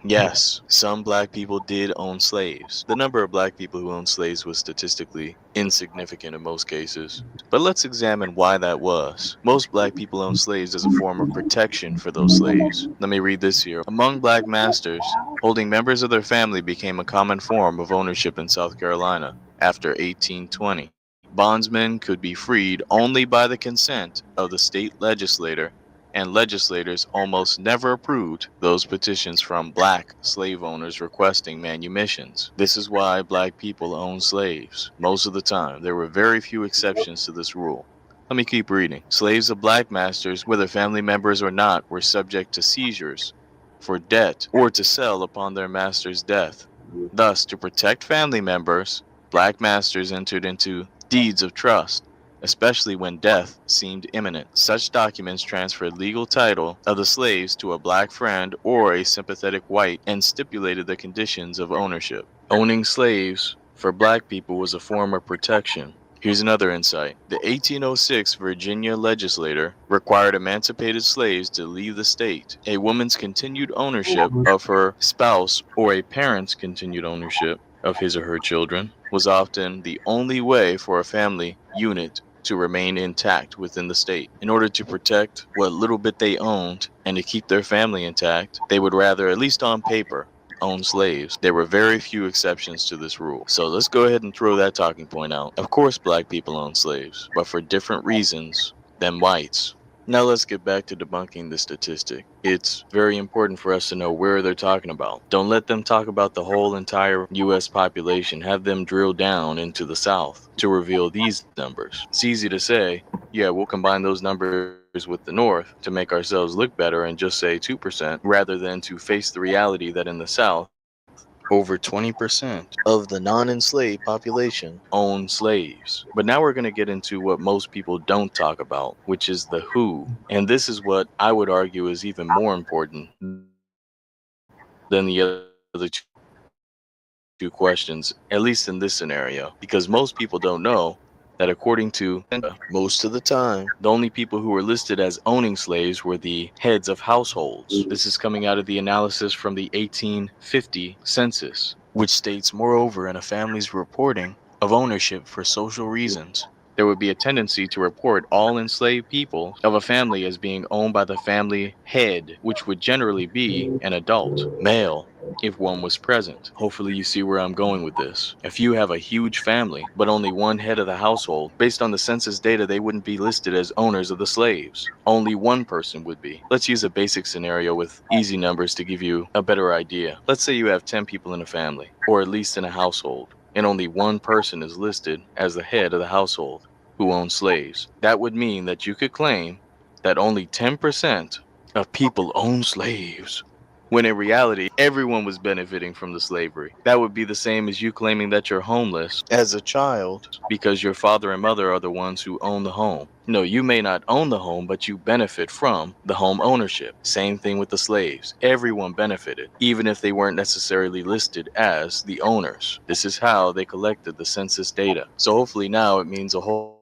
Yes, some black people did own slaves. The number of black people who owned slaves was statistically insignificant in most cases. But let's examine why that was. Most black people owned slaves as a form of protection for those slaves. Let me read this here. Among black masters, holding members of their family became a common form of ownership in South Carolina after 1820. Bondsmen could be freed only by the consent of the state legislator, and legislators almost never approved those petitions from black slave owners requesting manumissions. This is why black people own slaves. Most of the time, there were very few exceptions to this rule. Let me keep reading. Slaves of black masters, whether family members or not, were subject to seizures for debt or to sell upon their master's death. Thus, to protect family members, black masters entered into deeds of trust, especially when death seemed imminent. Such documents transferred legal title of the slaves to a black friend or a sympathetic white and stipulated the conditions of ownership. Owning slaves for black people was a form of protection. Here's another insight. The 1806 Virginia legislature required emancipated slaves to leave the state. A woman's continued ownership of her spouse or a parent's continued ownership of his or her children was often the only way for a family unit to remain intact within the state. In order to protect what little bit they owned and to keep their family intact, they would rather, at least on paper, own slaves. There were very few exceptions to this rule. So let's go ahead and throw that talking point out. Of course, black people own slaves, but for different reasons than whites. Now let's get back to debunking the statistic. It's very important for us to know where they're talking about. Don't let them talk about the whole entire U.S. population. Have them drill down into the South to reveal these numbers. It's easy to say, yeah, we'll combine those numbers with the North to make ourselves look better and just say 2%, rather than to face the reality that in the South, over 20% of the non-enslaved population owned slaves. But now we're going to get into what most people don't talk about, which is the who. And this is what I would argue is even more important than the other two questions, at least in this scenario, because most people don't know that according to most of the time, the only people who were listed as owning slaves were the heads of households. This is coming out of the analysis from the 1850 census, which states, moreover, in a family's reporting of ownership for social reasons, there would be a tendency to report all enslaved people of a family as being owned by the family head, which would generally be an adult male, if one was present. Hopefully you see where I'm going with this. If you have a huge family, but only one head of the household, based on the census data, they wouldn't be listed as owners of the slaves. Only one person would be. Let's use a basic scenario with easy numbers to give you a better idea. Let's say you have 10 people in a family, or at least in a household, and only one person is listed as the head of the household who owns slaves. That would mean that you could claim that only 10% of people own slaves, when in reality, everyone was benefiting from the slavery. That would be the same as you claiming that you're homeless as a child because your father and mother are the ones who own the home. No, you may not own the home, but you benefit from the home ownership. Same thing with the slaves. Everyone benefited, even if they weren't necessarily listed as the owners. This is how they collected the census data. So hopefully now it means a whole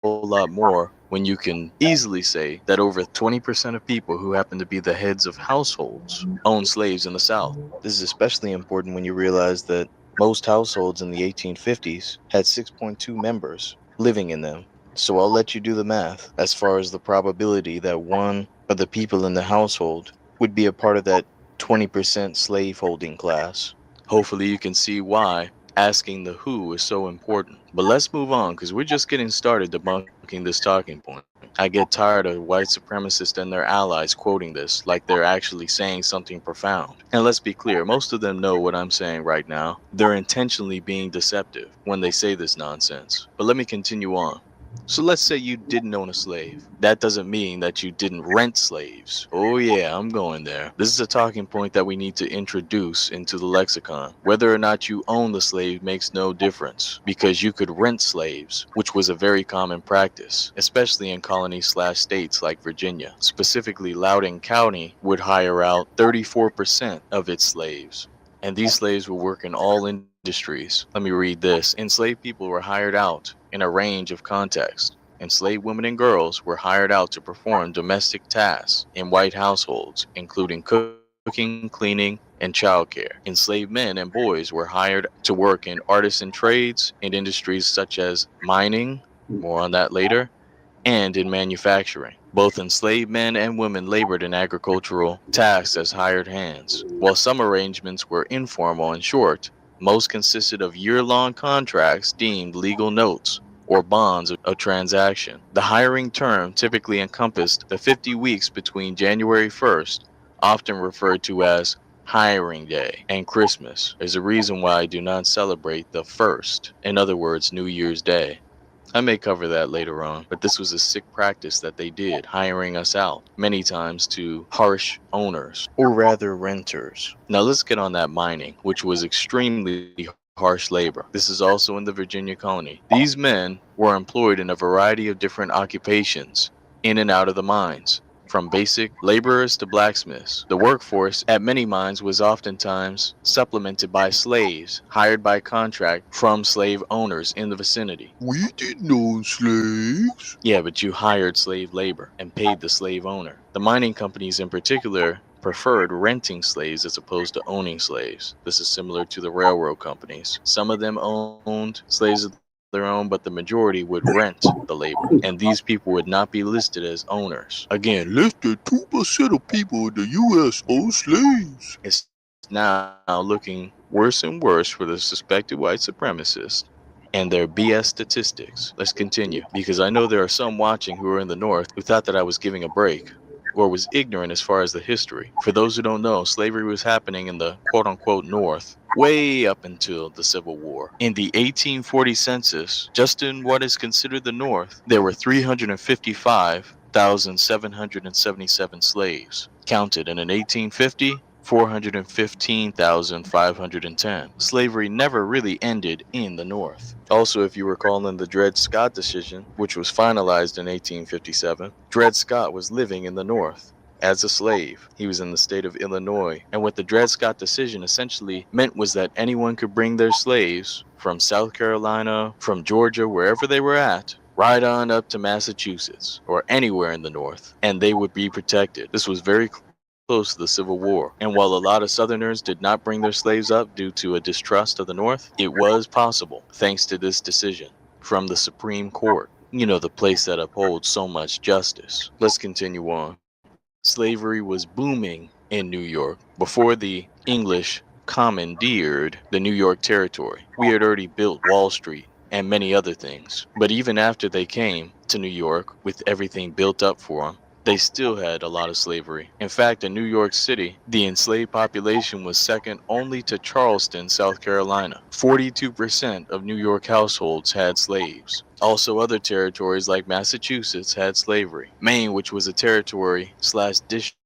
lot more when you can easily say that over 20% of people who happen to be the heads of households own slaves in the South. This is especially important when you realize that most households in the 1850s had 6.2 members living in them. So I'll let you do the math as far as the probability that one of the people in the household would be a part of that 20% slaveholding class. Hopefully you can see why asking the who is so important. But let's move on, because we're just getting started debunking this talking point. I get tired of white supremacists and their allies quoting this like they're actually saying something profound. And let's be clear, most of them know what I'm saying right now. They're intentionally being deceptive when they say this nonsense. But let me continue on. So let's say you didn't own a slave. That doesn't mean that you didn't rent slaves. Oh yeah, I'm going there. This is a talking point that we need to introduce into the lexicon. Whether or not you own the slave makes no difference, because you could rent slaves, which was a very common practice, especially in colony/states like Virginia. Specifically, Loudoun County would hire out 34% of its slaves, and these slaves would work in all industries. Let me read this. Enslaved people were hired out in a range of contexts. Enslaved women and girls were hired out to perform domestic tasks in white households, including cooking, cleaning, and childcare. Enslaved men and boys were hired to work in artisan trades in industries such as mining, more on that later, and in manufacturing. Both enslaved men and women labored in agricultural tasks as hired hands. While some arrangements were informal and short, most consisted of year-long contracts deemed legal notes or bonds of transaction. The hiring term typically encompassed the 50 weeks between January 1st, often referred to as hiring day, and Christmas. There's a reason why I do not celebrate the 1st, in other words, New Year's Day. I may cover that later on, but this was a sick practice that they did, hiring us out many times to harsh owners, or rather renters. Now let's get on that mining, which was extremely harsh labor. This is also in the Virginia colony. These men were employed in a variety of different occupations in and out of the mines, from basic laborers to blacksmiths. The workforce at many mines was oftentimes supplemented by slaves hired by contract from slave owners in the vicinity. We didn't own slaves. Yeah, but you hired slave labor and paid the slave owner. The mining companies in particular preferred renting slaves as opposed to owning slaves. This is similar to the railroad companies. Some of them owned slaves of their own, but the majority would rent the labor, and these people would not be listed as owners. Again, less than 2% of people in the U.S. own slaves. It's now looking worse and worse for the suspected white supremacists and their BS statistics. Let's continue, because I know there are some watching who are in the North who thought that I was giving a break, or was ignorant as far as the history. For those who don't know, slavery was happening in the quote-unquote North way up until the Civil War. In the 1840 census, just in what is considered the North, there were 355,777 slaves counted, and in 1850, 415,510. Slavery never really ended in the North. Also, if you recall in the Dred Scott decision, which was finalized in 1857, Dred Scott was living in the North as a slave. He was in the state of Illinois, and what the Dred Scott decision essentially meant was that anyone could bring their slaves from South Carolina, from Georgia, wherever they were at, right on up to Massachusetts or anywhere in the North, and they would be protected. This was very close to the Civil War, and while a lot of Southerners did not bring their slaves up due to a distrust of the North, it was possible thanks to this decision from the Supreme Court, you know, the place that upholds so much justice. Let's continue on. Slavery was booming in New York before the English commandeered the New York territory. We had already built Wall Street and many other things, but even after they came to New York with everything built up for them, they still had a lot of slavery. In fact, in New York City, the enslaved population was second only to Charleston, South Carolina. 42% of New York households had slaves. Also, other territories like Massachusetts had slavery. Maine, which was a territory / district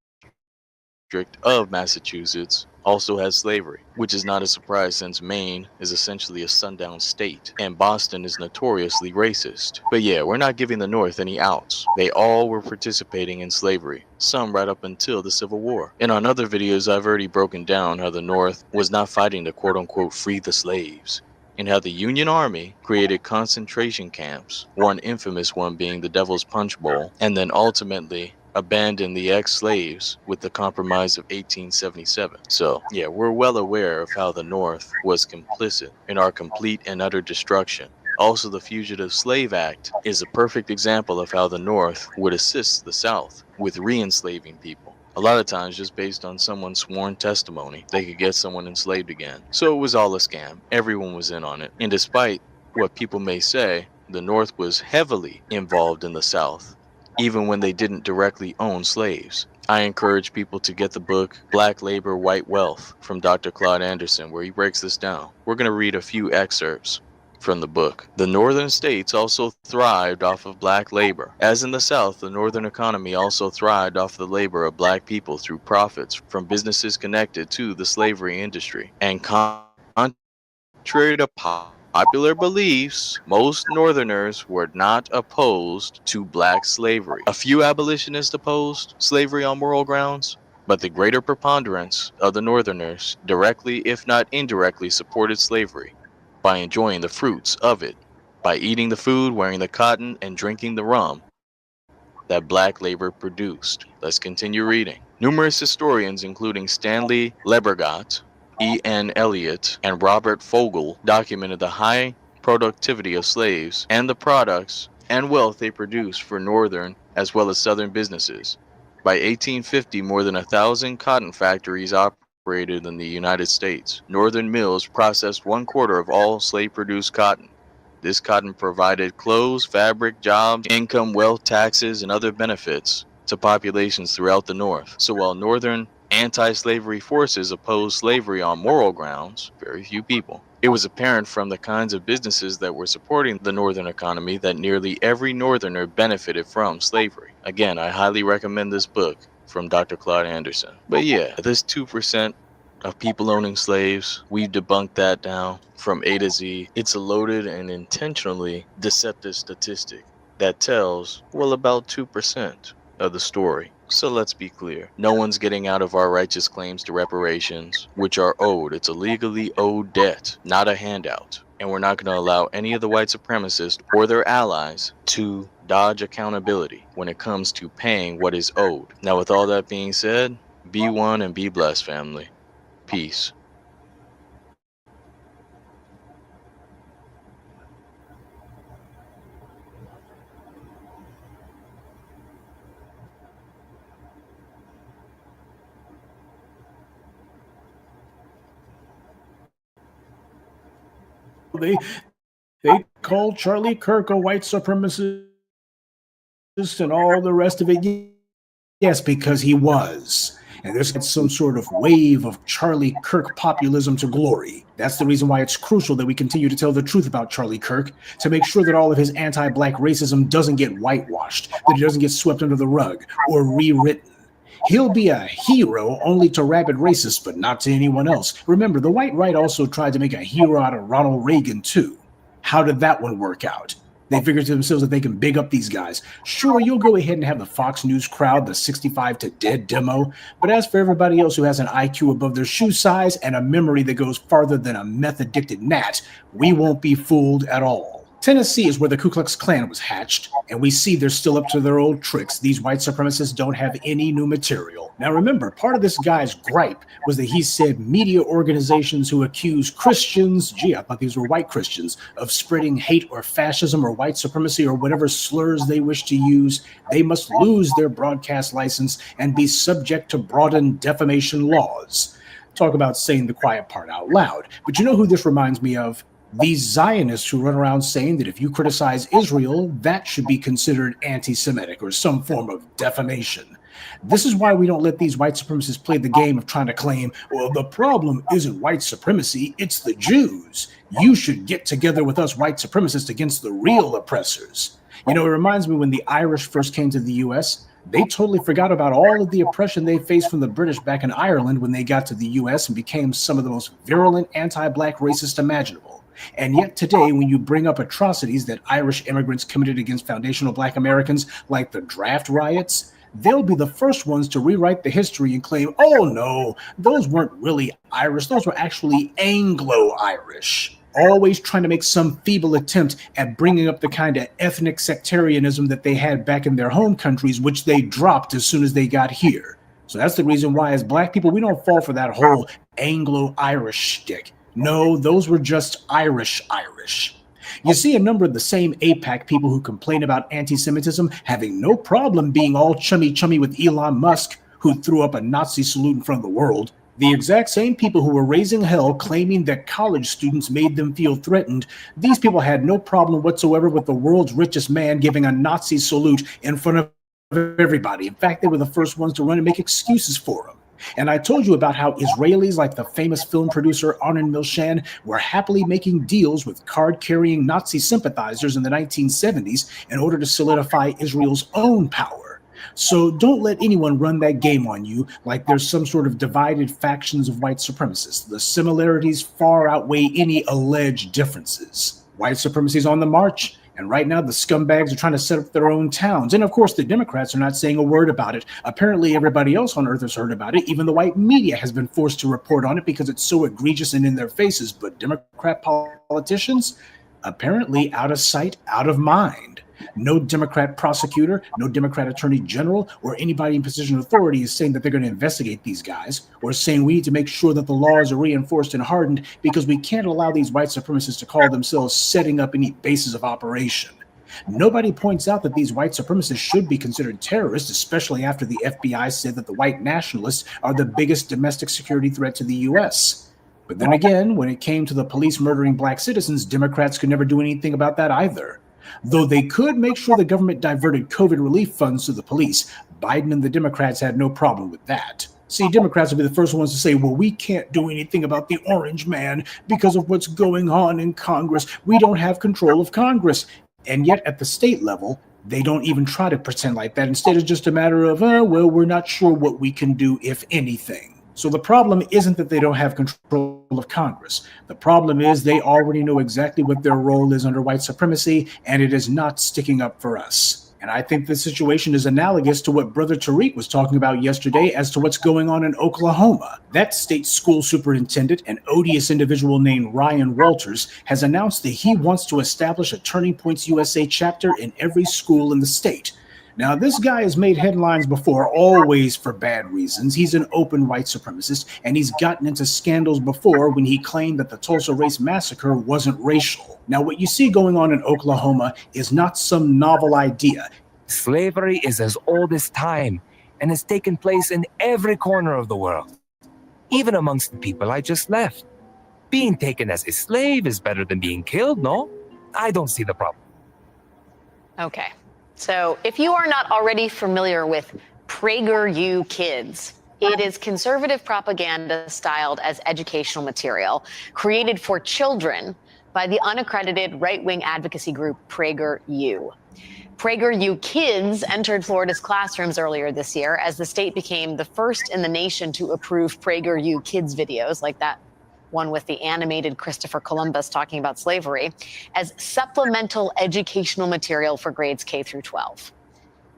of Massachusetts, also has slavery, which is not a surprise since Maine is essentially a sundown state and Boston is notoriously racist. But yeah, we're not giving the North any outs. They all were participating in slavery, some right up until the Civil War. And on other videos, I've already broken down how the North was not fighting to quote-unquote free the slaves, and how the Union Army created concentration camps, one infamous one being the Devil's Punch Bowl, and then ultimately abandoned the ex-slaves with the Compromise of 1877. So yeah, we're well aware of how the North was complicit in our complete and utter destruction. Also, the Fugitive Slave Act is a perfect example of how the North would assist the South with re-enslaving people. A lot of times just based on someone's sworn testimony, they could get someone enslaved again. So it was all a scam. Everyone was in on it. And despite what people may say, the North was heavily involved in the South, even when they didn't directly own slaves. I encourage people to get the book Black Labor, White Wealth from Dr. Claude Anderson, where he breaks this down. We're going to read a few excerpts from the book. The northern states also thrived off of black labor. As in the South, the northern economy also thrived off the labor of black people through profits from businesses connected to the slavery industry. And contrary to popular beliefs, most Northerners were not opposed to black slavery. A few abolitionists opposed slavery on moral grounds, but the greater preponderance of the Northerners directly, if not indirectly, supported slavery by enjoying the fruits of it, by eating the food, wearing the cotton, and drinking the rum that black labor produced. Let's continue reading. Numerous historians, including Stanley Lebergott, E.N. Eliot, and Robert Fogel, documented the high productivity of slaves and the products and wealth they produced for northern as well as southern businesses. By 1850, more than 1,000 cotton factories operated in the United States. Northern mills processed 1/4 of all slave-produced cotton. This cotton provided clothes, fabric, jobs, income, wealth, taxes, and other benefits to populations throughout the North. So while northern anti-slavery forces opposed slavery on moral grounds, very few people, it was apparent from the kinds of businesses that were supporting the northern economy that nearly every northerner benefited from slavery. Again, I highly recommend this book from Dr. Claude Anderson. But yeah, this 2% of people owning slaves, we've debunked that down from A to Z. It's a loaded and intentionally deceptive statistic that tells, well, about 2% of the story. So let's be clear. No one's getting out of our righteous claims to reparations, which are owed. It's a legally owed debt, not a handout. And we're not going to allow any of the white supremacists or their allies to dodge accountability when it comes to paying what is owed. Now, with all that being said, be one and be blessed, family. Peace. They called Charlie Kirk a white supremacist and all the rest of it. Yes, because he was. And there's some sort of wave of Charlie Kirk populism to glory. That's the reason why it's crucial that we continue to tell the truth about Charlie Kirk, to make sure that all of his anti-black racism doesn't get whitewashed, that it doesn't get swept under the rug or rewritten. He'll be a hero only to rabid racists, but not to anyone else. Remember, the white right also tried to make a hero out of Ronald Reagan, too. How did that one work out? They figure to themselves that they can big up these guys. Sure, you'll go ahead and have the Fox News crowd, the 65 to dead demo, but as for everybody else who has an IQ above their shoe size and a memory that goes farther than a meth-addicted gnat, we won't be fooled at all. Tennessee is where the Ku Klux Klan was hatched, and we see they're still up to their old tricks. These white supremacists don't have any new material. Now remember, part of this guy's gripe was that he said media organizations who accuse Christians, gee, I thought these were white Christians, of spreading hate or fascism or white supremacy or whatever slurs they wish to use, they must lose their broadcast license and be subject to broadened defamation laws. Talk about saying the quiet part out loud. But you know who this reminds me of? These Zionists who run around saying that if you criticize Israel, that should be considered anti-Semitic or some form of defamation. This is why we don't let these white supremacists play the game of trying to claim, well, the problem isn't white supremacy, it's the Jews. You should get together with us white supremacists against the real oppressors. You know, it reminds me when the Irish first came to the U.S., they totally forgot about all of the oppression they faced from the British back in Ireland when they got to the U.S. and became some of the most virulent anti-black racists imaginable. And yet today, when you bring up atrocities that Irish immigrants committed against foundational black Americans, like the draft riots, they'll be the first ones to rewrite the history and claim, oh no, those weren't really Irish, those were actually Anglo-Irish. Always trying to make some feeble attempt at bringing up the kind of ethnic sectarianism that they had back in their home countries, which they dropped as soon as they got here. So that's the reason why, as black people, we don't fall for that whole Anglo-Irish shtick. No, those were just Irish. You see a number of the same APAC people who complain about anti-Semitism having no problem being all chummy with Elon Musk, who threw up a Nazi salute in front of the world. The exact same people who were raising hell claiming that college students made them feel threatened, these people had no problem whatsoever with the world's richest man giving a Nazi salute in front of everybody. In fact, they were the first ones to run and make excuses for him. And I told you about how Israelis like the famous film producer Arnon Milchan were happily making deals with card-carrying Nazi sympathizers in the 1970s in order to solidify Israel's own power. So don't let anyone run that game on you like there's some sort of divided factions of white supremacists. The similarities far outweigh any alleged differences. White supremacy is on the march. And right now, the scumbags are trying to set up their own towns. And of course, the Democrats are not saying a word about it. Apparently, everybody else on earth has heard about it. Even the white media has been forced to report on it because it's so egregious and in their faces. But Democrat politicians, apparently out of sight, out of mind. No Democrat prosecutor, no Democrat attorney general, or anybody in position of authority is saying that they're going to investigate these guys, or saying we need to make sure that the laws are reinforced and hardened because we can't allow these white supremacists to call themselves setting up any bases of operation. Nobody points out that these white supremacists should be considered terrorists, especially after the FBI said that the white nationalists are the biggest domestic security threat to the U.S. But then again, when it came to the police murdering black citizens, Democrats could never do anything about that either. Though they could make sure the government diverted COVID relief funds to the police, Biden and the Democrats had no problem with that. See, Democrats will be the first ones to say, well, we can't do anything about the orange man because of what's going on in Congress. We don't have control of Congress. And yet at the state level, they don't even try to pretend like that. Instead, it's just a matter of, well, we're not sure what we can do, if anything. So the problem isn't that they don't have control of Congress. The problem is they already know exactly what their role is under white supremacy, and it is not sticking up for us. And I think this situation is analogous to what Brother Tariq was talking about yesterday as to what's going on in Oklahoma. That state school superintendent, an odious individual named Ryan Walters, has announced that he wants to establish a Turning Points USA chapter in every school in the state. Now, this guy has made headlines before, always for bad reasons. He's an open white supremacist, and he's gotten into scandals before when he claimed that the Tulsa Race Massacre wasn't racial. Now, what you see going on in Oklahoma is not some novel idea. Slavery is as old as time and has taken place in every corner of the world, even amongst the people I just left. Being taken as a slave is better than being killed, no? I don't see the problem. Okay. So if you are not already familiar with PragerU Kids, It is conservative propaganda styled as educational material created for children by the unaccredited right-wing advocacy group PragerU. PragerU kids entered Florida's classrooms earlier this year as the state became the first in the nation to approve PragerU kids videos, like that one with the animated Christopher Columbus talking about slavery, as supplemental educational material for grades K through 12.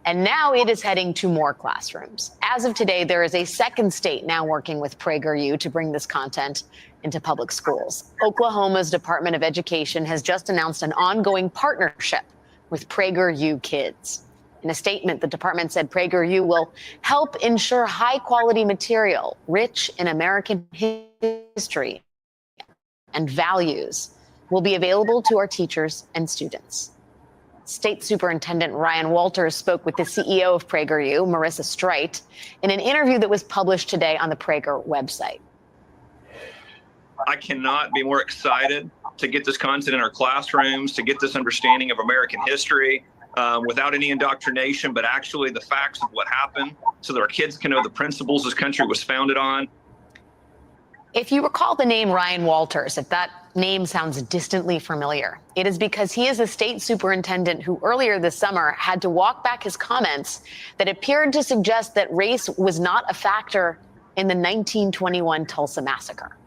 And now it is heading to more classrooms. As of today, there is a second state now working with PragerU to bring this content into public schools. Oklahoma's Department of Education has just announced an ongoing partnership with PragerU kids. In a statement, the department said PragerU will help ensure high-quality material rich in American history and values will be available to our teachers and students. State Superintendent Ryan Walters spoke with the CEO of PragerU, Marissa Streit, in an interview that was published today on the Prager website. I cannot be more excited to get this content in our classrooms, to get this understanding of American history without any indoctrination, but actually the facts of what happened so that our kids can know the principles this country was founded on. If you recall the name Ryan Walters, if that name sounds distantly familiar, it is because he is a state superintendent who earlier this summer had to walk back his comments that appeared to suggest that race was not a factor in the 1921 Tulsa massacre.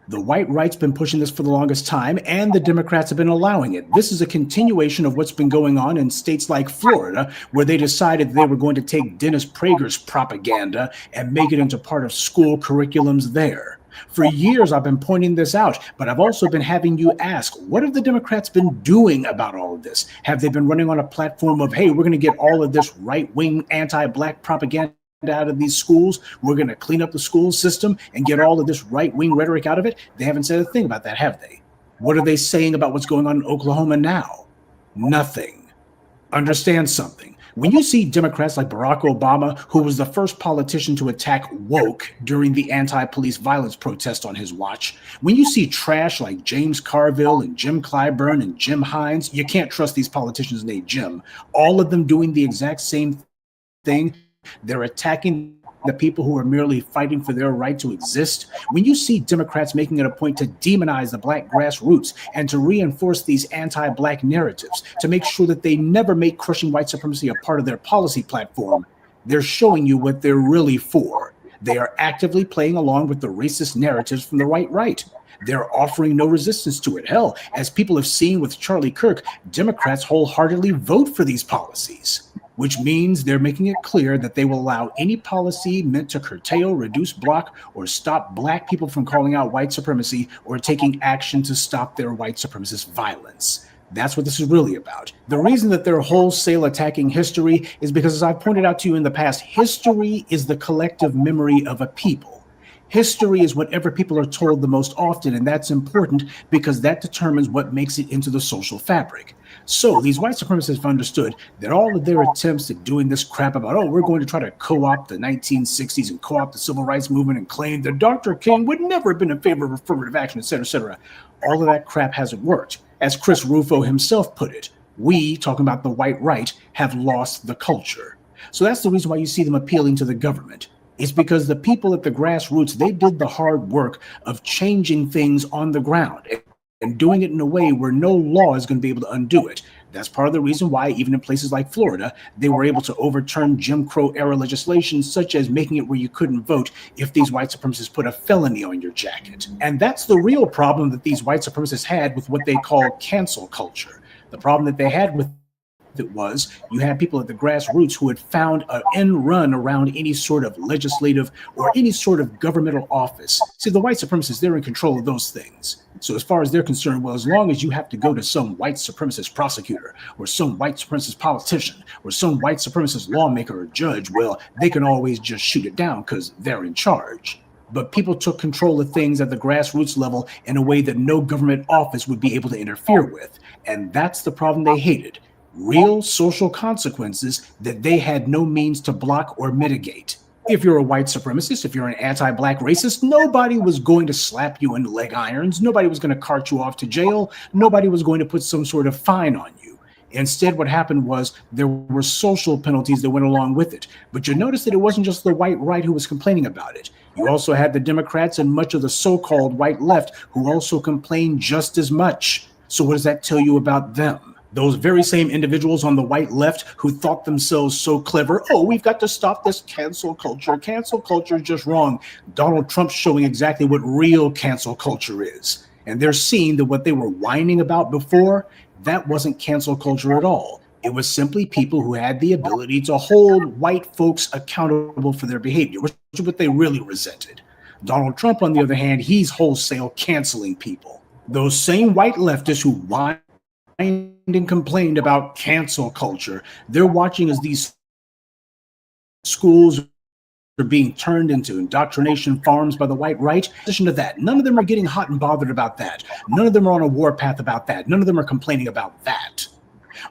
The white right's been pushing this for the longest time, and the Democrats have been allowing it. This is a continuation of what's been going on in states like Florida, where they decided they were going to take Dennis Prager's propaganda and make it into part of school curriculums there. For years, I've been pointing this out, but I've also been having you ask, what have the Democrats been doing about all of this? Have they been running on a platform of, hey, we're going to get all of this right-wing anti-black propaganda out of these schools, we're going to clean up the school system and get all of this right-wing rhetoric out of it? They haven't said a thing about that, have they? What are they saying about what's going on in Oklahoma now? Nothing. Understand something. When you see Democrats like Barack Obama, who was the first politician to attack woke during the anti-police violence protest on his watch, when you see trash like James Carville and Jim Clyburn and Jim Hines, you can't trust these politicians named Jim. All of them doing the exact same thing. They're attacking the people who are merely fighting for their right to exist. When you see Democrats making it a point to demonize the black grassroots and to reinforce these anti-black narratives, to make sure that they never make crushing white supremacy a part of their policy platform, they're showing you what they're really for. They are actively playing along with the racist narratives from the right. They're offering no resistance to it. Hell, as people have seen with Charlie Kirk, Democrats wholeheartedly vote for these policies, which means they're making it clear that they will allow any policy meant to curtail, reduce, block, or stop black people from calling out white supremacy or taking action to stop their white supremacist violence. That's what this is really about. The reason that they're wholesale attacking history is because, as I've pointed out to you in the past, history is the collective memory of a people. History is whatever people are told the most often, and that's important because that determines what makes it into the social fabric. So these white supremacists have understood that all of their attempts at doing this crap about, oh, we're going to try to co-opt the 1960s and co-opt the civil rights movement and claim that Dr. King would never have been in favor of affirmative action, et cetera, all of that crap hasn't worked. As Chris Rufo himself put it, we, talking about the white right, have lost the culture. So that's the reason why you see them appealing to the government. It's because the people at the grassroots, they did the hard work of changing things on the ground and doing it in a way where no law is going to be able to undo it. That's part of the reason why, even in places like Florida, they were able to overturn Jim Crow era legislation, such as making it where you couldn't vote if these white supremacists put a felony on your jacket. And that's the real problem that these white supremacists had with what they call cancel culture. The problem that they had with it was you had people at the grassroots who had found an end run around any sort of legislative or any sort of governmental office. See, the white supremacists, they're in control of those things. So as far as they're concerned, well, as long as you have to go to some white supremacist prosecutor or some white supremacist politician or some white supremacist lawmaker or judge, well, they can always just shoot it down because they're in charge. But people took control of things at the grassroots level in a way that no government office would be able to interfere with. And that's the problem they hated. Real social consequences that they had no means to block or mitigate. If you're a white supremacist, if you're an anti-black racist, nobody was going to slap you into leg irons. Nobody was going to cart you off to jail. Nobody was going to put some sort of fine on you. Instead, what happened was there were social penalties that went along with it. But you notice that it wasn't just the white right who was complaining about it. You also had the Democrats and much of the so-called white left who also complained just as much. So what does that tell you about them? Those very same individuals on the white left who thought themselves so clever. Oh, we've got to stop this cancel culture. Cancel culture is just wrong. Donald Trump's showing exactly what real cancel culture is. And they're seeing that what they were whining about before, that wasn't cancel culture at all. It was simply people who had the ability to hold white folks accountable for their behavior, which is what they really resented. Donald Trump, on the other hand, he's wholesale canceling people. Those same white leftists who whined and complained about cancel culture, they're watching as these schools are being turned into indoctrination farms by the white right. In addition to that, none of them are getting hot and bothered about that. None of them are on a warpath about that. None of them are complaining about that.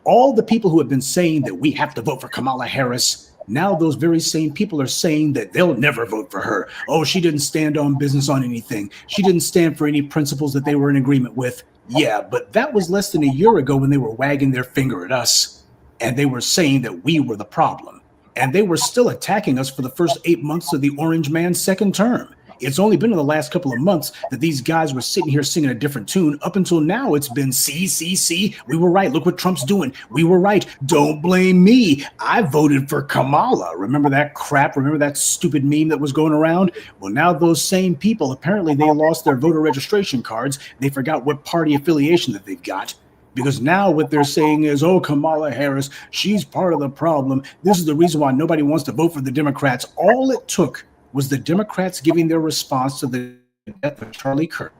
All the people who have been saying that we have to vote for Kamala Harris, now those very same people are saying that they'll never vote for her. Oh, she didn't stand on business on anything. She didn't stand for any principles that they were in agreement with. Yeah, but that was less than a year ago when they were wagging their finger at us and they were saying that we were the problem. And they were still attacking us for the first 8 months of the Orange Man's second term. It's only been in the last couple of months that these guys were sitting here singing a different tune. Up until now, it's been see, we were right. Look what Trump's doing. We were right. Don't blame me. I voted for Kamala. Remember that crap? Remember that stupid meme that was going around? Well, now those same people, apparently they lost their voter registration cards. They forgot what party affiliation that they've got. Because now what they're saying is, oh, Kamala Harris, she's part of the problem. This is the reason why nobody wants to vote for the Democrats. All it took was the Democrats giving their response to the death of Charlie Kirk.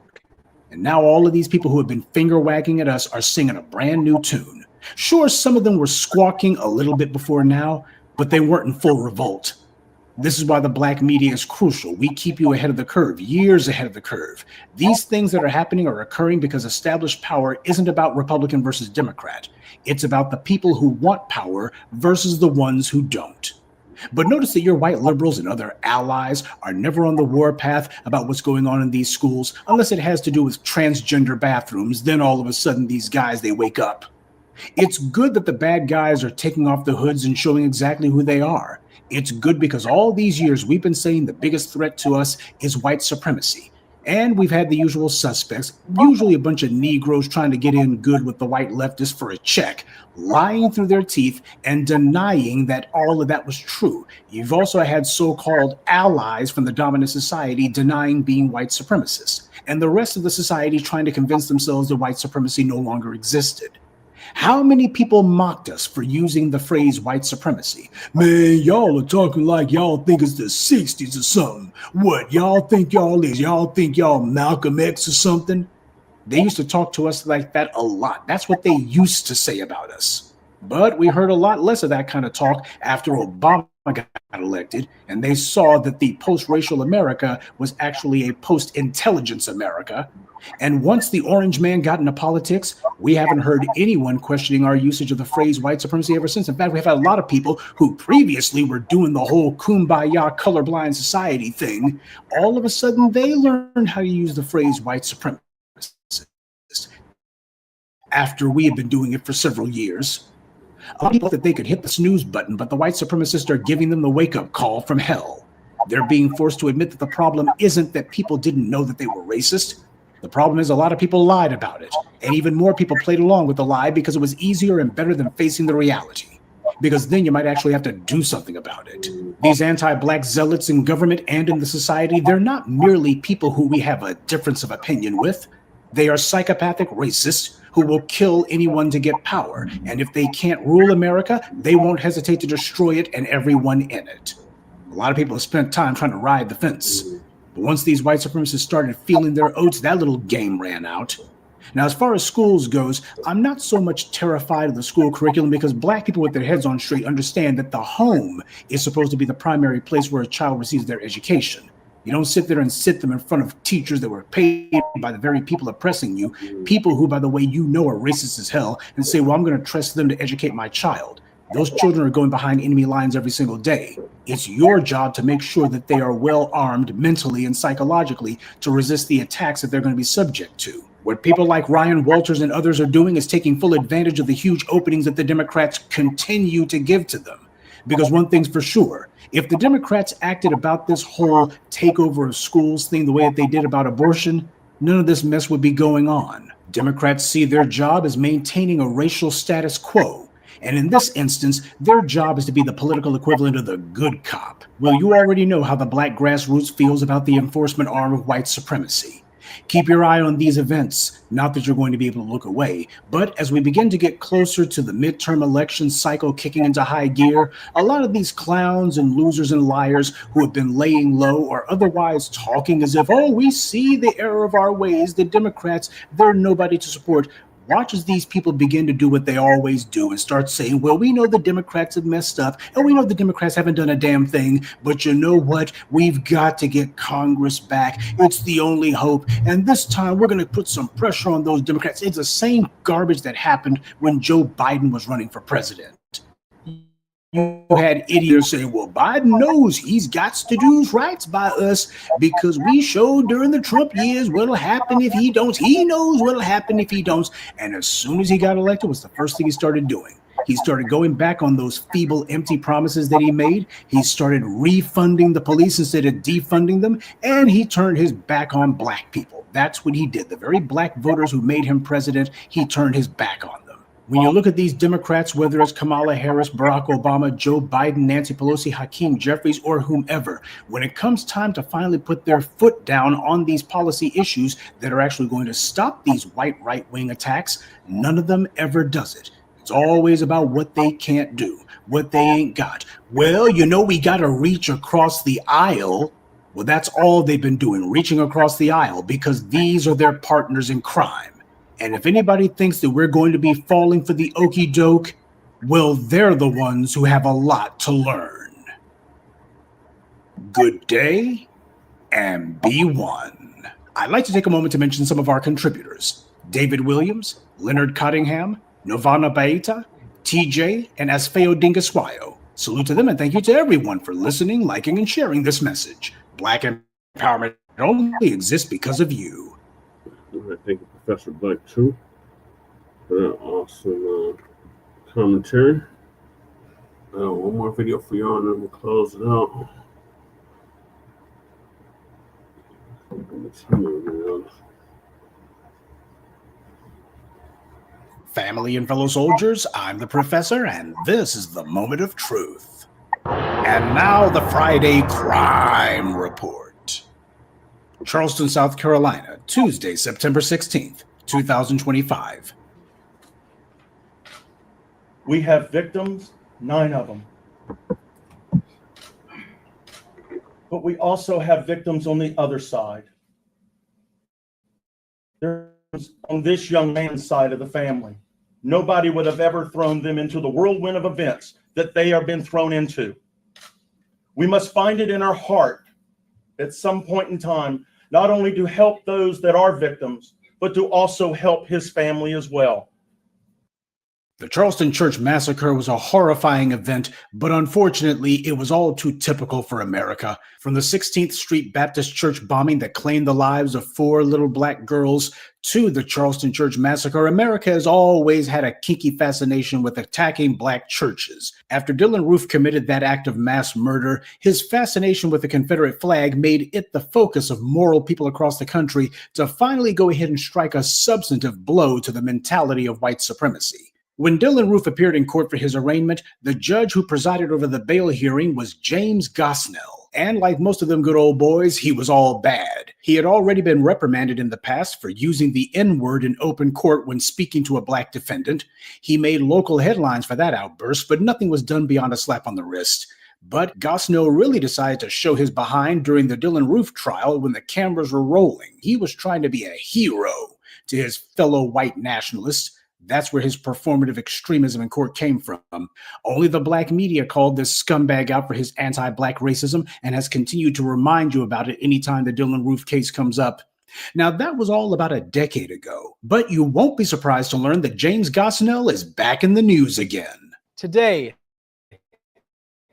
And now all of these people who have been finger wagging at us are singing a brand new tune. Sure, some of them were squawking a little bit before now, but they weren't in full revolt. This is why the Blacc media is crucial. We keep you ahead of the curve, years ahead of the curve. These things that are happening are occurring because established power isn't about Republican versus Democrat. It's about the people who want power versus the ones who don't. But notice that your white liberals and other allies are never on the warpath about what's going on in these schools, unless it has to do with transgender bathrooms. Then all of a sudden, these guys, they wake up. It's good that the bad guys are taking off the hoods and showing exactly who they are. It's good because all these years we've been saying the biggest threat to us is white supremacy. And we've had the usual suspects, usually a bunch of Negroes trying to get in good with the white leftists for a check, lying through their teeth and denying that all of that was true. You've also had so-called allies from the dominant society denying being white supremacists, and the rest of the society trying to convince themselves that white supremacy no longer existed. How many people mocked us for using the phrase white supremacy? Man, y'all are talking like y'all think it's the 60s or something. What, y'all think y'all is? Y'all think y'all Malcolm X or something? They used to talk to us like that a lot. That's what they used to say about us. But we heard a lot less of that kind of talk after Obama got elected, and they saw that the post-racial America was actually a post-intelligence America. And once the orange man got into politics, we haven't heard anyone questioning our usage of the phrase white supremacy ever since. In fact, we've had a lot of people who previously were doing the whole kumbaya colorblind society thing. All of a sudden, they learned how to use the phrase white supremacist after we had been doing it for several years. A lot of people thought that they could hit the snooze button, but the white supremacists are giving them the wake-up call from hell. They're being forced to admit that the problem isn't that people didn't know that they were racist. The problem is a lot of people lied about it, and even more people played along with the lie because it was easier and better than facing the reality. Because then you might actually have to do something about it. These anti-Black zealots in government and in the society, they're not merely people who we have a difference of opinion with. They are psychopathic racists who will kill anyone to get power. And if they can't rule America, they won't hesitate to destroy it and everyone in it. A lot of people have spent time trying to ride the fence. But once these white supremacists started feeling their oats, that little game ran out. Now, as far as schools goes, I'm not so much terrified of the school curriculum because Black people with their heads on straight understand that the home is supposed to be the primary place where a child receives their education. You don't sit there and sit them in front of teachers that were paid by the very people oppressing you, people who, by the way, you know are racist as hell, and say, well, I'm going to trust them to educate my child. Those children are going behind enemy lines every single day. It's your job to make sure that they are well armed mentally and psychologically to resist the attacks that they're going to be subject to. What people like Ryan Walters and others are doing is taking full advantage of the huge openings that the Democrats continue to give to them. Because one thing's for sure, if the Democrats acted about this whole takeover of schools thing the way that they did about abortion, none of this mess would be going on. Democrats see their job as maintaining a racial status quo. And in this instance, their job is to be the political equivalent of the good cop. Well, you already know how the black grassroots feels about the enforcement arm of white supremacy. Keep your eye on these events, not that you're going to be able to look away, but as we begin to get closer to the midterm election cycle kicking into high gear, a lot of these clowns and losers and liars who have been laying low or otherwise talking as if, oh, we see the error of our ways, the Democrats, they're nobody to support. Watch as these people begin to do what they always do and start saying, well, we know the Democrats have messed up and we know the Democrats haven't done a damn thing, but you know what? We've got to get Congress back. It's the only hope. And this time we're going to put some pressure on those Democrats. It's the same garbage that happened when Joe Biden was running for president. You had idiots saying, well, Biden knows he's got to do rights by us because we showed during the Trump years what'll happen if he don't. He knows what'll happen if he don't. And as soon as he got elected, was the first thing he started doing. He started going back on those feeble, empty promises that he made. He started refunding the police instead of defunding them. And he turned his back on black people. That's what he did. The very black voters who made him president, he turned his back on them. When you look at these Democrats, whether it's Kamala Harris, Barack Obama, Joe Biden, Nancy Pelosi, Hakeem Jeffries, or whomever, when it comes time to finally put their foot down on these policy issues that are actually going to stop these white right-wing attacks, none of them ever does it. It's always about what they can't do, what they ain't got. Well, you know, we got to reach across the aisle. Well, that's all they've been doing, reaching across the aisle, because these are their partners in crime. And if anybody thinks that we're going to be falling for the okie doke, well, they're the ones who have a lot to learn. Good day and be one. I'd like to take a moment to mention some of our contributors: David Williams, Leonard Cottingham, Novana Baeta, TJ, and Asfeo Dingaswayo. Salute to them and thank you to everyone for listening, liking, and sharing this message. Black empowerment only exists because of you. Thank you, Professor Blacc, too, for that awesome commentary. One more video for y'all, and then we'll close it out. Family and fellow soldiers, I'm the Professor, and this is the Moment of Truth. And now the Friday Crime Report. Charleston, South Carolina, Tuesday, September 16th, 2025. We have victims, 9 of them. But we also have victims on the other side. There's on this young man's side of the family. Nobody would have ever thrown them into the whirlwind of events that they have been thrown into. We must find it in our heart at some point in time, not only to help those that are victims, but to also help his family as well. The Charleston Church Massacre was a horrifying event, but unfortunately, it was all too typical for America. From the 16th Street Baptist Church bombing that claimed the lives of 4 little black girls to the Charleston Church Massacre, America has always had a kinky fascination with attacking black churches. After Dylann Roof committed that act of mass murder, his fascination with the Confederate flag made it the focus of moral people across the country to finally go ahead and strike a substantive blow to the mentality of white supremacy. When Dylann Roof appeared in court for his arraignment, the judge who presided over the bail hearing was James Gosnell. And like most of them good old boys, he was all bad. He had already been reprimanded in the past for using the N-word in open court when speaking to a black defendant. He made local headlines for that outburst, but nothing was done beyond a slap on the wrist. But Gosnell really decided to show his behind during the Dylann Roof trial when the cameras were rolling. He was trying to be a hero to his fellow white nationalists. That's where his performative extremism in court came from. Only the Blacc Media called this scumbag out for his anti-black racism and has continued to remind you about it anytime the Dylann Roof case comes up. Now, that was all about a decade ago, but you won't be surprised to learn that James Gosnell is back in the news again. Today,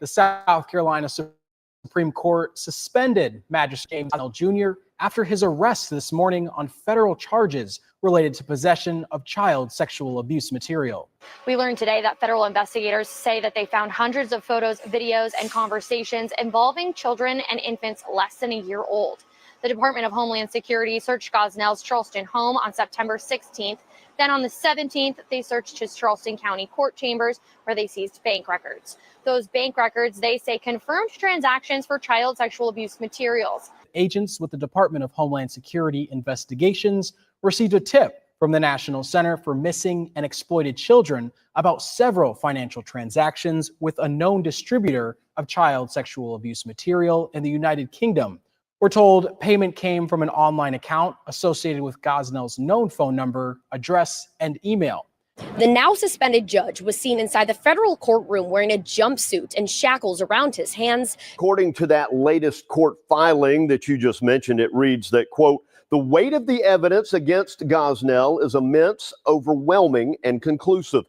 The South Carolina Supreme Court suspended Magistrate James Gosnell Jr. after his arrest this morning on federal charges related to possession of child sexual abuse material. We learned today that federal investigators say that they found hundreds of photos, videos, and conversations involving children and infants less than a year old. The Department of Homeland Security searched Gosnell's Charleston home on September 16th. Then on the 17th, they searched his Charleston County court chambers where they seized bank records. Those bank records, they say, confirmed transactions for child sexual abuse materials. Agents with the Department of Homeland Security investigations received a tip from the National Center for Missing and Exploited Children about several financial transactions with a known distributor of child sexual abuse material in the United Kingdom. We're told payment came from an online account associated with Gosnell's known phone number, address, and email. The now suspended judge was seen inside the federal courtroom wearing a jumpsuit and shackles around his hands. According to that latest court filing that you just mentioned, it reads that, quote, the weight of the evidence against Gosnell is immense, overwhelming, and conclusive.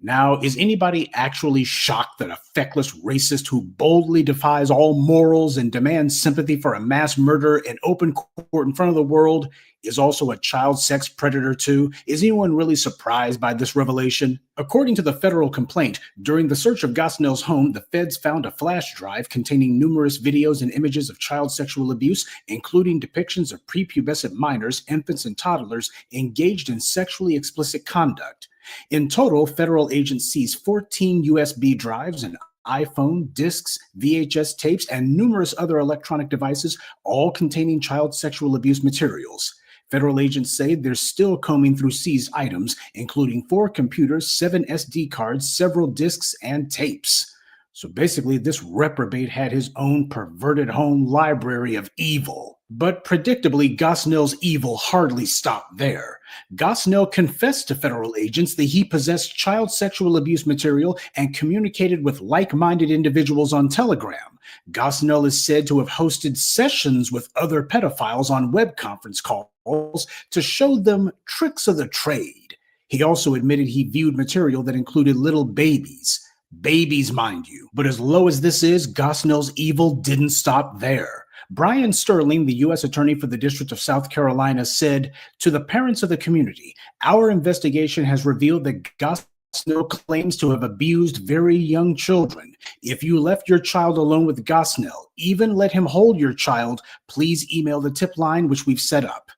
Now, is anybody actually shocked that a feckless racist who boldly defies all morals and demands sympathy for a mass murder in open court in front of the world is also a child sex predator too? Is anyone really surprised by this revelation? According to the federal complaint, during the search of Gosnell's home, the feds found a flash drive containing numerous videos and images of child sexual abuse, including depictions of prepubescent minors, infants, and toddlers engaged in sexually explicit conduct. In total, federal agents seized 14 USB drives, an iPhone, discs, VHS tapes, and numerous other electronic devices, all containing child sexual abuse materials. Federal agents say they're still combing through seized items, including 4 computers, 7 SD cards, several discs, and tapes. So basically, this reprobate had his own perverted home library of evil. But predictably, Gosnell's evil hardly stopped there. Gosnell confessed to federal agents that he possessed child sexual abuse material and communicated with like-minded individuals on Telegram. Gosnell is said to have hosted sessions with other pedophiles on web conference calls to show them tricks of the trade. He also admitted he viewed material that included little babies. Babies, mind you. But as low as this is, Gosnell's evil didn't stop there. Brian Sterling, the U.S. Attorney for the District of South Carolina, said, to the parents of the community, our investigation has revealed that Gosnell claims to have abused very young children. If you left your child alone with Gosnell, even let him hold your child, please email the tip line, which we've set up.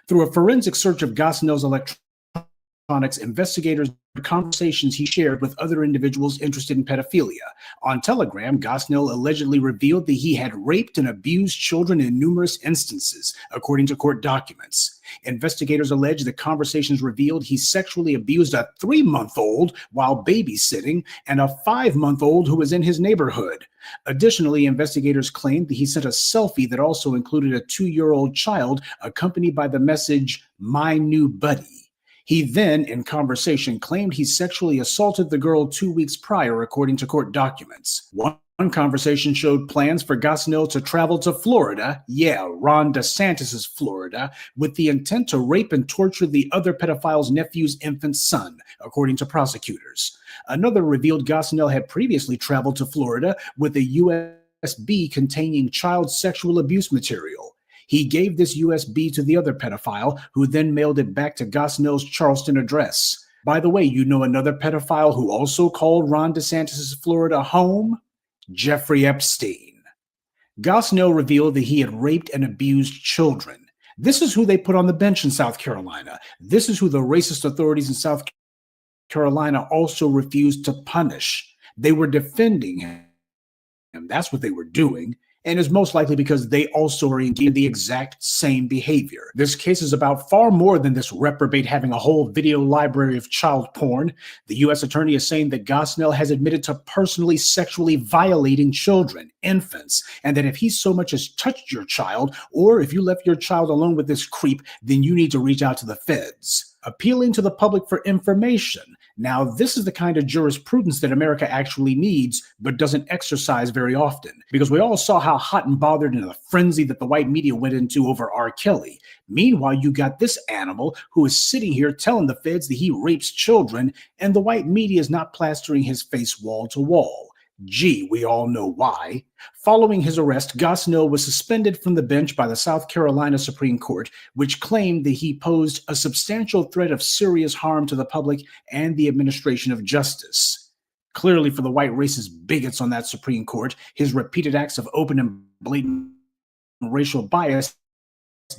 Through a forensic search of Gosnell's electronics, investigators conversations he shared with other individuals interested in pedophilia. On Telegram, Gosnell allegedly revealed that he had raped and abused children in numerous instances, according to court documents. Investigators allege the conversations revealed he sexually abused a 3-month-old while babysitting and a 5-month-old who was in his neighborhood. Additionally, investigators claimed that he sent a selfie that also included a 2-year-old child accompanied by the message, "My new buddy." He then, in conversation, claimed he sexually assaulted the girl 2 weeks prior, according to court documents. One conversation showed plans for Gosnell to travel to Florida, Ron DeSantis' Florida, with the intent to rape and torture the other pedophile's nephew's infant son, according to prosecutors. Another revealed Gosnell had previously traveled to Florida with a USB containing child sexual abuse material. He gave this USB to the other pedophile, who then mailed it back to Gosnell's Charleston address. By the way, you know another pedophile who also called Ron DeSantis' Florida home? Jeffrey Epstein. Gosnell revealed that he had raped and abused children. This is who they put on the bench in South Carolina. This is who the racist authorities in South Carolina also refused to punish. They were defending him. That's what they were doing. And is most likely because they also are engaged in the exact same behavior. This case is about far more than this reprobate having a whole video library of child porn. The U.S. Attorney is saying that Gosnell has admitted to personally sexually violating children, infants, and that if he so much as touched your child, or if you left your child alone with this creep, then you need to reach out to the feds. Appealing to the public for information. Now, this is the kind of jurisprudence that America actually needs, but doesn't exercise very often. Because we all saw how hot and bothered and the frenzy that the white media went into over R. Kelly. Meanwhile, you got this animal who is sitting here telling the feds that he rapes children, and the white media is not plastering his face wall to wall. Gee, we all know why. Following his arrest, Gosnell was suspended from the bench by the South Carolina Supreme Court, which claimed that he posed a substantial threat of serious harm to the public and the administration of justice. Clearly, for the white racist bigots on that Supreme Court, his repeated acts of open and blatant racial bias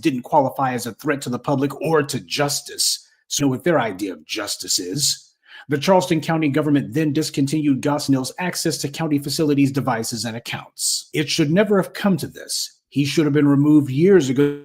didn't qualify as a threat to the public or to justice. So what their idea of justice is. The Charleston County government then discontinued Gosnell's access to county facilities, devices, and accounts. It should never have come to this. He should have been removed years ago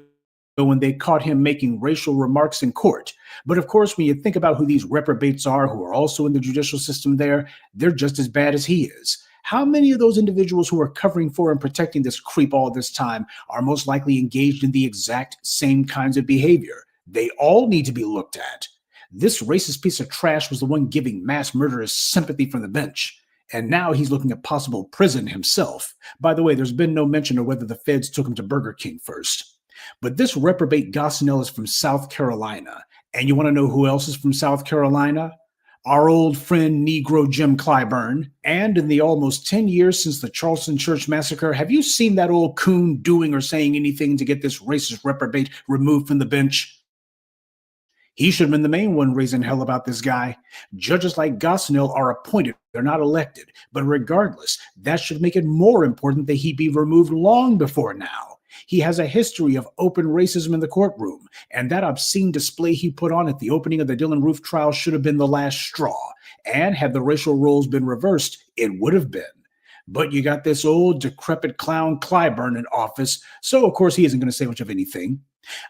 when they caught him making racial remarks in court. But of course, when you think about who these reprobates are who are also in the judicial system there, they're just as bad as he is. How many of those individuals who are covering for and protecting this creep all this time are most likely engaged in the exact same kinds of behavior? They all need to be looked at. This racist piece of trash was the one giving mass murderers sympathy from the bench. And now he's looking at possible prison himself. By the way, there's been no mention of whether the feds took him to Burger King first. But this reprobate Gosnell is from South Carolina. And you want to know who else is from South Carolina? Our old friend Negro Jim Clyburn. And in the almost 10 years since the Charleston Church Massacre, have you seen that old coon doing or saying anything to get this racist reprobate removed from the bench? He should have been the main one raising hell about this guy. Judges like Gosnell are appointed, they're not elected. But regardless, that should make it more important that he be removed long before now. He has a history of open racism in the courtroom, and that obscene display he put on at the opening of the Dylann Roof trial should have been the last straw. And had the racial roles been reversed, it would have been. But you got this old decrepit clown Clyburn in office, so of course he isn't going to say much of anything.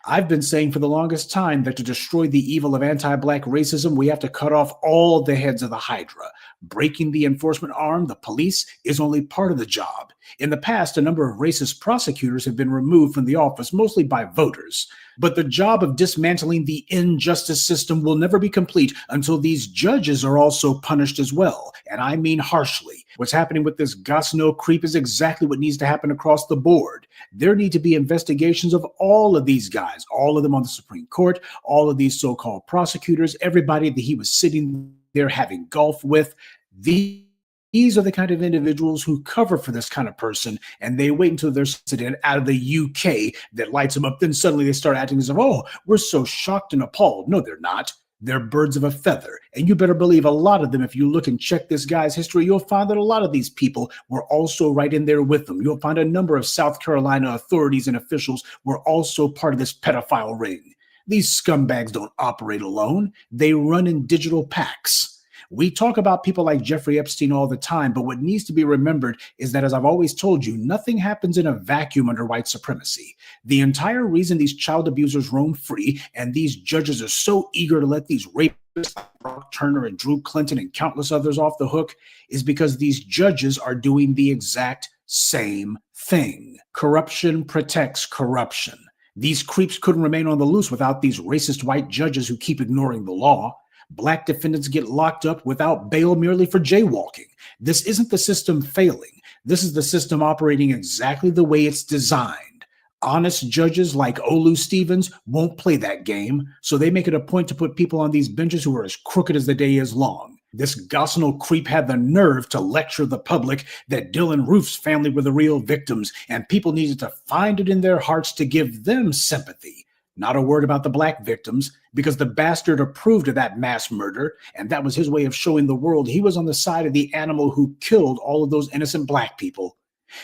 I've been saying for the longest time that to destroy the evil of anti-Black racism, we have to cut off all the heads of the Hydra. Breaking the enforcement arm, the police, is only part of the job. In the past, a number of racist prosecutors have been removed from the office, mostly by voters. But the job of dismantling the injustice system will never be complete until these judges are also punished as well, and I mean harshly. What's happening with this Gosnell creep is exactly what needs to happen across the board. There need to be investigations of all of these guys, all of them on the Supreme Court, all of these so-called prosecutors, everybody that he was sitting there having golf with. These are the kind of individuals who cover for this kind of person, and they wait until they're sitting out of the UK that lights them up. Then suddenly they start acting as if, oh, we're so shocked and appalled. No, they're not. They're birds of a feather. And you better believe a lot of them, if you look and check this guy's history, you'll find that a lot of these people were also right in there with them. You'll find a number of South Carolina authorities and officials were also part of this pedophile ring. These scumbags don't operate alone. They run in digital packs. We talk about people like Jeffrey Epstein all the time, but what needs to be remembered is that, as I've always told you, nothing happens in a vacuum under white supremacy. The entire reason these child abusers roam free and these judges are so eager to let these rapists like Brock Turner and Drew Clinton and countless others off the hook is because these judges are doing the exact same thing. Corruption protects corruption. These creeps couldn't remain on the loose without these racist white judges who keep ignoring the law. Black defendants get locked up without bail merely for jaywalking. This isn't the system failing. This is the system operating exactly the way it's designed. Honest judges like Olu Stevens won't play that game, so they make it a point to put people on these benches who are as crooked as the day is long. This Gosnell creep had the nerve to lecture the public that Dylann Roof's family were the real victims, and people needed to find it in their hearts to give them sympathy. Not a word about the Black victims, because the bastard approved of that mass murder, and that was his way of showing the world he was on the side of the animal who killed all of those innocent Black people.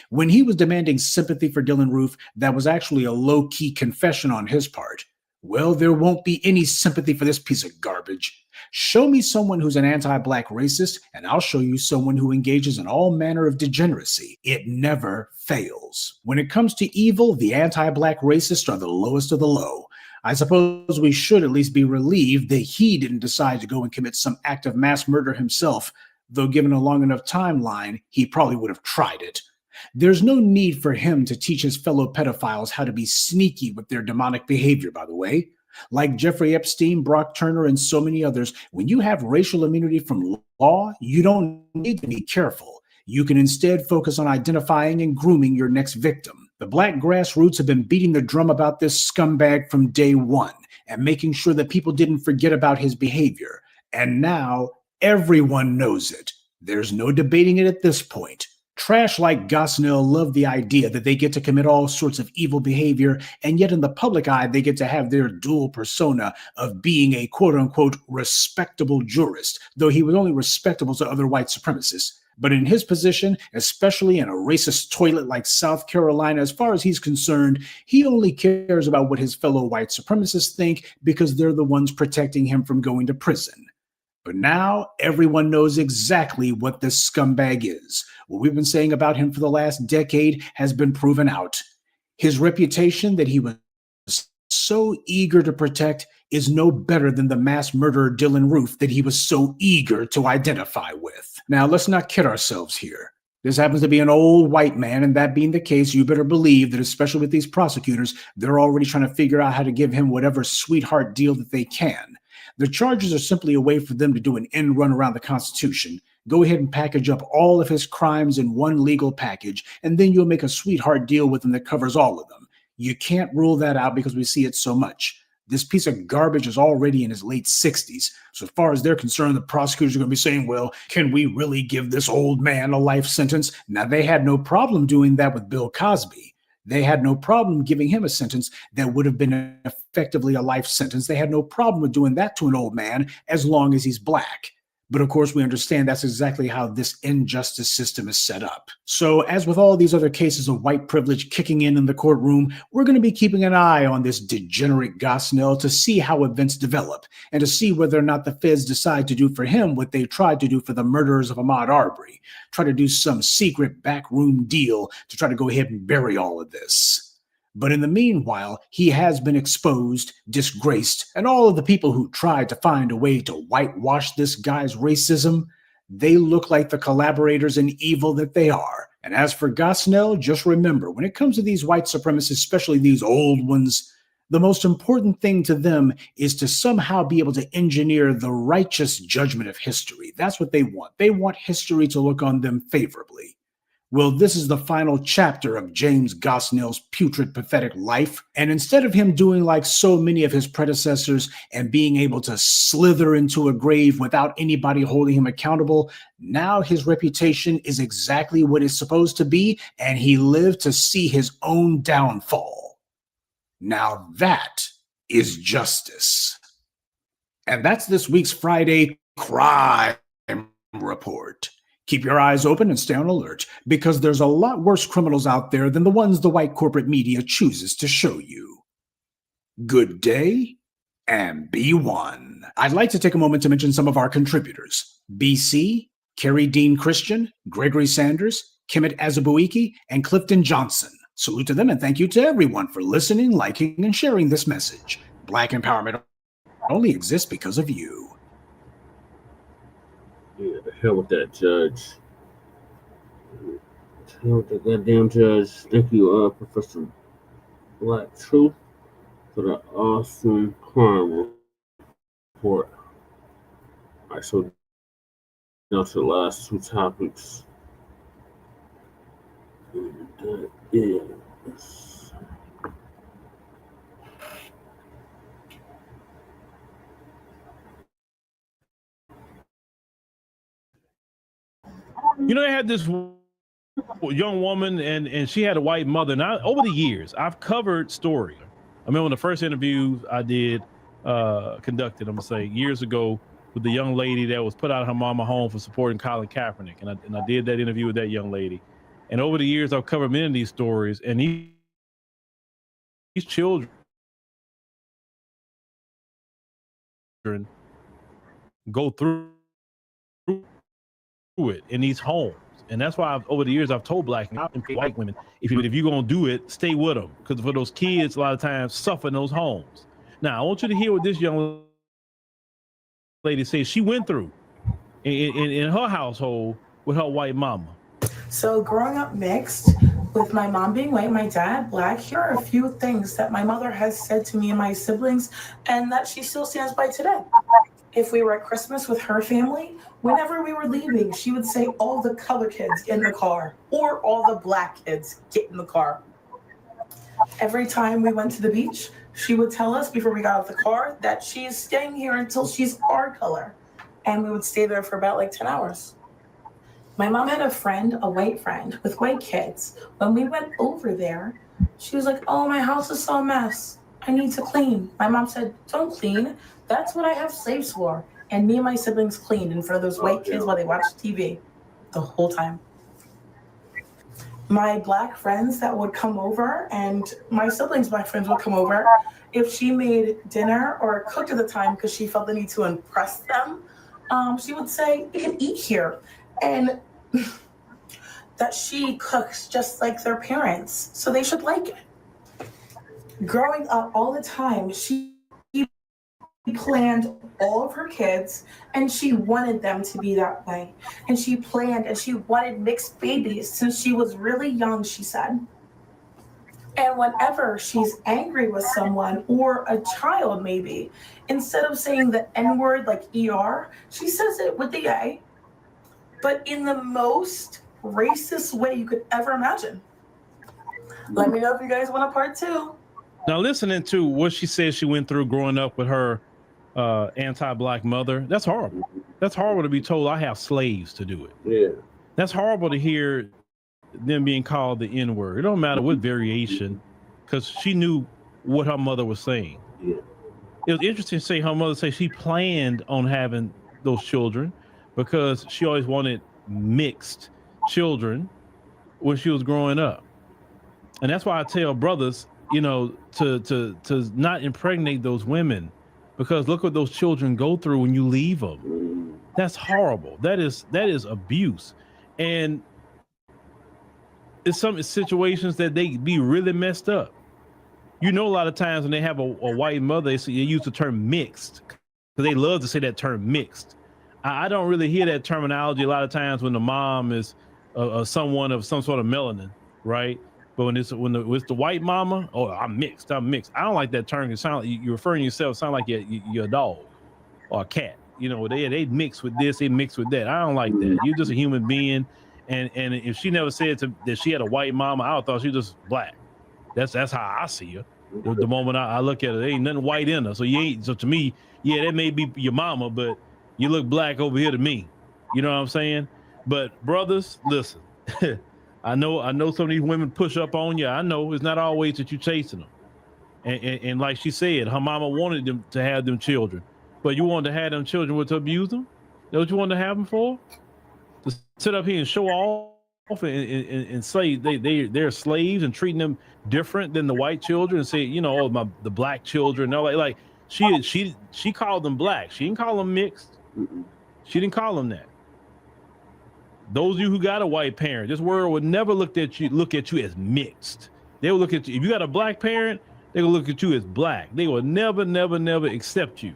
When he was demanding sympathy for Dylann Roof, that was actually a low-key confession on his part. Well, there won't be any sympathy for this piece of garbage. Show me someone who's an anti-Black racist, and I'll show you someone who engages in all manner of degeneracy. It never fails. When it comes to evil, the anti-Black racists are the lowest of the low. I suppose we should at least be relieved that he didn't decide to go and commit some act of mass murder himself, though given a long enough timeline, he probably would have tried it. There's no need for him to teach his fellow pedophiles how to be sneaky with their demonic behavior, by the way. Like Jeffrey Epstein, Brock Turner, and so many others, when you have racial immunity from law, you don't need to be careful. You can instead focus on identifying and grooming your next victim. The Black grassroots have been beating the drum about this scumbag from day one and making sure that people didn't forget about his behavior. And now everyone knows it. There's no debating it at this point. Trash like Gosnell love the idea that they get to commit all sorts of evil behavior, and yet in the public eye, they get to have their dual persona of being a quote-unquote respectable jurist, though he was only respectable to other white supremacists. But in his position, especially in a racist toilet like South Carolina, as far as he's concerned, he only cares about what his fellow white supremacists think because they're the ones protecting him from going to prison. But now everyone knows exactly what this scumbag is. What we've been saying about him for the last decade has been proven out. His reputation that he was so eager to protect is no better than the mass murderer Dylan Roof that he was so eager to identify with. Now, let's not kid ourselves here. This happens to be an old white man, and that being the case, you better believe that, especially with these prosecutors, they're already trying to figure out how to give him whatever sweetheart deal that they can. The charges are simply a way for them to do an end run around the Constitution. Go ahead and package up all of his crimes in one legal package, and then you'll make a sweetheart deal with him that covers all of them. You can't rule that out because we see it so much. This piece of garbage is already in his late 60s. So as far as they're concerned, the prosecutors are going to be saying, well, can we really give this old man a life sentence? Now, they had no problem doing that with Bill Cosby. They had no problem giving him a sentence that would have been effectively a life sentence. They had no problem with doing that to an old man as long as he's black. But of course, we understand that's exactly how this injustice system is set up. So as with all these other cases of white privilege kicking in the courtroom, we're going to be keeping an eye on this degenerate Gosnell to see how events develop and to see whether or not the feds decide to do for him what they tried to do for the murderers of Ahmaud Arbery, try to do some secret backroom deal to try to go ahead and bury all of this. But in the meanwhile, he has been exposed, disgraced, and all of the people who tried to find a way to whitewash this guy's racism, they look like the collaborators in evil that they are. And as for Gosnell, just remember, when it comes to these white supremacists, especially these old ones, the most important thing to them is to somehow be able to engineer the righteous judgment of history. That's what they want. They want history to look on them favorably. Well, this is the final chapter of James Gosnell's putrid, pathetic life. And instead of him doing like so many of his predecessors and being able to slither into a grave without anybody holding him accountable, now his reputation is exactly what it's supposed to be, and he lived to see his own downfall. Now that is justice. And that's this week's Friday Crime Report. Keep your eyes open and stay on alert, because there's a lot worse criminals out there than the ones the white corporate media chooses to show you. Good day, and be one. I'd like to take a moment to mention some of our contributors. BC, Carrie Dean Christian, Gregory Sanders, Kemet Azubuike, and Clifton Johnson. Salute to them, and thank you to everyone for listening, liking, and sharing this message. Black empowerment only exists because of you. Yeah, the hell with that judge. The hell with that goddamn judge. Thank you, Professor Black Truth, for the awesome crime report. Alright, so down to the last two topics. And that is... You know, they had this young woman, and she had a white mother. Now, over the years, I've covered story. I remember the first interview I did, conducted, I'm gonna say, years ago, with the young lady that was put out of her mama home for supporting Colin Kaepernick, and I did that interview with that young lady. And over the years, I've covered many of these stories, and these children go through it in these homes. And that's why over the years I've told black and white women, if you're gonna do it, stay with them, because for those kids a lot of times suffer in those homes. Now I want you to hear what this young lady says she went through in her household with her white mama. So growing up mixed, with my mom being white, my dad black, here are a few things that my mother has said to me and my siblings, and that she still stands by today. If we were at Christmas with her family, whenever we were leaving, she would say, all the color kids in the car, or all the black kids get in the car. Every time we went to the beach, she would tell us before we got out of the car that she's staying here until she's our color. And we would stay there for about like 10 hours. My mom had a friend, a white friend with white kids. When we went over there, she was like, oh, my house is so a mess. I need to clean. My mom said, don't clean. That's what I have slaves for. And me and my siblings cleaned in front of those white kids while they watched TV the whole time. My black friends that would come over, and my siblings' black friends would come over, if she made dinner or cooked at the time because she felt the need to impress them, she would say, you can eat here. And that she cooks just like their parents, so they should like it. Growing up all the time, she planned all of her kids, and she wanted them to be that way. And she planned and she wanted mixed babies since she was really young, she said. And whenever she's angry with someone or a child, maybe, instead of saying the N-word like ER, she says it with the A, but in the most racist way you could ever imagine. Let me know if you guys want a part 2. Now, listening to what she said she went through growing up with her anti-black mother, that's horrible. That's horrible to be told I have slaves to do it. Yeah. That's horrible to hear them being called the N-word. It don't matter what variation, because she knew what her mother was saying. Yeah. It was interesting to say her mother say she planned on having those children because she always wanted mixed children when she was growing up. And that's why I tell brothers, you know, to not impregnate those women, because look what those children go through when you leave them. That's horrible. That is abuse. And it's some situations that they be really messed up. You know, a lot of times when they have a white mother, they use the term mixed, because they love to say that term mixed. I don't really hear that terminology a lot of times when the mom is someone of some sort of melanin, right? But when it's the white mama, oh, I'm mixed. I don't like that term. It sound like you're referring to yourself. Sound like you're a dog or a cat. You know, they mix with this, they mix with that. I don't like that. You're just a human being. And if she never said that she had a white mama, I thought she was just black. That's how I see her. The moment I look at her, there ain't nothing white in her. So to me, yeah, that may be your mama, but you look black over here to me. You know what I'm saying? But brothers, listen. I know some of these women push up on you. I know it's not always that you chasing them. And like she said, her mama wanted them to have them children, but you wanted to have them children to abuse them? That's what you wanted to have them for? To sit up here and show off and say they're slaves and treating them different than the white children and say, you know, oh, the black children. No, like she called them black. She didn't call them mixed. She didn't call them that. Those of you who got a white parent, this world would never look at you as mixed. They will look at you. If you got a black parent, they will look at you as black. They will never accept you.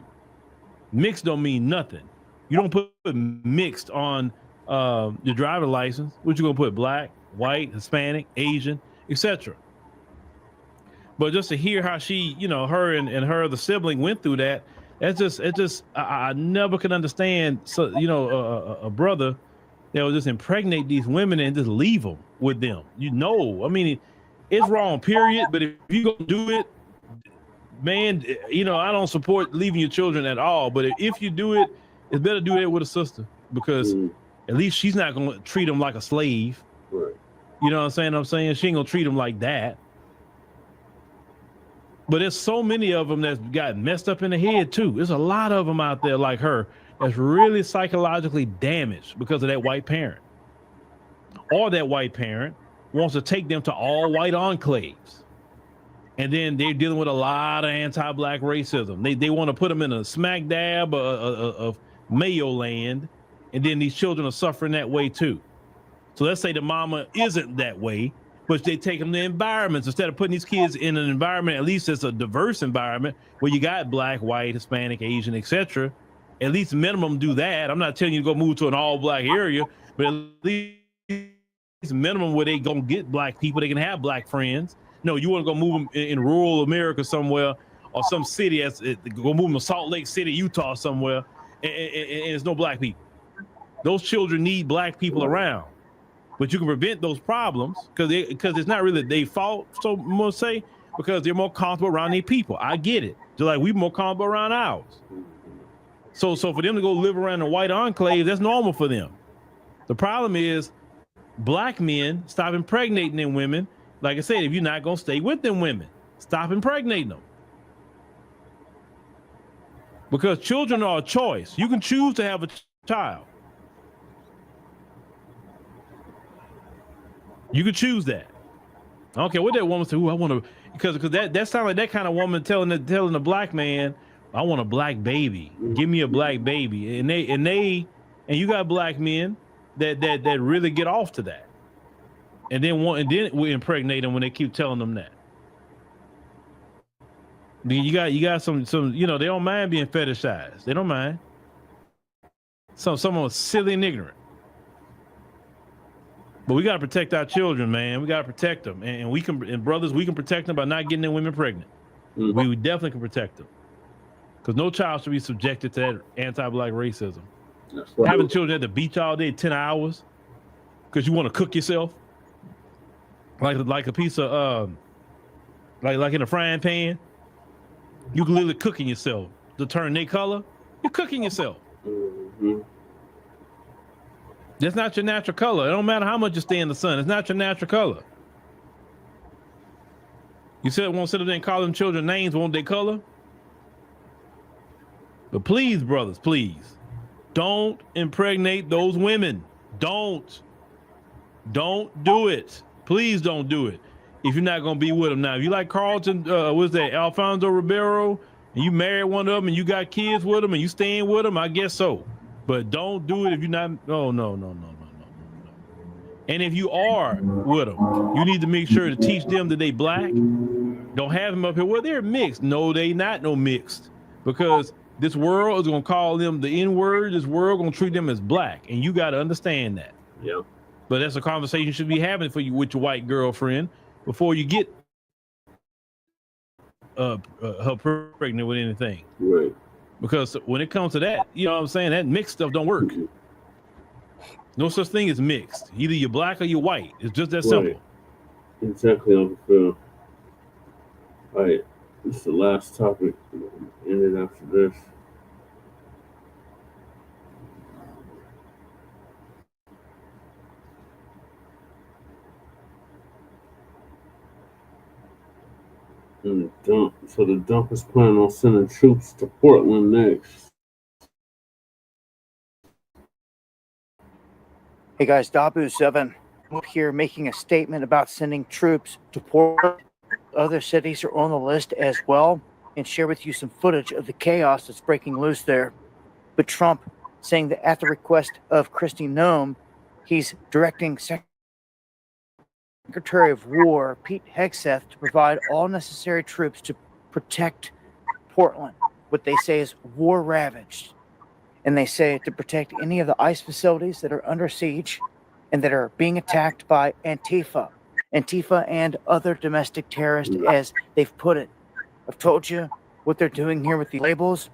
Mixed don't mean nothing. You don't put mixed on your driver license. What you gonna put? Black, white, Hispanic, Asian, etc. But just to hear how she, you know, her and her the sibling went through that, I never could understand. So, you know, a brother that will just impregnate these women and just leave them with them. You know, I mean, it's wrong, period. But if you gonna do it, man, you know, I don't support leaving your children at all. But if you do it, it's better do that with a sister, because at least she's not gonna treat them like a slave. Right. You know what I'm saying? She ain't gonna treat them like that. But there's so many of them that's got messed up in the head too. There's a lot of them out there like her that's really psychologically damaged because of that white parent. Or that white parent wants to take them to all white enclaves. And then they're dealing with a lot of anti-black racism. They want to put them in a smack dab of Mayo land, and then these children are suffering that way too. So let's say the mama isn't that way, but they take them to environments instead of putting these kids in an environment, at least it's a diverse environment where you got black, white, Hispanic, Asian, etc. At least minimum do that. I'm not telling you to go move to an all black area, but at least minimum where they gonna get black people, they can have black friends. No, you want to go move them in rural America somewhere, or some city, go move them to Salt Lake City, Utah somewhere, and there's no black people. Those children need black people around. But you can prevent those problems because it's not really their fault, so I'm gonna say, because they're more comfortable around their people. I get it. Just like we're more comfortable around ours. So for them to go live around the white enclave, that's normal for them. The problem is black men stop impregnating them women. Like I said, if you're not going to stay with them women, stop impregnating them. Because children are a choice. You can choose to have a child. You can choose that. I don't care what that woman said. I want to, because that sounds like that kind of woman telling the black man, I want a black baby. Give me a black baby. And you got black men that really get off to that. And then we impregnate them when they keep telling them that. You got some, they don't mind being fetishized. They don't mind. Someone silly and ignorant. But we got to protect our children, man. We got to protect them. And brothers, we can protect them by not getting their women pregnant. Mm-hmm. We definitely can protect them. Because no child should be subjected to that anti-black racism. Having children at the beach all day, 10 hours, because you want to cook yourself. Like a piece of, like in a frying pan. You can literally cooking yourself to turn their color. You're cooking yourself. Mm-hmm. That's not your natural color. It don't matter how much you stay in the sun. It's not your natural color. You said won't sit up there and call them children names, won't they color? But please, brothers, please, don't impregnate those women. Don't do it. Please don't do it. If you're not gonna be with them now, if you like Carlton, what's that, Alfonso Ribeiro, and you married one of them and you got kids with them and you staying with them, I guess so. But don't do it if you're not. No. And if you are with them, you need to make sure to teach them that they black. Don't have them up here. Well, they're mixed. No, they not no mixed, because this world is gonna call them the N-word. This world gonna treat them as black, and you got to understand that. Yeah. But that's a conversation you should be having with your white girlfriend before you get her pregnant with anything. Right. Because when it comes to that, you know what I'm saying, that mixed stuff don't work. No such thing as mixed. Either you're black or you're white. It's just that simple. Exactly, Uncle Phil. All right, this is the last topic. End it after this. And the dump. So the dump is planning on sending troops to Portland next. Hey guys, Dabu7 up here making a statement about sending troops to Portland. Other cities are on the list as well, and share with you some footage of the chaos that's breaking loose there. But Trump saying that at the request of Kristi Noem, he's directing Secretary of War Pete Hegseth to provide all necessary troops to protect Portland, what they say is war ravaged. And they say to protect any of the ICE facilities that are under siege and that are being attacked by Antifa and other domestic terrorists, as they've put it. I've told you what they're doing here with the labels.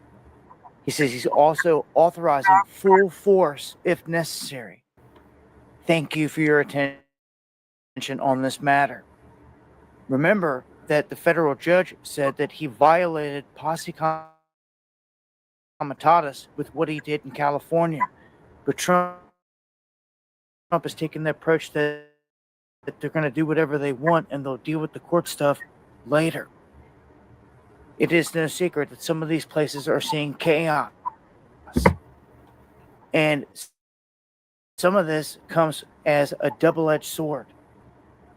He says he's also authorizing full force if necessary. Thank you for your attention on this matter. Remember that the federal judge said that he violated posse comitatus with what he did in California. But Trump has taken the approach that they're going to do whatever they want and they'll deal with the court stuff later. It is no secret that some of these places are seeing chaos. And some of this comes as a double-edged sword.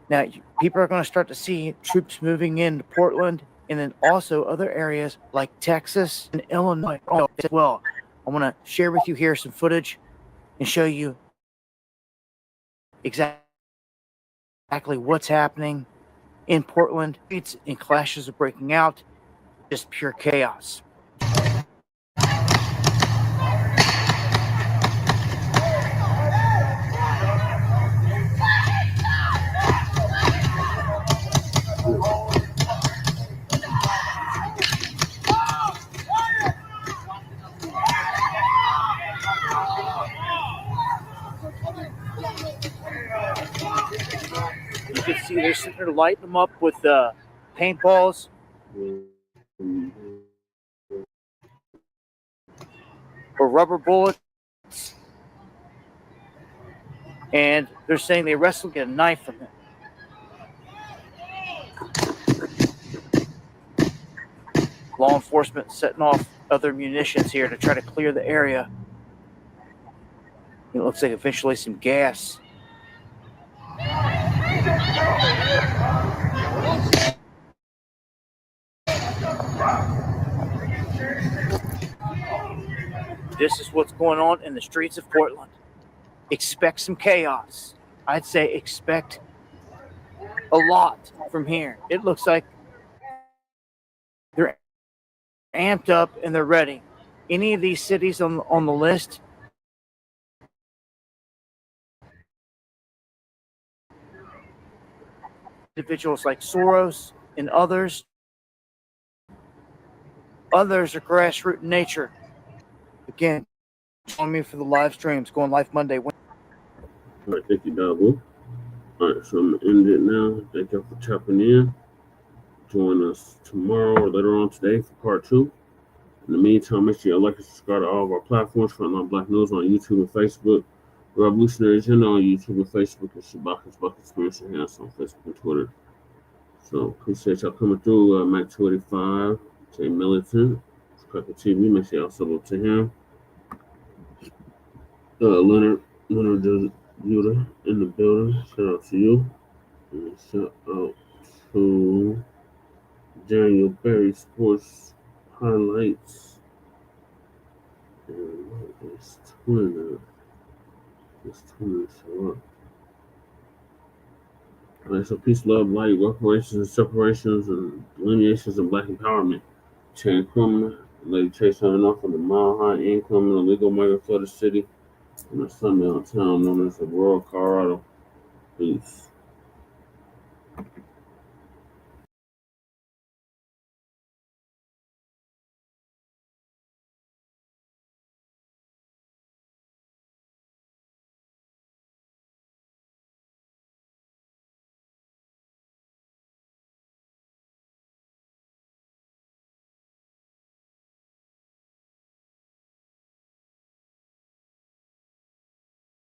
Now, people are going to start to see troops moving into Portland and then also other areas like Texas and Illinois as well. I want to share with you here some footage and show you exactly what's happening in Portland. It's and clashes are breaking out, just pure chaos. You can see they're sitting there lighting them up with paintballs. Or rubber bullets. And they're saying they arrested him, get a knife from him. Law enforcement setting off other munitions here to try to clear the area. It looks like eventually some gas. This is what's going on in the streets of Portland. Expect some chaos. I'd say expect a lot from here. It looks like they're amped up and they're ready. Any of these cities on the list, individuals like Soros and others are grassroots in nature. Again, join me for the live streams going live Monday. All right, thank you, Double. All right, so I'm going to end it now. Thank you for tapping in. Join us tomorrow or later on today for part 2. In the meantime, make sure you like and subscribe to all of our platforms, Frontline Black News on YouTube and Facebook, Revolutionary Agenda on YouTube and Facebook, and Shabaka's Buck Experience Enhanced on Facebook and Twitter. So appreciate y'all coming through. Mac 285, Jay Militant, CROCCETT TV. Make sure y'all sub up to him. Leonard Judah in the building. Shout out to you. And shout out to Daniel Berry Sports Highlights. And it's Twitter. It's Twitter. So alright, so peace, love, light, reparations and separations and delineations of black empowerment. Chan Krummer, Lady Chase signing off on the Mile High Income and illegal migrant flooded city in a sundown town known as Aurora, Colorado. Peace.